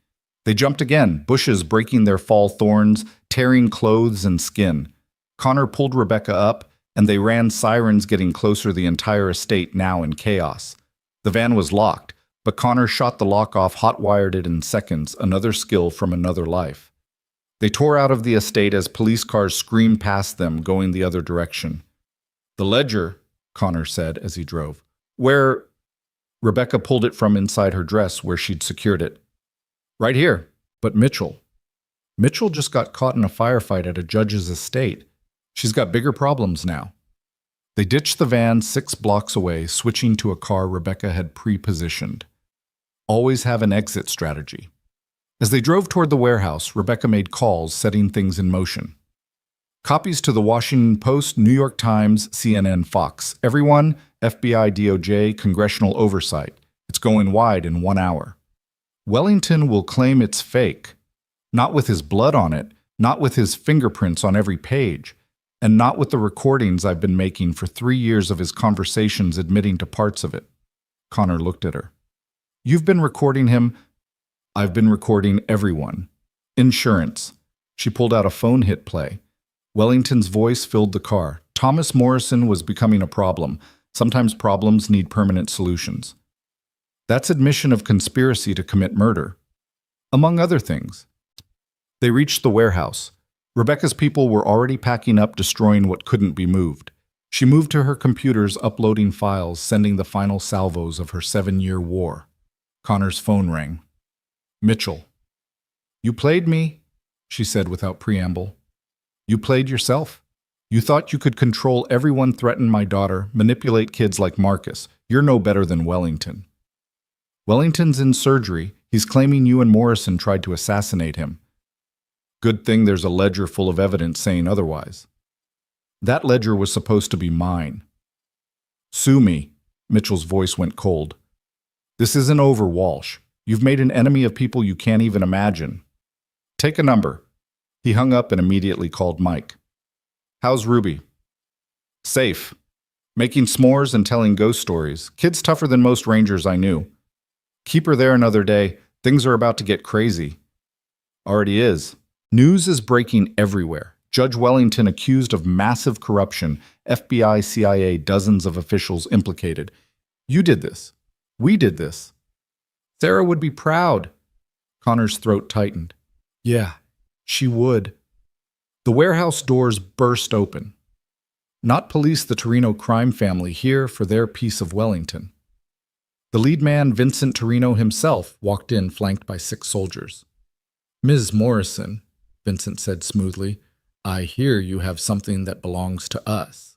Speaker 1: They jumped again, bushes breaking their fall thorns, tearing clothes and skin. Connor pulled Rebecca up, and they ran, sirens getting closer, the entire estate now in chaos. The van was locked, but Connor shot the lock off, hot-wired it in seconds, another skill from another life. They tore out of the estate as police cars screamed past them, going the other direction. "The ledger," Connor said as he drove. "Where?" Rebecca pulled it from inside her dress where she'd secured it. "Right here." "But Mitchell just got caught in a firefight at a judge's estate. She's got bigger problems now." They ditched the van 6 blocks away, switching to a car Rebecca had pre-positioned. Always have an exit strategy. As they drove toward the warehouse, Rebecca made calls, setting things in motion. Copies to the Washington Post, New York Times, CNN, Fox. Everyone, FBI, DOJ, congressional oversight. It's going wide in 1 hour. Wellington will claim it's fake. Not with his blood on it, not with his fingerprints on every page, and not with the recordings I've been making for 3 years of his conversations admitting to parts of it. Connor looked at her. "You've been recording him." "I've been recording everyone. Insurance." She pulled out a phone, hit play. Wellington's voice filled the car. Thomas Morrison was becoming a problem. Sometimes problems need permanent solutions. That's admission of conspiracy to commit murder, among other things. They reached the warehouse. Rebecca's people were already packing up, destroying what couldn't be moved. She moved to her computers, uploading files, sending the final salvos of her 7-year war. Connor's phone rang. "Mitchell." "You played me," she said without preamble. "You played yourself. You thought you could control everyone, threaten my daughter, manipulate kids like Marcus. You're no better than Wellington." "Wellington's in surgery. He's claiming you and Morrison tried to assassinate him." "Good thing there's a ledger full of evidence saying otherwise." "That ledger was supposed to be mine." "Sue me." Mitchell's voice went cold. "This isn't over, Walsh. You've made an enemy of people you can't even imagine. Take a number." He hung up and immediately called Mike. "How's Ruby?" "Safe. Making s'mores and telling ghost stories. Kid's tougher than most rangers I knew. Keep her there another day. Things are about to get crazy." "Already is. News is breaking everywhere. Judge Wellington accused of massive corruption. FBI, CIA, dozens of officials implicated. You did this. We did this." "Sarah would be proud." Connor's throat tightened. "Yeah, she would." The warehouse doors burst open. Not police, the Torino crime family, here for their piece of Wellington. The lead man, Vincent Torino himself, walked in, flanked by 6 soldiers. "Ms. Morrison," Vincent said smoothly, "I hear you have something that belongs to us."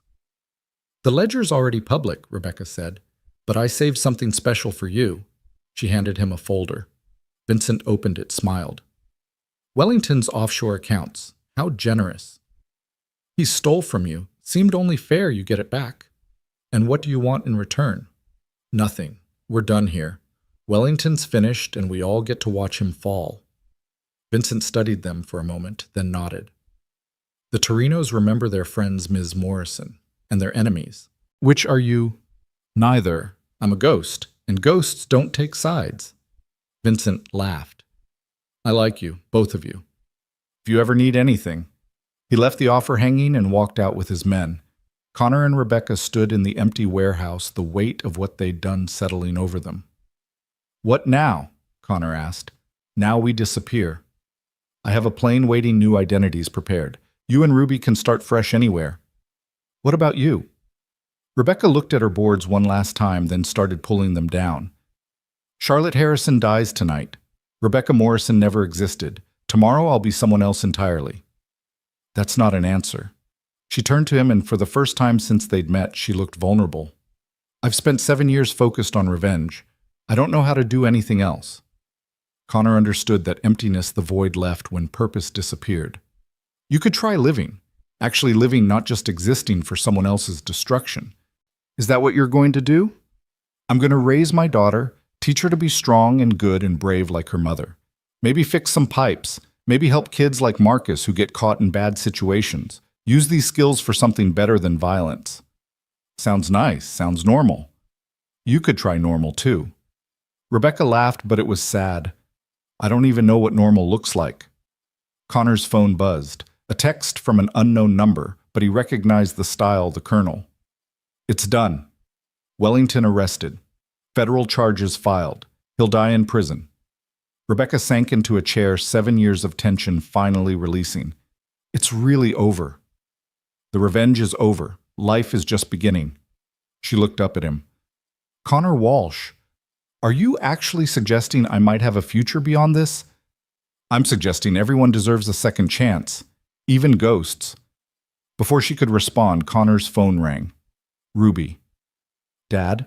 Speaker 1: "The ledger's already public," Rebecca said, "but I saved something special for you." She handed him a folder. Vincent opened it, smiled. "Wellington's offshore accounts. How generous." "He stole from you. Seemed only fair you get it back." "And what do you want in return?" "Nothing. We're done here. Wellington's finished, and we all get to watch him fall." Vincent studied them for a moment, then nodded. "The Torinos remember their friends Ms. Morrison, and their enemies." "Which are you?" "Neither. I'm a ghost, and ghosts don't take sides." Vincent laughed. "I like you, both of you. If you ever need anything." He left the offer hanging and walked out with his men. Connor and Rebecca stood in the empty warehouse, the weight of what they'd done settling over them. "What now?" Connor asked. "Now we disappear. I have a plane waiting, new identities prepared. You and Ruby can start fresh anywhere." "What about you?" Rebecca looked at her boards one last time, then started pulling them down. "Charlotte Harrison dies tonight. Rebecca Morrison never existed. Tomorrow I'll be someone else entirely." That's not an answer. She turned to him, and for the first time since they'd met, she looked vulnerable. "I've spent 7 years focused on revenge. I don't know how to do anything else." Connor understood that emptiness the void left when purpose disappeared. "You could try living. Actually living, not just existing for someone else's destruction. Is that what you're going to do?" "I'm going to raise my daughter, teach her to be strong and good and brave like her mother. Maybe fix some pipes. Maybe help kids like Marcus who get caught in bad situations. Use these skills for something better than violence." "Sounds nice. Sounds normal." You could try normal too. Rebecca laughed, but it was sad. I don't even know what normal looks like. Connor's phone buzzed. A text from an unknown number, but he recognized the style, the colonel. It's done. Wellington arrested. Federal charges filed. He'll die in prison. Rebecca sank into a chair, 7 years of tension finally releasing. It's really over. The revenge is over. Life is just beginning. She looked up at him. Connor Walsh, are you actually suggesting I might have a future beyond this? I'm suggesting everyone deserves a second chance, even ghosts. Before she could respond, Connor's phone rang. Ruby. Dad?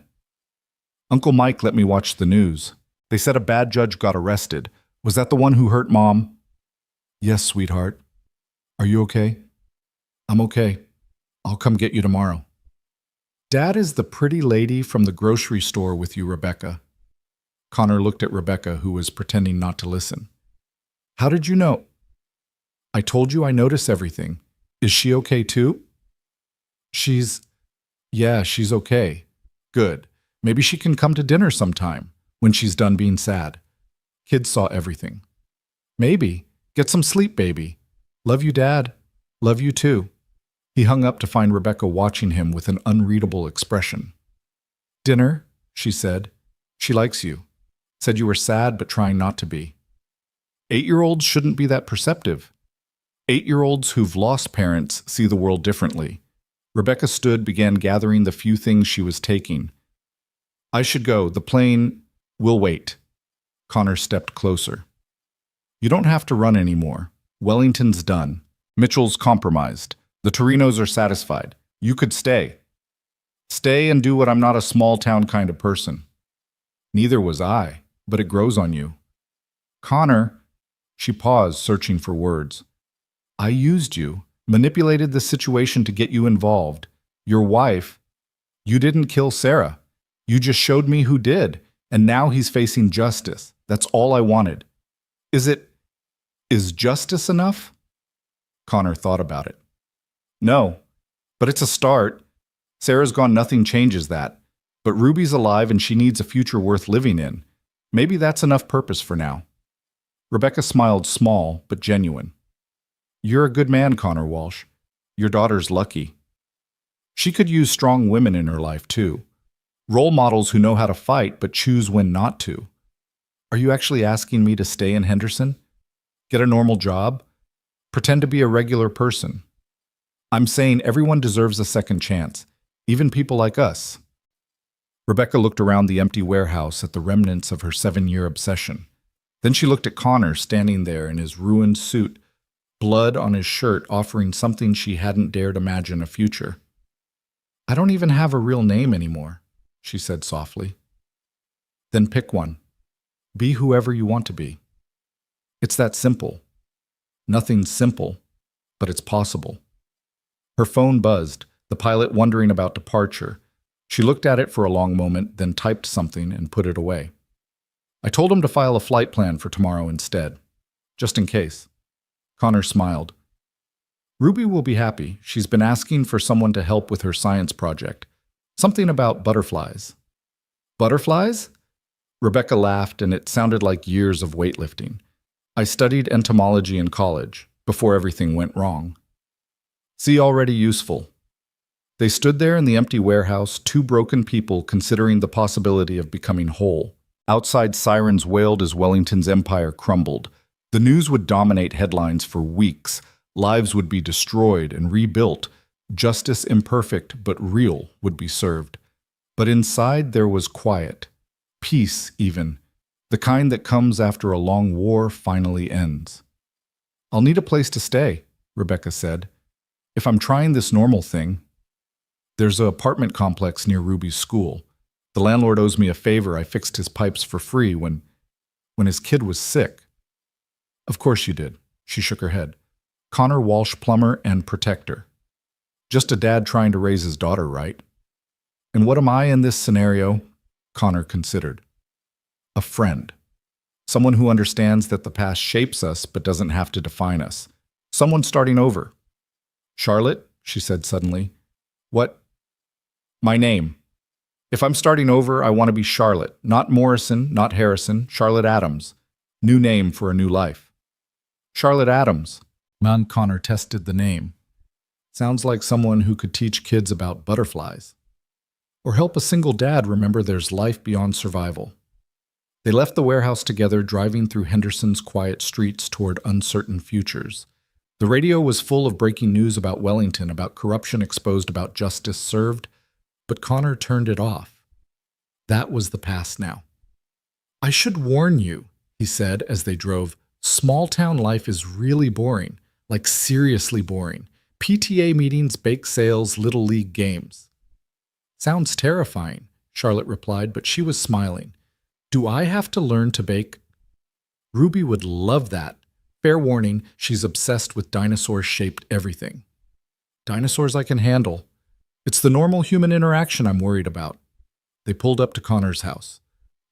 Speaker 1: Uncle Mike let me watch the news. They said a bad judge got arrested. Was that the one who hurt Mom? Yes, sweetheart. Are you okay? I'm okay. I'll come get you tomorrow. Dad is the pretty lady from the grocery store with you, Rebecca. Connor looked at Rebecca, who was pretending not to listen. How did you know? I told you I notice everything. Is she okay too? Yeah, she's okay. Good. Maybe she can come to dinner sometime, when she's done being sad. Kids saw everything. Maybe. Get some sleep, baby. Love you, Dad. Love you too. He hung up to find Rebecca watching him with an unreadable expression. Dinner, she said. She likes you. Said you were sad but trying not to be. 8-year-olds shouldn't be that perceptive. 8-year-olds who've lost parents see the world differently. Rebecca stood, began gathering the few things she was taking. I should go. The plane will wait. Connor stepped closer. You don't have to run anymore. Wellington's done. Mitchell's compromised. The Torinos are satisfied. You could stay. Stay and do what I'm not a small-town kind of person. Neither was I, but it grows on you. Connor, she paused, searching for words. I used you, manipulated the situation to get you involved. Your wife. You didn't kill Sarah. You just showed me who did, and now he's facing justice. That's all I wanted. Is justice enough? Connor thought about it. No, but it's a start. Sarah's gone, nothing changes that. But Ruby's alive and she needs a future worth living in. Maybe that's enough purpose for now. Rebecca smiled, small but genuine. You're a good man, Connor Walsh. Your daughter's lucky. She could use strong women in her life, too. Role models who know how to fight but choose when not to. Are you actually asking me to stay in Henderson? Get a normal job? Pretend to be a regular person? I'm saying everyone deserves a second chance, even people like us. Rebecca looked around the empty warehouse at the remnants of her 7-year obsession. Then she looked at Connor standing there in his ruined suit, blood on his shirt, offering something she hadn't dared imagine a future. I don't even have a real name anymore, she said softly. Then pick one. Be whoever you want to be. It's that simple. Nothing's simple, but it's possible. Her phone buzzed, the pilot wondering about departure. She looked at it for a long moment, then typed something and put it away. I told him to file a flight plan for tomorrow instead, just in case. Connor smiled. Ruby will be happy. She's been asking for someone to help with her science project. Something about butterflies. Butterflies? Rebecca laughed, and it sounded like years of weightlifting. I studied entomology in college, before everything went wrong. See, already useful. They stood there in the empty warehouse, two broken people considering the possibility of becoming whole. Outside, sirens wailed as Wellington's empire crumbled. The news would dominate headlines for weeks. Lives would be destroyed and rebuilt. Justice, imperfect but real, would be served. But inside there was quiet. Peace, even. The kind that comes after a long war finally ends. I'll need a place to stay, Rebecca said. If I'm trying this normal thing. There's an apartment complex near Ruby's school. The landlord owes me a favor. I fixed his pipes for free when his kid was sick. Of course you did, she shook her head. Connor Walsh, plumber and protector. Just a dad trying to raise his daughter, right? And what am I in this scenario? Connor considered. A friend. Someone who understands that the past shapes us but doesn't have to define us. Someone starting over. Charlotte, she said suddenly. What? My name. If I'm starting over, I want to be Charlotte, not Morrison, not Harrison, Charlotte Adams. New name for a new life. Charlotte Adams. Connor tested the name. Sounds like someone who could teach kids about butterflies. Or help a single dad remember there's life beyond survival. They left the warehouse together, driving through Henderson's quiet streets toward uncertain futures. The radio was full of breaking news about Wellington, about corruption exposed, about justice served, but Connor turned it off. That was the past now. I should warn you, he said as they drove. Small-town life is really boring, like seriously boring. PTA meetings, bake sales, little league games. Sounds terrifying, Charlotte replied, but she was smiling. Do I have to learn to bake? Ruby would love that. Fair warning, she's obsessed with dinosaur-shaped everything. Dinosaurs I can handle. It's the normal human interaction I'm worried about. They pulled up to Connor's house.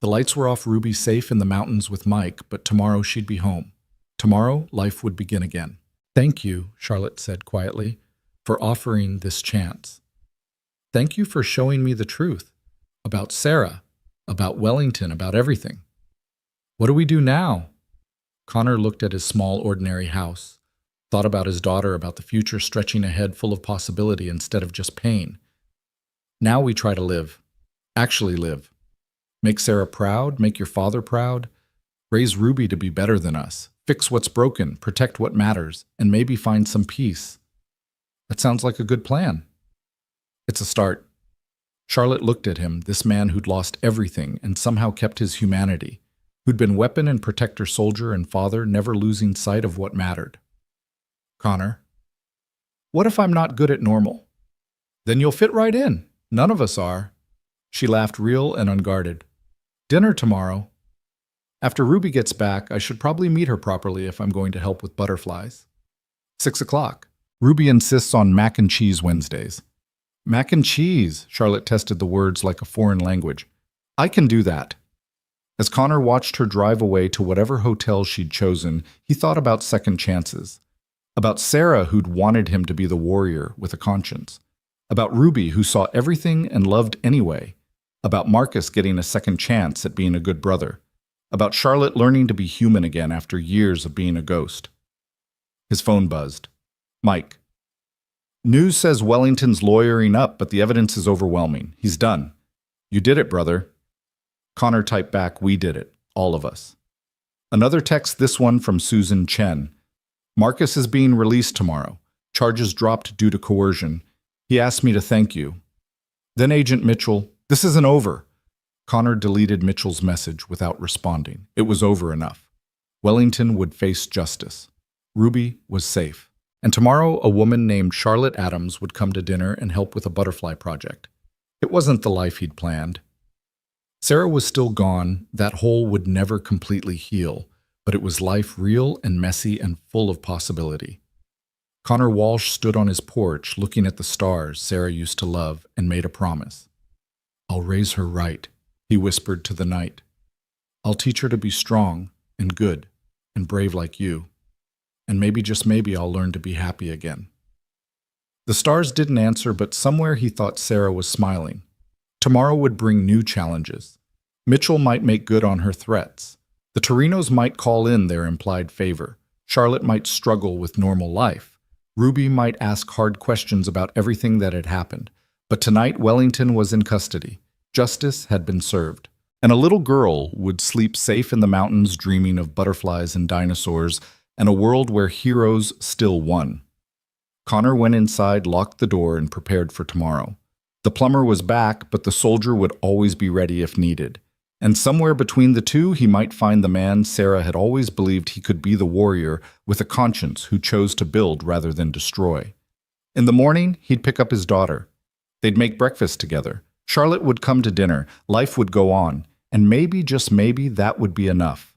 Speaker 1: The lights were off. Ruby safe in the mountains with Mike, but tomorrow she'd be home. Tomorrow, life would begin again. Thank you, Charlotte said quietly, for offering this chance. Thank you for showing me the truth. About Sarah, about Wellington, about everything. What do we do now? Connor looked at his small, ordinary house, thought about his daughter, about the future stretching ahead full of possibility instead of just pain. Now we try to live. Actually live. Make Sarah proud, make your father proud, raise Ruby to be better than us, fix what's broken, protect what matters, and maybe find some peace. That sounds like a good plan. It's a start. Charlotte looked at him, this man who'd lost everything and somehow kept his humanity, who'd been weapon and protector, soldier and father, never losing sight of what mattered. Connor, what if I'm not good at normal? Then you'll fit right in. None of us are. She laughed, real and unguarded. Dinner tomorrow. After Ruby gets back, I should probably meet her properly if I'm going to help with butterflies. 6 o'clock. Ruby insists on mac and cheese Wednesdays. Mac and cheese, Charlotte tested the words like a foreign language. I can do that. As Connor watched her drive away to whatever hotel she'd chosen, he thought about second chances. About Sarah, who'd wanted him to be the warrior with a conscience. About Ruby, who saw everything and loved anyway. About Marcus getting a second chance at being a good brother. About Charlotte learning to be human again after years of being a ghost. His phone buzzed. Mike. News says Wellington's lawyering up, but the evidence is overwhelming. He's done. You did it, brother. Connor typed back, we did it. All of us. Another text, this one from Susan Chen. Marcus is being released tomorrow. Charges dropped due to coercion. He asked me to thank you. Then Agent Mitchell, this isn't over. Connor deleted Mitchell's message without responding. It was over enough. Wellington would face justice. Ruby was safe. And tomorrow a woman named Charlotte Adams would come to dinner and help with a butterfly project. It wasn't the life he'd planned. Sarah was still gone. That hole would never completely heal, but it was life real and messy and full of possibility. Connor Walsh stood on his porch looking at the stars Sarah used to love and made a promise. I'll raise her right, he whispered to the night. I'll teach her to be strong and good and brave like you. And maybe, just maybe, I'll learn to be happy again. The stars didn't answer, but somewhere he thought Sarah was smiling. Tomorrow would bring new challenges. Mitchell might make good on her threats. The Torinos might call in their implied favor. Charlotte might struggle with normal life. Ruby might ask hard questions about everything that had happened. But tonight, Wellington was in custody. Justice had been served. And a little girl would sleep safe in the mountains, dreaming of butterflies and dinosaurs, and a world where heroes still won. Connor went inside, locked the door, and prepared for tomorrow. The plumber was back, but the soldier would always be ready if needed. And somewhere between the two, he might find the man Sarah had always believed he could be, the warrior with a conscience who chose to build rather than destroy. In the morning, he'd pick up his daughter. They'd make breakfast together. Charlotte would come to dinner. Life would go on. And maybe, just maybe, that would be enough.